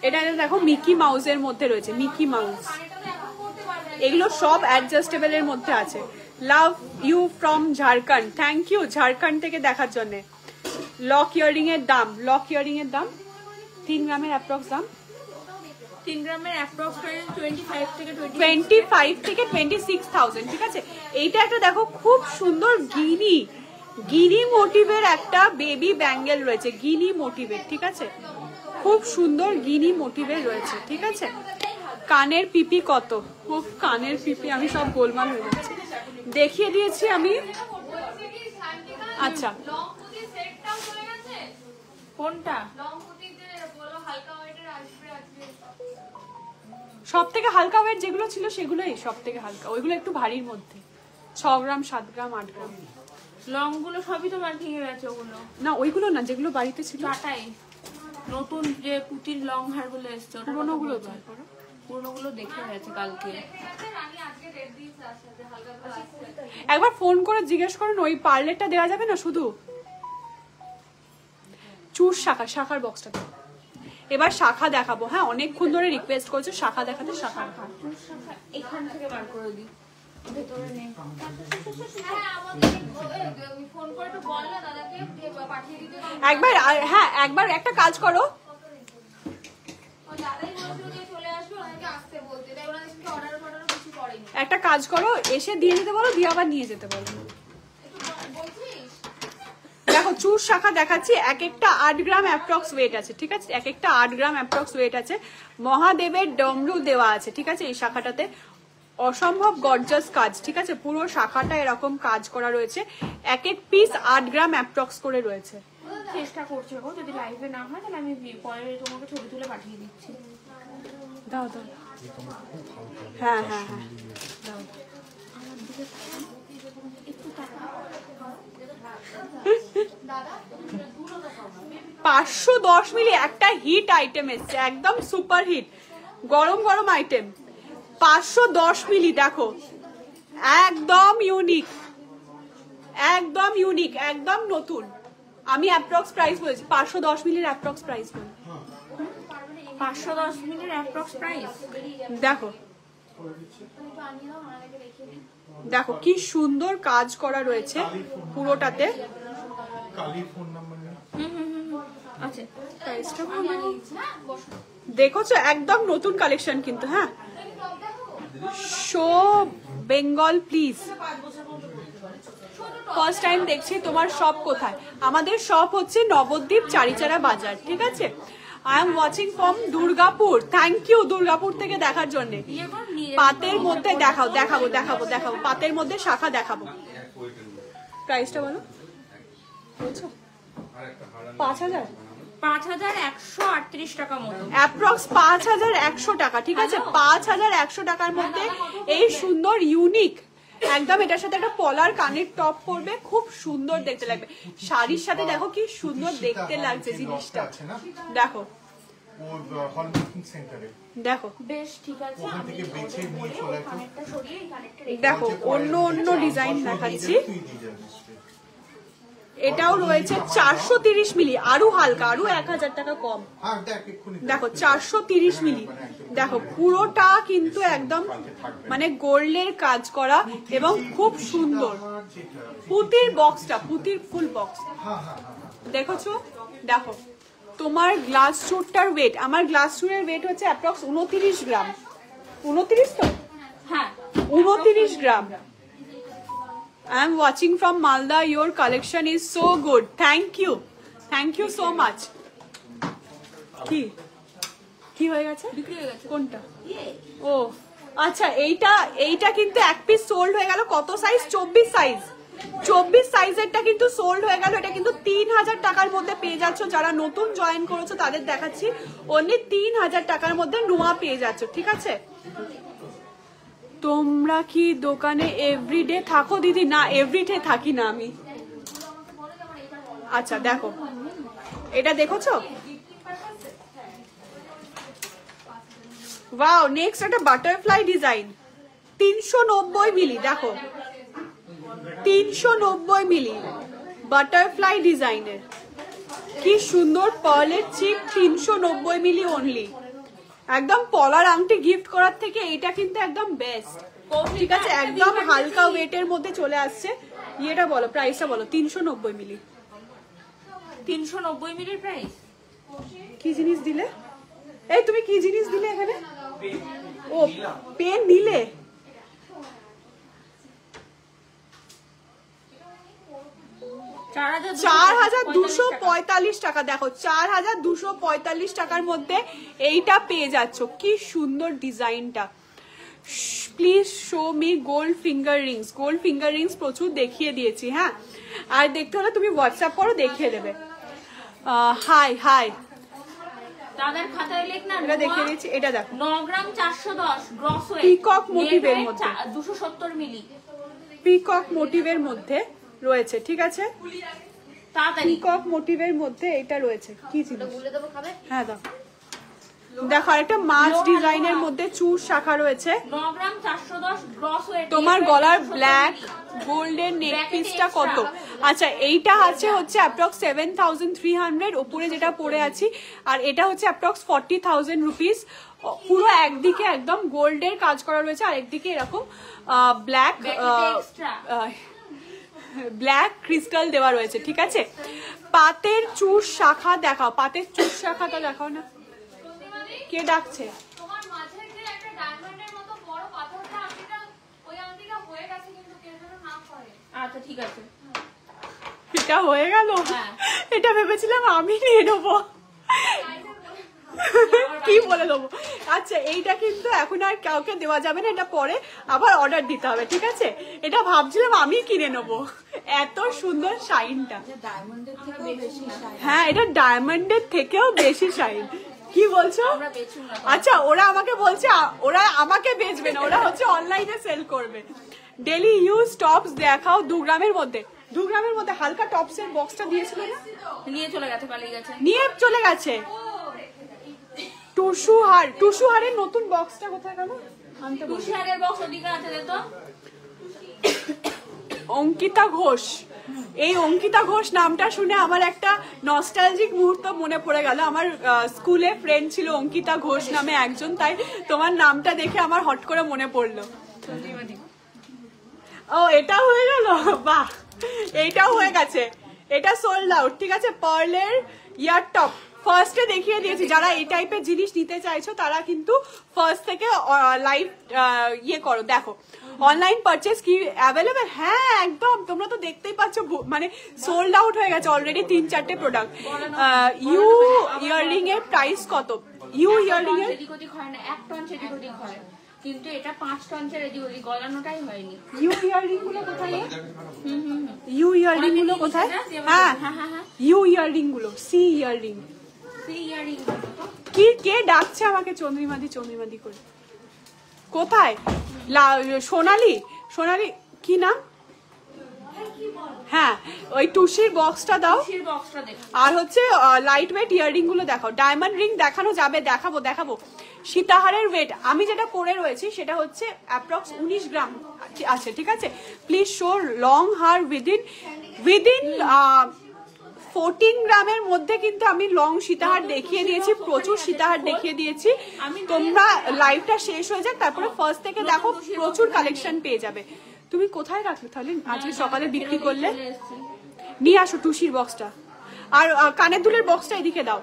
এটা দেখো মিকি মাউসের মধ্যে রয়েছে, মিকি মাউস। এগুলো সব অ্যাডজাস্টেবল এর মধ্যে আছে। Love you from Jharkhand, thank you Jharkhand থেকে দেখার জন্য। লক ইয়ারিং এর দাম, লক ইয়ারিং এর দাম 3 গ্রামের অ্যাপ্রক্স দাম 3 গ্রামের অ্যাপ্রক্স 25 থেকে 26,000, ঠিক আছে। এইটা একটা দেখো খুব সুন্দর গিনি মোটিভের একটা বেবি ব্যাঙ্গেল রয়েছে, গিনি মোটিভের, ঠিক আছে খুব সুন্দর গিনি মোটিভের রয়েছে, ঠিক আছে। কানের পিপি কত? খুব কানের পিপি আমি সব গোলমাল হয়ে যাচ্ছে, দেখিয়ে দিয়েছি আমি। আচ্ছা কোনটা সব থেকে হালকা ওয়েট যেগুলো ছিল সেগুলোই সব থেকে হালকা, ওইগুলো একটু ভারীর মধ্যে 6 গ্রাম 7 গ্রাম 8 গ্রাম। লং গুলো সবই তোমার ভেঙে গেছে, ওগুলো না ওইগুলো না, যেগুলো বাড়িতে ছিল। টাটাই নতুন যে পুতির লং হার গুলো এসছে, পুরোনো গুলো পুরোনোগুলো দেখে গেছে কালকে। একবার ফোন করে জিজ্ঞেস করুন ওই পার্লেটটা দেওয়া যাবে না শুধু চুর শাখার বক্সটা। এবার শাখা দেখাবো, হ্যাঁ অনেকক্ষণ ধরে রিকোয়েস্ট করছো শাখা দেখাতে। শাখা এখান থেকে বার করে দিই, ভেতরে নেই। একবার হ্যাঁ একবার একটা কাজ করো, একটা কাজ করো এসে দিয়ে যেতে বলো, দিয়ে আবার নিয়ে যেতে বলো। দেখো চুর শাখা দেখাচ্ছি, এক একটা 8 গ্রাম অ্যাপ্রক্স ওয়েট আছে, ঠিক আছে এক একটা 8 গ্রাম অ্যাপ্রক্স ওয়েট আছে। মহাদেবের ডমরু দেওয়া আছে, ঠিক আছে এই শাখাটাতে অসম্ভব গর্জাস কাজ, ঠিক আছে পুরো শাখাটা এরকম কাজ করা রয়েছে। এক এক পিস 8 গ্রাম অ্যাপ্রক্স করে রয়েছে। চেষ্টা করছি গো, যদি লাইভে না হয় তাহলে আমি পরে তোমাকে ছবি তুলে পাঠিয়ে দিচ্ছি। দাও দাও, হ্যাঁ হ্যাঁ হ্যাঁ দাও। 510 মিলি একটা হিট আইটেম এসছে, একদম সুপার হিট গরম গরম আইটেম। 510 মিলি দেখো, একদম ইউনিক, একদম ইউনিক, একদম নতুন। আমি অ্যাপ্রক্স প্রাইস বলেছি, 510 মিলির অ্যাপ্রক্স প্রাইস বলি। 510 মিলির অ্যাপ্রক্স প্রাইস দেখো, দেখো কি সুন্দর কাজ করা রয়েছে পুরোটাতে। আচ্ছা, দেখোছো একদম নতুন কালেকশন কিন্তু। হ্যাঁ, show Bengal please. First time দেখছি, তোমার শপ কোথায়? আমাদের শপ হচ্ছে নবদ্বীপ চারিচারা বাজার, ঠিক আছে। I am watching from Durgapur. Thank you Durgapur থেকে দেখার জন্য। পাতের মধ্যে দেখাও, দেখাবো দেখাবো দেখাবো, পাতের মধ্যে শাখা দেখাবো। প্রাইসটা বলো, বলছো 5000? 5138 টাকা মতো, অ্যাপ্রক্স 5100 টাকা, ঠিক আছে। 5100 টাকার মধ্যে এই সুন্দর ইউনিক একদম, এটার সাথে একটা পলার কানের টপ পরবে, খুব সুন্দর দেখতে লাগবে। শাড়ির সাথে দেখো কি সুন্দর দেখতে লাগছে জিনিসটা। দেখো দেখো, বেশ ঠিক আছে। দেখো অন্য অন্য ডিজাইন দেখাচ্ছি। এটাও রয়েছে 430 মিলি, আরো হালকা, আরো 1000 টাকা কম। দেখো 430 মিলি, দেখো পুরোটা কিন্তু একদম মানে গোল্ডের কাজ করা এবং খুব সুন্দর। পুতির বক্সটা, পুতির ফুল বক্স দেখোছো। দেখো তোমার গ্লাস চুরটার ওয়েট, আমার গ্লাস চুরের ওয়েট হচ্ছে অ্যাপ্রক্স 29 গ্রাম। 29 তো? হ্যাঁ, 29 গ্রাম। I am watching from Malda. Your collection is so good. Thank you. Thank you so much. কি কি হয়ে গেছে? বিক্রি হয়ে গেছে কোনটা? ও আচ্ছা, এইটা কিন্তু এক পিস সোল্ড হয়ে গেল। কত সাইজ? 24 সাইজ। 24 সাইজেরটা কিন্তু সোল্ড হয়ে গেল। এটা কিন্তু 3000 টাকার মধ্যে পেয়ে যাচ্ছ। যারা নতুন জয়েন করেছো তাদের দেখাচ্ছি, অনলি 3000 টাকার মধ্যে নোয়া পেয়ে যাচ্ছ, ঠিক আছে। তোমরা কি দোকানে এভরিডে থাকো দিদি? না, এভরিডে থাকি না আমি। আচ্ছা দেখো, এটা দেখোছো? ওয়াও, নেক্সট একটা বাটারফ্লাই ডিজাইন, 390 মিলি। দেখো 390 মিলি বাটারফ্লাই ডিজাইনের, কি সুন্দর পার্লের চিপ, 390 মিলি অনলি। একদম পলার আংটি গিফট করার থেকে এটা কিন্তু একদম বেস্ট, ঠিক আছে। একদম হালকা ওয়েটের মধ্যে চলে আসছে। ইয়েটা বলো, প্রাইসটা বলো। 390 মিলি, 390 মিলির প্রাইস। কি জিনিস দিলে? এই তুমি কি জিনিস দিলে এখানে? ও পেন নিলে? $4245 টাকা। দেখো 4245 টাকার মধ্যে এইটা পেয়ে যাচ্ছ। কি সুন্দর ডিজাইনটা। Please show me gold finger Rings. Gold finger Rings প্রচুর দেখিয়ে দিয়েছি। হ্যাঁ, আর দেখতে হলে তুমি হোয়াটসঅ্যাপ করো, দেখিয়ে দেবে। হাই হাই, তাদের খাতায় লেখ না, এটা দেখিয়ে দিয়েছি। এটা দেখো 9 গ্রাম 410 গ্রস ওয়েট, পিকক মোটিভের মধ্যে, 270 মিলি পিকক মোটিভের মধ্যে রয়েছে, ঠিক আছে। তাড়াতাড়ি পিকক মোটিভের মধ্যে এটা রয়েছে। কি জিনিস? হ্যাঁ দাও। দেখো একটা মাছ ডিজাইনের মধ্যে চুর শাখা রয়েছে। 9 গ্রাম 410 গ্রস ওয়েট। তোমার গলার ব্ল্যাক গোল্ডেন নেক পিসটা কত? আচ্ছা, এইটা আছে হচ্ছে অ্যাপ্রক্স 7300, উপরে যেটা পরে আছি, আর এটা হচ্ছে অ্যাপ্রক্স 40,000 রুপিস। পুরো একদিকে একদম গোল্ডের কাজ করা রয়েছে, আর একদিকে এরকম ব্ল্যাক ব্ল্যাক ক্রিস্টাল দেওয়া রয়েছে, ঠিক আছে। পাতের চুর শাখা দেখাও, পাতের চুর শাখাটা দেখাও না। কে ডাকছে? আচ্ছা ঠিক আছে, এটা হয়ে গেল। এটা ভেবেছিলাম আমি নিয়ে নেবো, কি বলে দেবো। আচ্ছা, এইটা কিন্তু এখন আর কাউকে দেওয়া যাবে না, এটা পরে আবার অর্ডার দিতে হবে, ঠিক আছে। এটা ভাবছিলাম আমি কিনে নেবো, এত সুন্দর শাইনটা। হ্যাঁ, এটা ডায়মন্ডের থেকেও বেশি শাইন। কি বলছো? আচ্ছা, ওরা আমাকে বলছে ওরা আমাকে বেচবে না, ওরা হচ্ছে অনলাইনে সেল করবে। ডেলি ইউজ টপস দেখাও 2 গ্রামের মধ্যে। 2 গ্রামের মধ্যে হালকা টপসের বক্সটা দিয়েছিল না, নিয়ে চলে গেছে, পালিয়ে গেছে, নিয়ে চলে গেছে। টুসু হারের নতুন বক্সটা কোথায় গেল? আনতে বল। টুসু হারের বক্স ওদিকে আছে তো। অঙ্কিতা ঘোষ, এই অঙ্কিতা ঘোষ নামটা শুনে আমার একটা নস্টালজিক মুহূর্ত মনে পড়ে গেল। আমার স্কুলে ফ্রেন্ড ছিল অঙ্কিতা ঘোষ নামে একজন, তাই তোমার নামটা দেখে আমার হট করে মনে পড়লো। ও এটাও হয়ে গেল, বাহ, এইটাও হয়ে গেছে, এটা সোল্ড আউট। ঠিক আছে, পার্লের ইয়ার টপ ফার্স্টে দেখিয়ে দিয়েছি। যারা এই টাইপের জিনিস নিতে চাইছো তারা কিন্তু ফার্স্ট থেকে লাইভ ইয়ে করো, দেখো অনলাইন পারচেস কি অ্যাভেলেবেল। হ্যাঁ একদম, তোমরা তো দেখতেই পাচ্ছ মানে সোল্ড আউট হয়ে গেছে অলরেডি 3-4টে প্রোডাক্ট। ইউ ইয়াররিং এর প্রাইস কত? ইউ ইয়াররিং এর এদিক ওদিক হয় না, 1 টন সেদিক ওদিক হয়, কিন্তু এটা 5 টন ছেড়ে এদিক ওদিক গলানোটাই হয়নি। ইউ ইয়াররিং গুলো কোথায়? ইউ ইয়াররিং গুলো কোথায়? হ্যাঁ ইউ ইয়াররিং গুলো, সি ইয়াররিং। কি কে ডাকছে আমাকে চন্দ্রিমাদি চন্দ্রিমাদি করে? কোথায়? সোনালি, সোনালি কি নাম? হ্যাঁ ওই টুসির বক্সটা দাও, আর হচ্ছে লাইট ওয়েট ইয়াররিং গুলো দেখাও। ডায়মন্ড রিং দেখানো যাবে, দেখাবো দেখাবো। সীতাহারের ওয়েট আমি যেটা পরে রয়েছি সেটা হচ্ছে অ্যাপ্রক্স 19 গ্রাম আছে। ঠিক আছে, please show long her within 14 গ্রামের মধ্যে কিন্তু আমি লং সীতাহার দেখিয়ে দিয়েছি, প্রচুর সীতাহার দেখিয়ে দিয়েছি। তোমরা লাইভটা শেষ হয়ে যাক, তারপরে ফার্স্ট থেকে দেখো, প্রচুর কালেকশন পেয়ে যাবে। তুমি কোথায় রাখলে তাহলে আজকে সকালে বিক্রি করলে? নিয়ে আসো টুসির বক্সটা, আর কানের দুলের বক্সটা এদিকে দাও।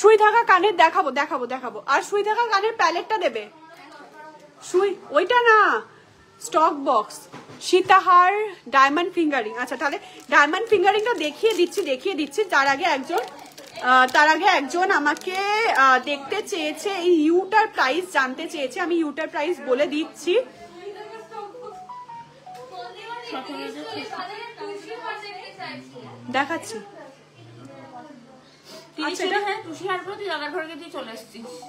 সুই থাকা কানের দেখাবো দেখাবো দেখাবো, আর সুই থাকা কানের প্যালেটটা দেবে। সুই ওইটা না, স্টক বক্স, সীতাহার, ডায়মন্ড ফিঙ্গারিং। আচ্ছা তাহলে ডায়মন্ড ফিঙ্গারিংটা দেখিয়ে দিচ্ছি। তার আগে একজন আমাকে দেখতে চেয়েছে, এই ইউটার প্রাইস জানতে চেয়েছে। আমি ইউটার প্রাইস বলে দিচ্ছি। দেখাচ্ছি। আচ্ছা এটা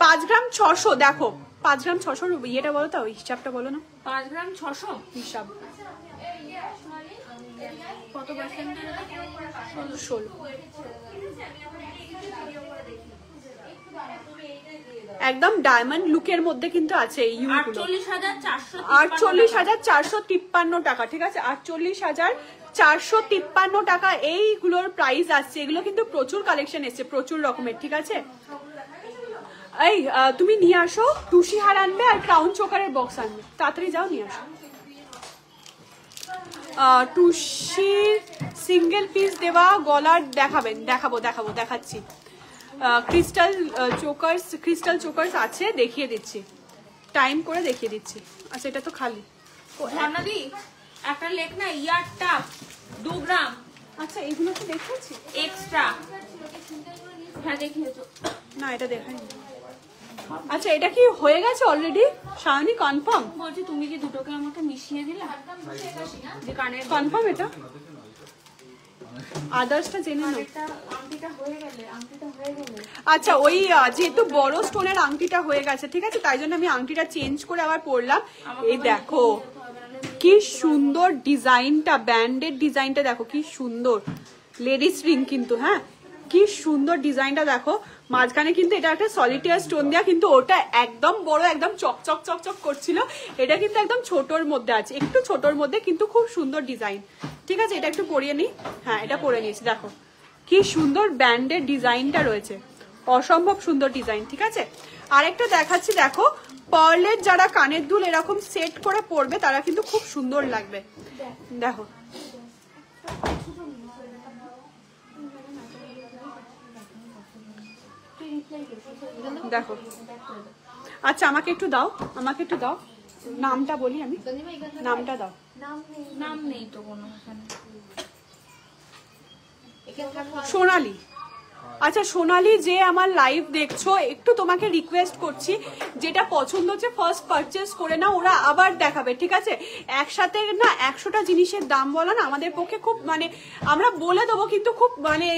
5 গ্রাম 600, দেখো 5 গ্রাম 600 ইয়েটা বলো তো, হিসাবটা বলো না। 5 গ্রাম 600 হিসাব কত পার্সেন্ট? 16। একদম ডায়মন্ড লুকের মধ্যে কিন্তু আছে এই ইউগুলো। 48,453 টাকা। ঠিক আছে, 48,453 টাকা এইগুলোর প্রাইস আসছে। এগুলো কিন্তু প্রচুর কালেকশন এসছে, প্রচুর রকমের। ঠিক আছে, এই তুমি নিয়ে আসো, টুসি হার আনবে আর ক্রাউন চোকারের বক্স আনবে, তাড়াতাড়ি যাও নিয়ে আসো। টুসির সিঙ্গেল পিস দেওয়া গলার দেখাচ্ছি। ক্রিস্টাল চোকার্স আছে, দেখিয়ে দিচ্ছি, টাইম করে দেখিয়ে দিচ্ছি। আচ্ছা এটা তো খালি। ঝর্ণাদি একটা লেখ না, ইয়ার টাপ 2 গ্রাম। আচ্ছা এগুলো তো দেখিয়েছি এক্সট্রা। হ্যাঁ দেখিয়েছো না, এটা দেখাইনি। আচ্ছা এটা কি হয়ে গেছে অলরেডি? শাওনি কনফার্ম? বলছি তুমি কি দুটোকে আমাকে মিশিয়ে দিলে? যে কানের কনফার্ম এটা? আদার্সটা জেনে নাও। আংটিটা হয়ে গেলে। আচ্ছা ওই যেহেতু বড় স্টোনের আংটিটা হয়ে গেছে, ঠিক আছে, তাই জন্য আমি আংটিটা চেঞ্জ করে আবার পরলাম। এই দেখো কি সুন্দর ডিজাইনটা, ব্যান্ডের ডিজাইনটা দেখো কি সুন্দর, লেডিস রিং কিন্তু। হ্যাঁ কি সুন্দর ডিজাইনটা দেখো, মাঝখানে কিন্তু এটা একটা সলিটিয়ার স্টোন দেওয়া, কিন্তু ওটা একদম বড়, একদম চকচক চকচক করছিল। এটা কিন্তু একদম ছোটর মধ্যে আছে, একটু ছোটর মধ্যে, কিন্তু খুব সুন্দর ডিজাইন। ঠিক আছে, এটা একটু পরিয়ে নিই। হ্যাঁ এটা পরে নিয়েছি, দেখো কি সুন্দর ব্যান্ডের ডিজাইনটা রয়েছে, অসম্ভব সুন্দর ডিজাইন। ঠিক আছে, আরেকটা দেখাচ্ছি, দেখো পার্লের যারা কানের দুল এরকম সেট করে পরবে তারা কিন্তু খুব সুন্দর লাগবে। দেখো দেখো। আচ্ছা আমাকে একটু দাও, নামটা বলি আমি, নামটা দাও। নাম নেই তো কোনো। সোনালি। আচ্ছা সোনালি, যে আমার লাইভ দেখছো, একটু তোমাকে রিকোয়েস্ট করছি, যেটা পছন্দ হচ্ছে ফার্স্ট পারচেস করে না, ওরা আবার দেখাবে। ঠিক আছে, একসাথে না 100টা জিনিসের দাম বলা না আমাদের পক্ষে খুব, মানে আমরা বলে দেবো কিন্তু খুব মানে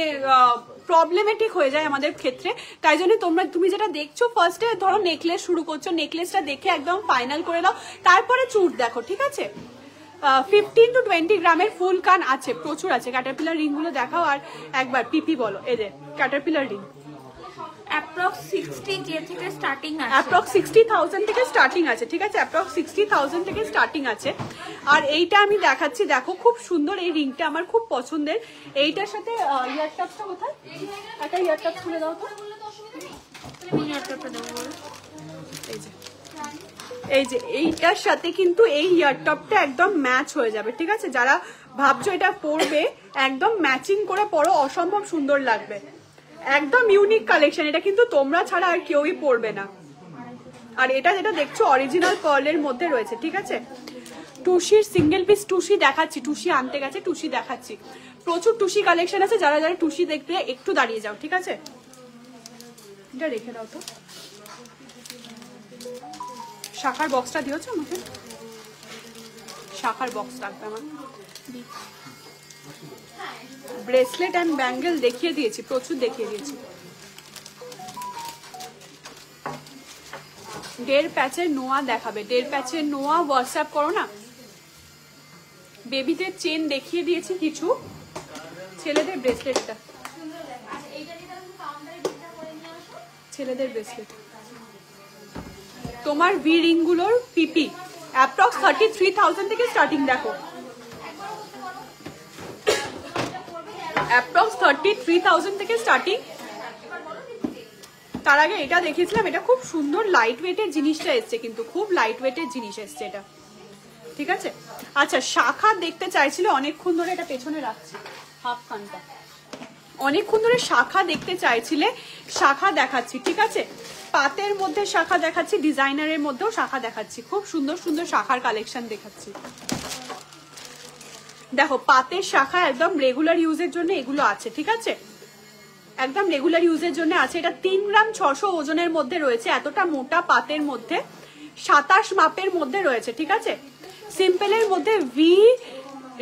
প্রবলেমেটিক হয়ে যায় আমাদের ক্ষেত্রে। তাই জন্য তুমি যেটা দেখছো, ফার্স্টে ধরো নেকলেস শুরু করছো, নেকলেসটা দেখে একদম ফাইনাল করে দাও, তারপরে চুড় দেখো। ঠিক আছে, 15 to 20 গ্রামের ফুল কান আছে, প্রচুর আছে। ক্যাটারপিলার রিং গুলো দেখাও আর একবার পিপি বলো। এই যে ক্যাটারপিলার রিং অ্যাপ্রক্স 60K থেকে স্টার্টিং আছে, অ্যাপ্রক্স 60,000 থেকে স্টার্টিং আছে, ঠিক আছে? অ্যাপ্রক্স 60,000 থেকে স্টার্টিং আছে। আর এইটা আমি দেখাচ্ছি, দেখো খুব সুন্দর এই রিংটা, আমার খুব পছন্দের। এইটার সাথে ইয়ার টাপটা কোথায়? একটা ইয়ার টাপ খুলে দাও তো। এই যে এইটার সাথে কিন্তু এই ইয়ার টপটা একদম ম্যাচ হয়ে যাবে, ঠিক আছে? যারা ভাবছো এটা পরবে, একদম ম্যাচিং করে পরো, অসম্ভব সুন্দর লাগবে। একদম ইউনিক কালেকশন, এটা কিন্তু তোমরা ছাড়া আর কেউই পরবে না। আর এটা যেটা দেখছো অরিজিনাল পার্লের মধ্যে রয়েছে, ঠিক আছে? টুসির সিঙ্গেল পিস টুসি দেখাচ্ছি, টুসি আনতে গেছে, টুসি দেখাচ্ছি। প্রচুর টুসি কালেকশন আছে, যারা যারা টুসি দেখতে একটু দাঁড়িয়ে যাও, ঠিক আছে? এটা রেখে দাও তো। শাখার বক্সটা দিয়েছো আমাকে? শাখার বক্স লাগবে আমার। ব্রেসলেট অ্যান্ড ব্যাঙ্গেল দেখিয়ে দিয়েছি, প্রচুর দেখিয়ে দিয়েছি। 1.5 প্যাচের নোয়া দেখাবে, 1.5 প্যাচের নোয়া হোয়াটসঅ্যাপ করো না। বেবিদের চেন দেখিয়ে দিয়েছি কিছু, ছেলেদের ব্রেসলেটটা, ছেলেদের ব্রেসলেট। তোমার ভি রিং গুলোর পিপি অ্যাপ্রক্স 33,000 থেকে স্টার্টিং, দেখো অ্যাপ্রক্স 33,000 থেকে স্টার্টিং। তার আগে এটা দেখিয়েছিলাম, এটা খুব সুন্দর লাইট ওয়েটের জিনিসটা এসছে, কিন্তু খুব লাইট ওয়েটের জিনিস এসছে এটা, ঠিক আছে? আচ্ছা, শাখা দেখতে চাইছিল অনেকক্ষণ ধরে, এটা পেছনে রাখছি হাফ কানটা, অনেকক্ষণ ধরে শাখা দেখতে চাইছিলে, শাখা দেখাচ্ছি, ঠিক আছে? পাতের মধ্যে শাখা দেখাচ্ছি, ডিজাইনারের মধ্যেও শাখা দেখাচ্ছি, খুব সুন্দর সুন্দর শাখার কালেকশন দেখাচ্ছি। দেখো পাতের শাখা একদম রেগুলার ইউজের জন্য এগুলো আছে, ঠিক আছে? একদম রেগুলার ইউজের জন্য আছে। এটা 3 গ্রাম 600 ওজনের মধ্যে রয়েছে, এতটা মোটা পাতের মধ্যে 27 মাপের মধ্যে রয়েছে, ঠিক আছে? সিম্পলের মধ্যে ভি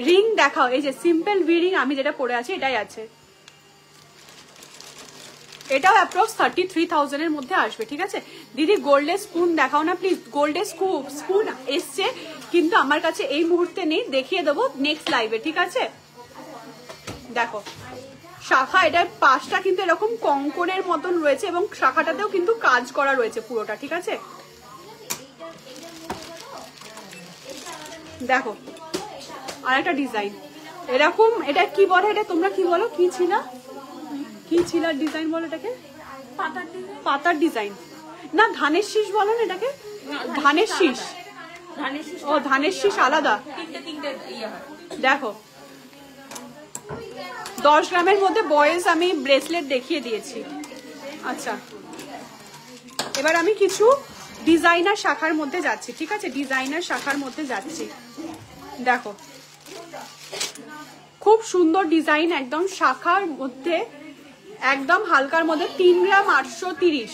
রিং দেখাও, এই যে সিম্পল ভি রিং আমি যেটা পরে আছি এটাই আছে, এটাও অ্যাপ্রক্স 33,000 এর মধ্যে আসবে, ঠিক আছে? দিদি গোল্ডের স্পুন দেখাও না প্লিজ। গোল্ডের স্পুন এসছে, কিন্তু আমার কাছে এই মুহূর্তে নেই, দেখিয়ে দেবো নেক্সট লাইভে, ঠিক আছে? দেখো শাখা, এটার পাশটা কিন্তু এরকম কঙ্কনের মতন রয়েছে এবং শাখাটাতেও কিন্তু কাজ করা রয়েছে পুরোটা, ঠিক আছে? দেখো আরেকটা ডিজাইন এরকম, এটা কি বলে, এটা তোমরা কি বলো, কি ছিল, কি ছিল ডিজাইন বলো এটাকে? পাতার ডিজাইন না, ধানের শীষ বলো না এটাকে? ধানের শীষ, ও ধানের শীষ আলাদা। দেখো 10 গ্রামের মধ্যে বয়েজ আমি ব্রেসলেট দেখিয়ে দিয়েছি। আচ্ছা, এবার আমি কিছু ডিজাইনার শাখার মধ্যে যাচ্ছি, ঠিক আছে? ডিজাইনার শাখার মধ্যে যাচ্ছি। দেখো খুব সুন্দর ডিজাইন, একদম শাখার মধ্যে, একদম হালকার মধ্যে 3 গ্রাম 830,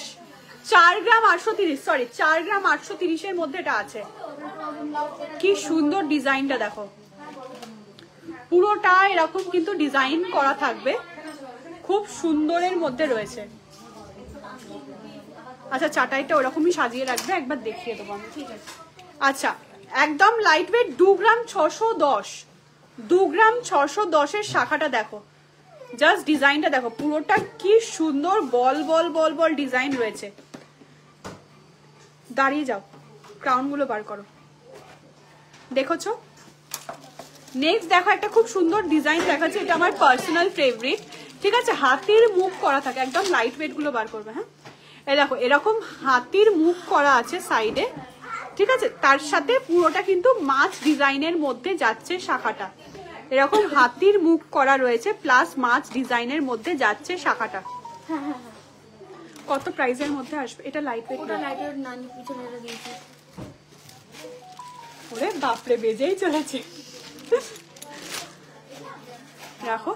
4 গ্রাম 830, সরি 4 গ্রাম 830 এর মধ্যে এটা আছে। কি সুন্দর ডিজাইনটা দেখো, পুরোটা এরকম কিন্তু ডিজাইন করা থাকবে, খুব সুন্দরের মধ্যে রয়েছে। আচ্ছা, চাটাইটা ওরকমই সাজিয়ে রাখবে, একবার দেখিয়ে দেবো আমি, ঠিক আছে? আচ্ছা, একদম লাইট ওয়েট 2 গ্রাম 610, 2 গ্রাম 610 এর শাখাটা দেখো, জাস্ট ডিজাইনটা দেখো, পুরোটা কি সুন্দর বল বল বল বল ডিজাইন রয়েছে। দাঁড়িয়ে যাও, ক্রাউন গুলো বার করো, দেখোছো? নেক্সট দেখো একটা খুব সুন্দর ডিজাইন দেখাচ্ছে, এটা আমার পার্সোনাল ফেভারিট, ঠিক আছে? হাতির মুখ করা থাকে, একদম লাইট ওয়েট গুলো বার করবে। হ্যাঁ, এই দেখো এরকম হাতির মুখ করা আছে সাইডে, ঠিক আছে? তার সাথে পুরোটা কিন্তু মাছ ডিজাইনের মধ্যে যাচ্ছে শাখাটা, এরকম হাতির মুখ করা রয়েছে প্লাস মাছ ডিজাইনের মধ্যে যাচ্ছে শাখাটা। কত প্রাইসের মধ্যে আসবে এটা? লাইট ওয়েট, ওটা লাইট ওয়েট না, পিছনে এটা দিয়েছি। ওরে বাপরে, বেজেই চলেছে। রাখো।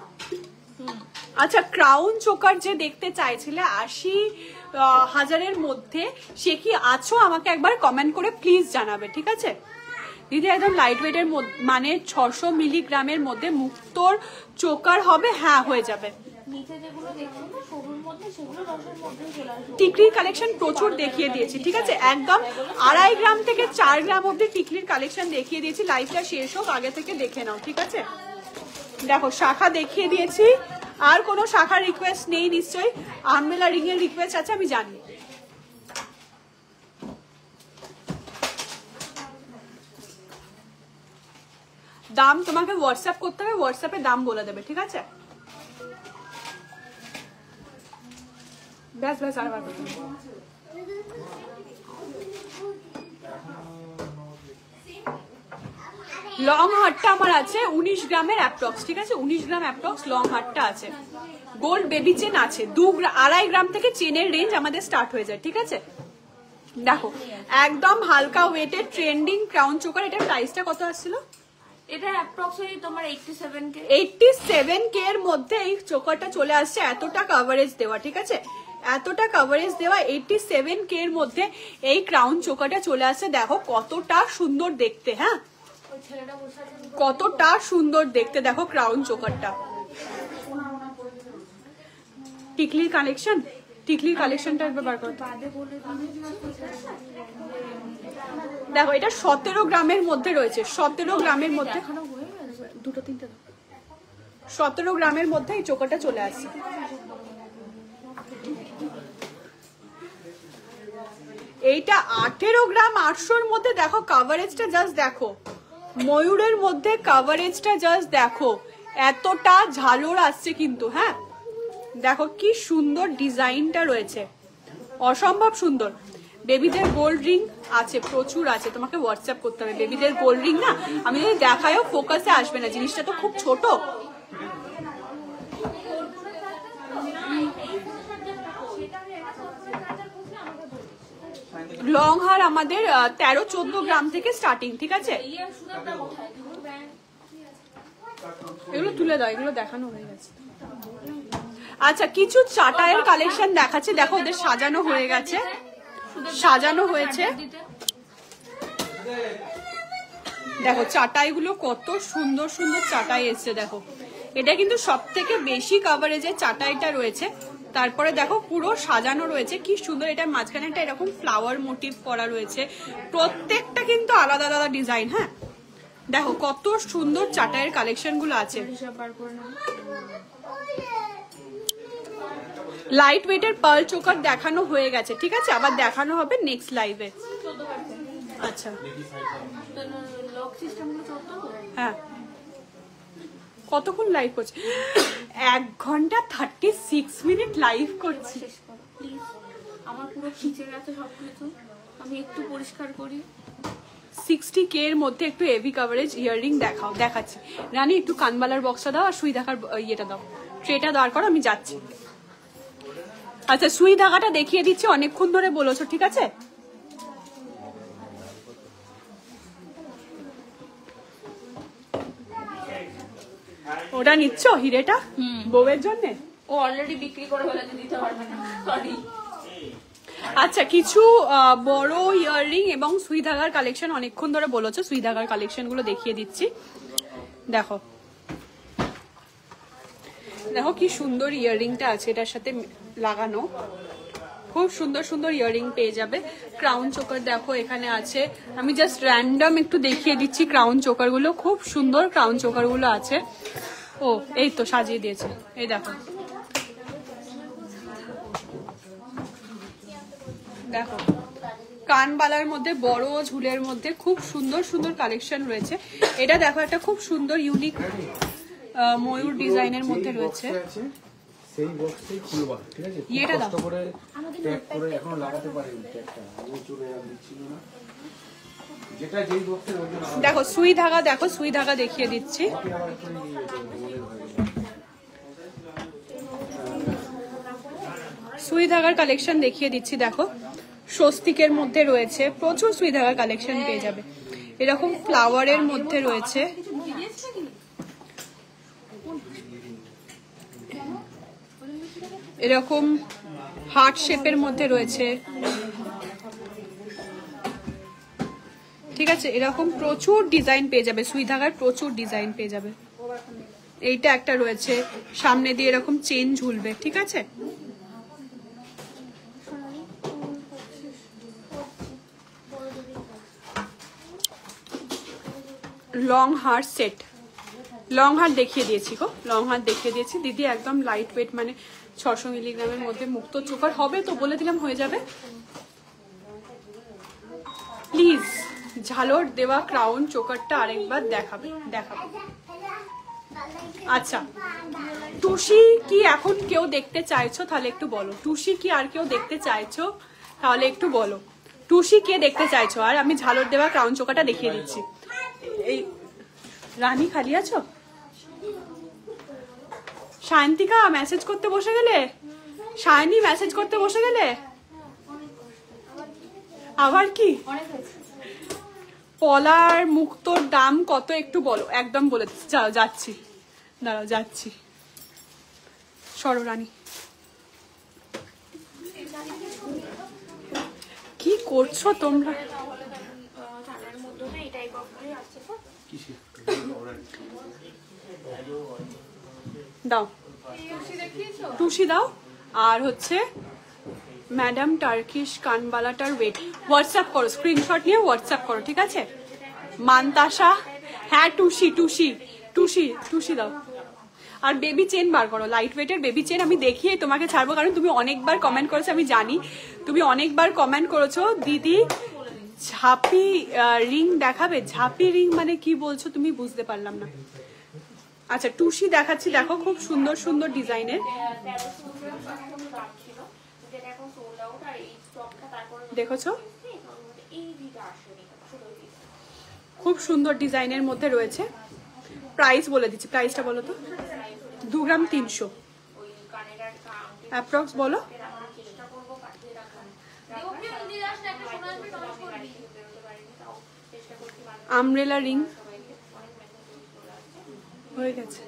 আচ্ছা, ক্রাউন চোকার যে দেখতে চাইছিলে 80,000-এর মধ্যে, সে কি আছো আমাকে একবার কমেন্ট করে প্লিজ জানাবে, ঠিক আছে? দিদি একদম লাইট ওয়েটের মানে 600 মিলিগ্রামের মধ্যে মুক্তোর চোকার হবে, হ্যাঁ হয়ে যাবে, নিচে যেগুলো দেখছো না সরুর মধ্যে, সেগুলো রসের মধ্যে চলে আসবে। টিকলির কালেকশন প্রচুর দেখিয়ে দিয়েছি, ঠিক আছে, একদম 2.5 গ্রাম থেকে 4 গ্রাম অব্দি টিকলির কালেকশন দেখিয়ে দিয়েছি। লাইভটা শেষ হোক, আগে থেকে দেখে নাও, ঠিক আছে। দেখো শাখা দেখিয়ে দিয়েছি, আর কোনো শাখার রিকোয়েস্ট নেই নিশ্চয়ই। আমবেলা রিং এর রিকোয়েস্ট আছে আমি জানি। দাম তোমাকে হোয়াটসঅ্যাপ করতে হবে, হোয়াটসঅ্যাপে দাম বলে দেবে, ঠিক আছে। ব্যাস ব্যাস, আর বারবার লং হারটা আমার আছে 19 গ্রামের অ্যাপ্রক্স, ঠিক আছে, 19 গ্রাম অ্যাপ্রক্স লং হারটা আছে। গোল্ড বেবি চেন আছে 2.5 গ্রাম থেকে চেনের রেঞ্জ আমাদের স্টার্ট হয়ে যায়, ঠিক আছে। দেখো একদম হালকা ওয়েটের ট্রেন্ডিং ক্রাউন চোকার। এটার প্রাইসটা কত আসছিল? এটা অ্যাপ্রক্সিমেটলি তোমার 87K। 87K এর মধ্যে এই চোকারটা চলে আসছে, এতটা কভারেজ দেওয়া, ঠিক আছে, এতটা কভারেজ দেওয়া 87K এর মধ্যে এই ক্রাউন চোকারটা চলে আসছে। দেখো কতটা সুন্দর দেখতে, হ্যাঁ কতটা সুন্দর দেখতে, দেখো ক্রাউন চোকারটা। টিকলির কালেকশন, টিকলির কালেকশনটা একবার বার করো। দেখো এটা 17 গ্রামের মধ্যে রয়েছে, 17 গ্রামের মধ্যে, 17 গ্রামের মধ্যে এই চোকারটা চলে আসছে। এইটা 18 গ্রাম 800-র মধ্যে। দেখো কভারেজটা জাস্ট দেখো, ময়ূরের মধ্যে কভারেজটা জাস্ট দেখো, এতটা ঝালর আসছে কিন্তু, হ্যাঁ দেখো কি সুন্দর ডিজাইনটা রয়েছে, অসম্ভব সুন্দর। বেবিদের গোল্ড রিং আছে, প্রচুর আছে, তোমাকে হোয়াটসঅ্যাপ করতে হবে। বেবিদের গোল্ড রিং না আমি যদি দেখায়ও ফোকাসে আসবে না, জিনিসটা তো খুব ছোট। লং হার আমাদের 13-14 গ্রাম থেকে স্টার্টিং, ঠিক আছে। এগুলো তুলে দাও, এগুলো দেখানো হয়ে গেছে। আচ্ছা কিছু চাটায়ের কালেকশন দেখাচ্ছি, দেখো ওদের সাজানো হয়ে গেছে, সাজানো হয়েছে। দেখো চাটাইগুলো কত সুন্দর সুন্দর চাটাই এসছে, দেখো এটা কিন্তু সব থেকে বেশি কভারেজের চাটাইটা রয়েছে। তারপরে দেখো পুরো সাজানো রয়েছে, কি সুন্দর। এটা মাঝখানে একটা এরকম ফ্লাওয়ার মোটিভ করা রয়েছে, প্রত্যেকটা কিন্তু আলাদা আলাদা ডিজাইন। হ্যাঁ দেখো কত সুন্দর চাটাইয়ের কালেকশন গুলো আছে। লাইট ওয়েটের পার্ল চোকার দেখানো হয়ে গেছে, ঠিক আছে, আবার দেখানো হবে নেক্সট লাইভে। আচ্ছা হ্যাঁ, কতক্ষণ লাইভ করছে? 1 ঘন্টা 36 মিনিট লাইভ করছি। আমার পুরো খিচে গেছে সবকিছু, আমি একটু পরিষ্কার করি। 60K এর মধ্যে একটু হেভি কভারেজ ইয়াররিং দেখাও, দেখাচ্ছি। রানী একটু কানবালার বক্সটা দাও, আর সুই ঢাকার ইয়েটা দাও, ট্রেটা দাঁড় করো, আমি যাচ্ছি। আচ্ছা সুই ঢাকাটা দেখিয়ে দিচ্ছি, অনেকক্ষণ ধরে বলেছো, ঠিক আছে। ওটা নিচ্ছ হিরেটা বউয়ের জন্য? ও অলরেডি বিক্রি করে ফেলেছে, দিতে পারবে না, সরি। আচ্ছা কিছু বড় ইয়াররিং এবং সুই ধাগার কালেকশন অনেকক্ষণ ধরে বলেছো, সুই ধাগার কালেকশন গুলো দেখিয়ে দিচ্ছি। দেখো দেখো কি সুন্দর ইয়াররিংটা আছে, এটার সাথে লাগানো, খুব সুন্দর সুন্দর ইয়াররিং পেয়ে যাবে। ক্রাউন চোকার দেখো এখানে আছে, আমি জাস্ট র্যান্ডম একটু দেখিয়ে দিচ্ছি। ক্রাউন চোকার গুলো খুব সুন্দর, ক্রাউন চোকার গুলো আছে। ও এই তো সাজিয়ে দিয়েছে, এই দেখো দেখো কানবালার মধ্যে বড় ঝুলের মধ্যে খুব সুন্দর সুন্দর কালেকশন রয়েছে। এটা দেখো একটা খুব সুন্দর ইউনিক ময়ূর ডিজাইনের মধ্যে রয়েছে। সেই বক্সটাই খুলবা, ঠিক আছে, এটা দাও, কষ্ট করে প্যাক করে এখনো লাগাতে পারি ট্যাগটা, আমি চলে দিচ্ছিল না যেটা যেই বক্সের ওজন। দেখো সুই ধাগা, দেখো সুই ধাগা দেখিয়ে দিচ্ছি। সুই ধাগার কালেকশন দেখিয়ে দিচ্ছি, দেখো স্বস্তিকের মধ্যে রয়েছে, প্রচুর সুই ধাগার কালেকশন পেয়ে যাবে। এরকম ফ্লাওয়ারের মধ্যে রয়েছে, এরকম হার্ট শেপের মধ্যে রয়েছে, ঠিক আছে, এরকম প্রচুর ডিজাইন পেয়ে যাবে, সুই ধাগার প্রচুর ডিজাইন পেয়ে যাবে। এইটা একটা রয়েছে, সামনে দিয়ে এরকম চেন ঝুলবে, ঠিক আছে। লং হার সেট, লং হার দেখিয়ে দিয়েছি গো, লং হার দেখিয়ে দিয়েছি দিদি, একদম লাইট ওয়েট, মানে 600 মিলিগ্রামের মধ্যে, মুক্ত চোকার হবে তো বলে দিলাম, হয়ে যাবে। প্লিজ ঝালর দেওয়া ক্রাউন চোকারটা আরেকবার দেখাবে। আচ্ছা, টুসি কি এখন কেউ দেখতে চাইছো? তাহলে একটু বলো, টুসি কি আর কেউ দেখতে চাইছো? তাহলে একটু বলো, টুসি কে দেখতে চাইছো? আর আমি ঝালর দেওয়া ক্রাউন চোকাটা দেখিয়ে দিচ্ছি। এই রানী খালি আছো? শান্তিকা মেসেজ করতে বসে গেলে? শায়নি মেসেজ করতে বসে গেলে? আবার কি? পলার মুক্তোর দাম কত একটু বলো, একদম বলে যাচ্ছি, দাঁড়াও যাচ্ছি। সররানী কি করছো তোমরা? দাও টুসি দাও। আর হচ্ছে ম্যাডাম টার্কিশ কানবালাটার ওয়েট হোয়াটসঅ্যাপ করো, স্ক্রিনশট নিয়ে হোয়াটসঅ্যাপ করো, ঠিক আছে। মান্তাসা, হ্যাঁ টুসি টুসি টুসি টুসি দাও। আর বেবি চেন বার করো, লাইট ওয়েটের বেবি চেন আমি দেখিয়ে তোমাকে ছাড়বো, কারণ তুমি অনেকবার কমেন্ট করেছো, আমি জানি তুমি অনেকবার কমেন্ট করেছো দিদি ঝাপি রিং দেখাবে। ঝাপি রিং মানে কি বলছো তুমি? বুঝতে পারলাম না। আচ্ছা টুসি দেখাচ্ছি, দেখো খুব সুন্দর সুন্দর ডিজাইনের, দেখেছো খুব সুন্দর ডিজাইনের মধ্যে রয়েছে। প্রাইস বলে দিচ্ছি, প্রাইসটা বলো তো। 2 গ্রাম 300 অ্যাপ্রক্স বলো। আমব্রেলা রিং হয়ে গেছে।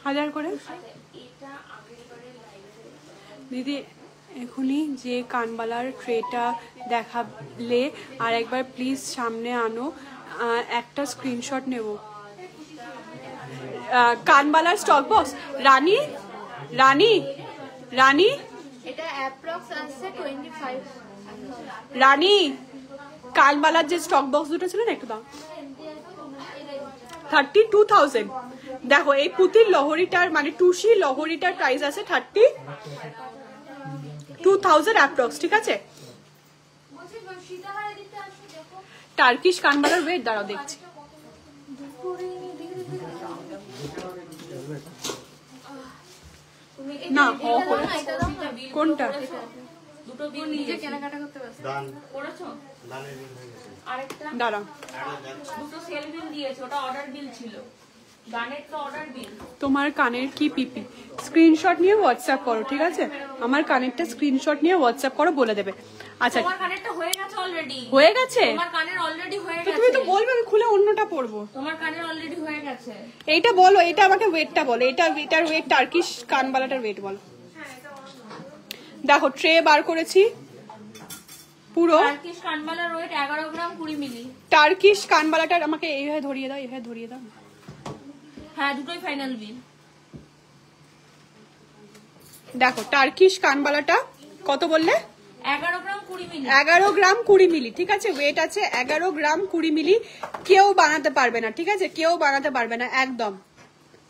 হাজার করে দিদি। এখনই যে কানবালার ট্রেটা দেখালে আর একবার প্লিজ সামনে আনো, একটা স্ক্রিনশট নেব। কানবালার স্টক বক্স রানী রানী রানী এটা অ্যাপ্রক্স আসছে 25। রানী কানবালার যে স্টক বক্স দুটো ছিল না, একটু দাও। 32,000। দেখো এই পুতির লহরিটার মানে টুসি লহরিটার প্রাইস আছে 32,000 অ্যাপ্রক্স, ঠিক আছে। টার্কিশ কানবালার ওয়েট দাঁড়াও দেখছি। না কোনটা? দুটো বিল নিজে কেনাকাটা করতে ব্যস্ত করেছো? আরেকটা দাঁড়াও, দুটো সেল বিল দিয়েছে, ওটা অর্ডার বিল ছিল, গানের তো অর্ডার বিল। তোমার কানের কি পিপি? স্ক্রিনশট নিয়ে হোয়াটসঅ্যাপ করো, ঠিক আছে। আমার কানেরটা স্ক্রিনশট নিয়ে হোয়াটসঅ্যাপ করো, বলে দেবে। আচ্ছা তোমার কানেরটা হয়ে গেছে অলরেডি। হয়ে গেছে? তোমার কানের অলরেডি হয়ে তো গেছে। তুমি তো বলবে, আমি খুলে অন্যটা পরবো। তোমার কানের অলরেডি হয়ে গেছে। এইটা বলো, এটা আমাকে ওয়েটটা বলো, এটার ওয়েট, টার্কিশ কানবালাটার ওয়েট বলো। দেখো ট্রে বার করেছি পুরো। টার্কিশ কানবালার ওয়েট 11 গ্রাম 20 মিলি। টার্কিশ কানবালাটার আমাকে এইভাবে ধরিয়ে দাও, এইভাবে ধরিয়ে দাও। হ্যাঁ দুটোই ফাইনাল বিল। দেখো টার্কিশ কানবালাটা কত বললে? 11 গ্রাম 20 মিলি। 11 গ্রাম 20 মিলি, ঠিক আছে। ওয়েট আছে 11 গ্রাম 20 মিলি। কেউ বানাতে পারবে না, ঠিক আছে, কেউ বানাতে পারবে না একদম।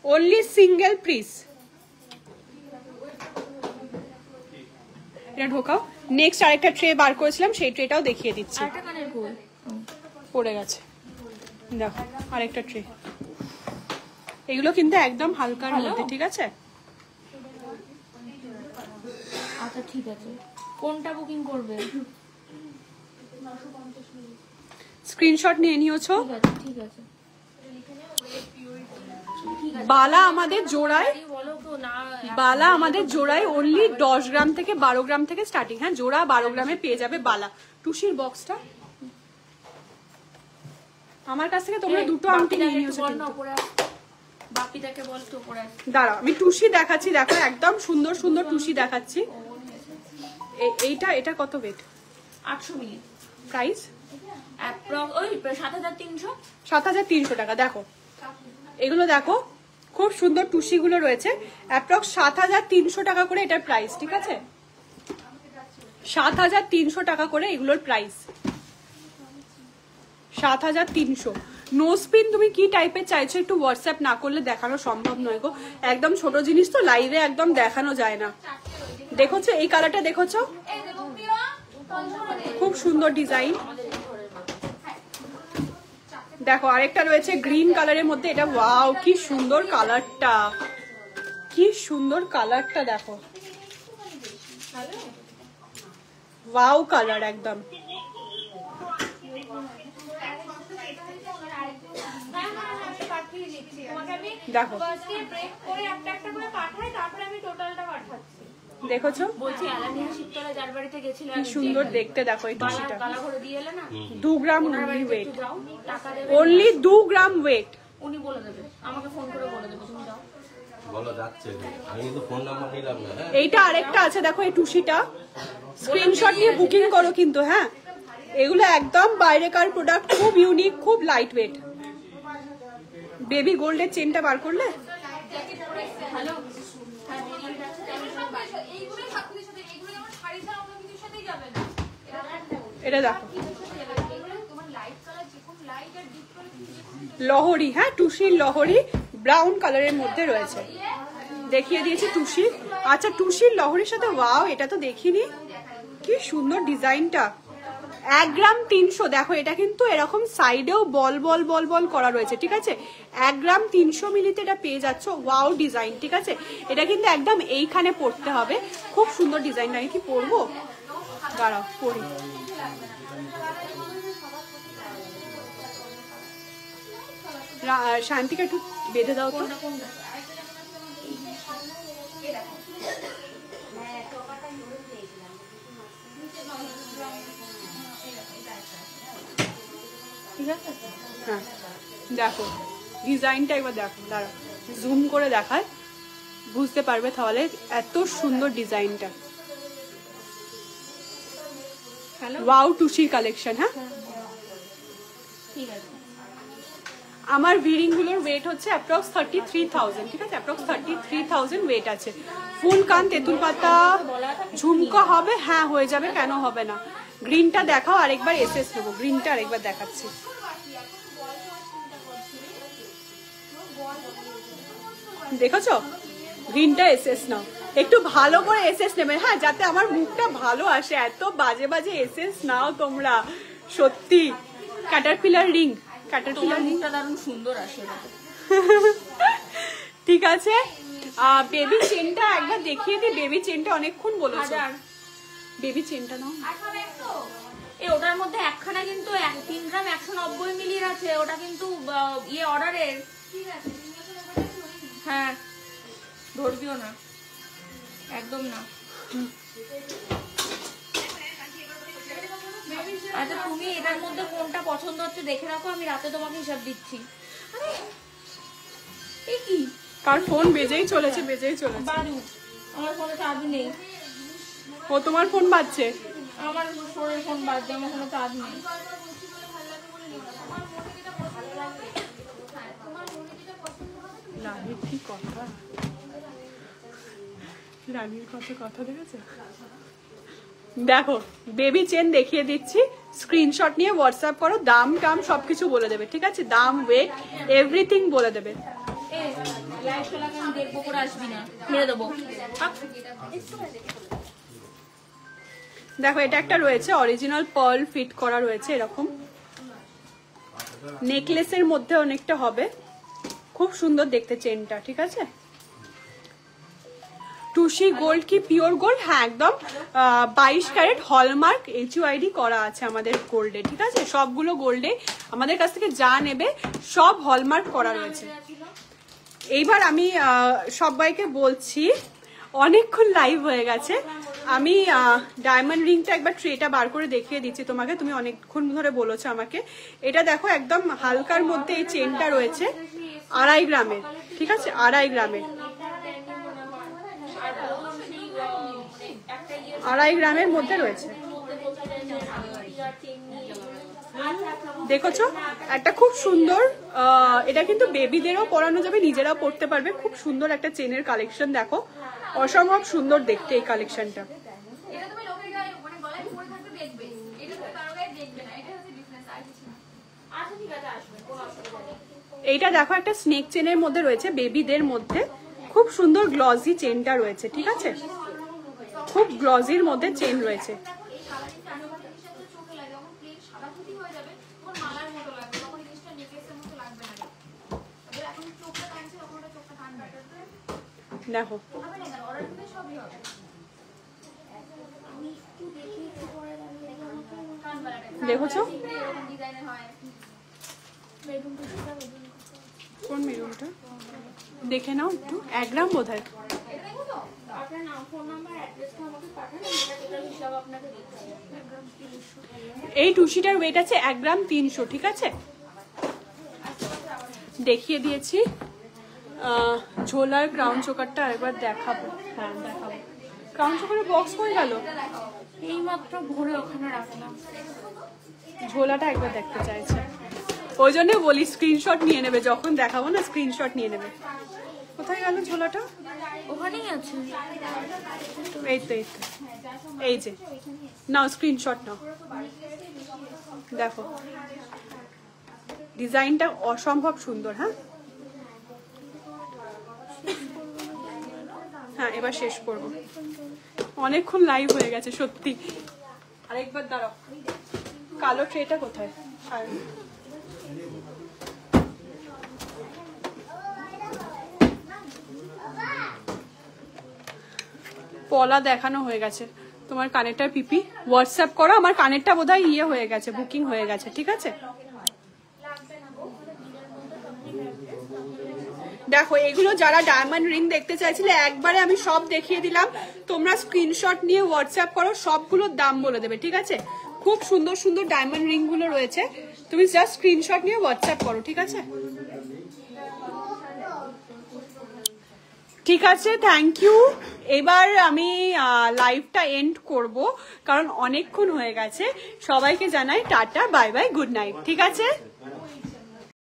Only single piece. এটা ঢোকাও। নেক্সট আরেকটা ট্রে বার করেছিলাম, সেই ট্রেটাও দেখিয়ে দিচ্ছি। আরেকটা কানের গোল পড়ে গেছে, দেখো আরেকটা ট্রে। এগুলো কিন্তু একদম হালকার মধ্যে, ঠিক আছে। আচ্ছা ঠিক আছে, কোনটা বুকিং করবে? স্ক্রিনশট নিয়ে নিয়েছো? ঠিক আছে। বালা আমাদের জোড়ায়, বলো তো না, বালা আমাদের জোড়ায় অনলি 10 গ্রাম থেকে 12 গ্রাম থেকে স্টার্টিং। হ্যাঁ জোড়া 12 গ্রামে পেয়ে যাবে বালা। টুসির বক্সটা আমার কাছ থেকে তোমরা দুটো আংটি নিয়ে নিয়েছো। বাপিটাকে বল তো পরে। দাঁড়াও আমি টুসি দেখাচ্ছি, দেখো একদম সুন্দর সুন্দর টুসি দেখাচ্ছি। এইটা এটা কত ওয়েট? 800 মিলি। প্রাইস অ্যাপ্রক্স ওই 7300। 7300 টাকা। দেখো এগুলো দেখো খুব সুন্দর টুসিগুলো রয়েছে, অ্যাপ্রক্স 7300 টাকা করে এটার প্রাইস, ঠিক আছে? 7300 টাকা করে এগুলোর প্রাইস, 7300। নোজপিন তুমি কি টাইপের চাইছো একটু হোয়াটসঅ্যাপ না করলে দেখানো সম্ভব নয় গো, একদম ছোট জিনিস তো লাইভে একদম দেখানো যায় না। দেখোছো এই কালারটা, দেখোছো খুব সুন্দর ডিজাইন। দেখো আরেকটা রয়েছে গ্রিন কালারের মধ্যে, এটা ওয়াও কি সুন্দর কালারটা, কি সুন্দর কালারটা দেখো, ওয়াও কালার একদম। দেখো দেখোছো কি সুন্দর দেখতে, দেখো এই টুসিটা 2 গ্রাম ওয়েট, অনলি 2 গ্রাম ওয়েট। উনি বলে দেবে, আমাকে ফোন করে বলে দেবে, তুমি যাও বলো যাচ্ছে, আমি কিন্তু ফোন নাম্বার নিলাম না। হ্যাঁ এইটা আরেকটা আছে দেখো এই টুসিটা, স্ক্রিনশট নিয়ে বুকিং করো কিন্তু। হ্যাঁ এগুলো একদম বাইরেকার প্রোডাক্ট, খুব ইউনিক, খুব লাইট ওয়েট। বেবি গোল্ডের চেনটা বার করলে এটা দেখো লহরি, হ্যাঁ টুসির লহরি ব্রাউন কালারের মধ্যে রয়েছে, দেখিয়ে দিয়েছি টুসি। আচ্ছা টুসির লহরির সাথে ওয়াও, এটা তো দেখিনি, কি সুন্দর ডিজাইনটা। 1 গ্রাম 300। দেখো এটা কিন্তু এরকম সাইডেও বল বল বল বল করা রয়েছে, ঠিক আছে? 1 গ্রাম 300 মিলিতে এটা পেয়ে যাচ্ছ, ওয়াও ডিজাইন, ঠিক আছে? এটা কিন্তু একদম এইখানে পড়তে হবে, খুব সুন্দর ডিজাইন। আমি কি পরবো, দাঁড়াও পরি। শান্তিকে একটু বেঁধে দাও তো। ঠিক আছে, হ্যাঁ দেখো ডিজাইনটা একবার দেখো, দাঁড়াও জুম করে দেখায়, বুঝতে পারবে তাহলে এত সুন্দর ডিজাইনটা। ওয়াও টুসির কালেকশন। হ্যাঁ ঠিক আছে। আমার ভিরিং গুলোর ওয়েট হচ্ছে অ্যাপ্রক্স 33,000, ঠিক আছে? অ্যাপ্রক্স 33,000 ওয়েট আছে। ফুল কান তেঁতুল পাতা ঝুমকা হবে, হ্যাঁ হয়ে যাবে, কেন হবে না। গ্রিনটা দেখাও আরেকবার, এসএস নেবো, গ্রিনটা আরেকবার দেখাচ্ছি। দেখেছো গ্রিনটা এসএস নাও, একটু ভালো করে এসএস নেবে, হ্যাঁ যাতে আমার মুখটা ভালো আসে। এত বাজে বাজে এসএস নাও তোমরা, সত্যি। ক্যাটারপিলার রিং, ক্যাটারপিলার রিংটা দারুণ সুন্দর আসে। ঠিক আছে, বেবি চেনটা একবার দেখিয়ে দিই। বেবি চেনটা অনেকক্ষণ বলেছো, বেবি চেনটা নাও। এই ওটার মধ্যে একখানা কিন্তু 3 গ্রাম 190 মিলির আছে, ওটা কিন্তু ইয়ে অর্ডারের। হ্যাঁ ধরবিও না, একদম না। আচ্ছা তুমি এটার মধ্যে কোনটা পছন্দ হচ্ছে দেখে রাখো, আমি রাতে তোমাকে হিসাব দিচ্ছি। আরে কি, কার ফোন বেজেই চলেছে, বেজেই চলেছে। বাজু, আমার ফোনে চার্জ নেই। ও তোমার ফোন বাজছে? আমার ফোনের ফোন বাজছে, আমার ফোনে চার্জ নেই। রানীর কি কথা, রানীর কত কথা দেখেছো। দেখো বেবি চেন দেখিয়ে দিচ্ছি, স্ক্রিনশট নিয়ে হোয়াটসঅ্যাপ করো, দাম টাম সবকিছু বলে দেবে, ঠিক আছে? দাম ওয়েট এভরিথিং বলে দেবে। দেখবো করে আসবি না, মেরে দেবো। দেখো এটা একটা রয়েছে অরিজিনাল পার্ল ফিট করা রয়েছে, এরকম নেকলেসের মধ্যে অনেকটা হবে, খুব সুন্দর দেখতে চেনটা, ঠিক আছে? টুসি গোল্ড কি পিওর গোল্ড? হ্যাঁ একদম 22 ক্যারেট হলমার্ক HUID করা আছে আমাদের গোল্ডে, ঠিক আছে? সবগুলো গোল্ডে আমাদের কাছ থেকে যা নেবে সব হলমার্ক করা রয়েছে। এইবার আমি সবাইকে বলছি, অনেকক্ষণ লাইভ হয়ে গেছে, আমি ডায়মন্ড রিংটা একবার ট্রেটা বার করে দেখিয়ে দিচ্ছি তোমাকে, তুমি অনেকক্ষণ ধরে বলেছো আমাকে। এটা দেখো একদম হালকার মধ্যে এই চেনটা রয়েছে, 2.5 গ্রামের, ঠিক আছে? 2.5 গ্রামের, 2.5 গ্রামের মধ্যে রয়েছে। দেখেছো একটা খুব সুন্দর, এটা কিন্তু বেবিদেরও পরানো যাবে, নিজেরাও পরতে পারবে। খুব সুন্দর একটা চেনের কালেকশন, দেখো অসম্ভব সুন্দর দেখতে এই কালেকশনটা। এইটা দেখো একটা স্নেক চেনের মধ্যে রয়েছে, বেবিদের মধ্যে খুব সুন্দর গ্লজি চেনটা রয়েছে, ঠিক আছে, খুব গ্লজির মধ্যে চেন রয়েছে। দেখো দেখছো কোন মেরুনটা দেখে নাও একটু, 1 গ্রাম বোধ হয়। এই টুসিটার ওয়েট আছে 1 গ্রাম 300, ঠিক আছে, দেখিয়ে দিয়েছি। ঝোলার ক্রাউন চোকারটা একবার দেখাবো, হ্যাঁ দেখাবো। ক্রাউন চোকারের বক্স হয়ে গেল, এই মাত্র ভরে ওখানে রাখলাম। ঝোলাটা একবার দেখতে চাইছে, ওই জন্য বলি স্ক্রিনশট নিয়ে নেবে, যখন দেখাবো না স্ক্রিনশট নিয়ে নেবে। কোথায় গেল ঝোলাটা? ওখানেই আছে। এই তো এই যে নাও স্ক্রিনশট নাও, দেখো ডিজাইনটা অসম্ভব সুন্দর। হ্যাঁ হ্যাঁ এবার শেষ করব, অনেকক্ষণ লাইভ হয়ে গেছে সত্যি। আরেকবার দাঁড়াও, কালো ট্রেটা কোথায়? পলা দেখানো হয়ে গেছে, তোমার কানেরটা পিপি হোয়াটসঅ্যাপ করো, আমার কানেরটা বোধহয় ইয়ে হয়ে গেছে, বুকিং হয়ে গেছে, ঠিক আছে। দেখো এগুলো যারা ডায়মন্ড রিং দেখতে চাইছিলে একবারে আমি সব দেখিয়ে দিলাম, তোমরা স্ক্রিনশট নিয়ে হোয়াটসঅ্যাপ করো, সবগুলোর দাম বলে দেবে, ঠিক আছে। খুব সুন্দর সুন্দর ডায়মন্ড রিং গুলো রয়েছে, তুমি জাস্ট স্ক্রিনশট নিয়ে হোয়াটসঅ্যাপ করো, ঠিক আছে। ঠিক আছে, থ্যাংক ইউ। এবার আমি লাইভটা এন্ড করব, কারণ অনেকক্ষণ হয়ে গেছে। সবাইকে জানাই tata, bye bye, good night, ঠিক আছে।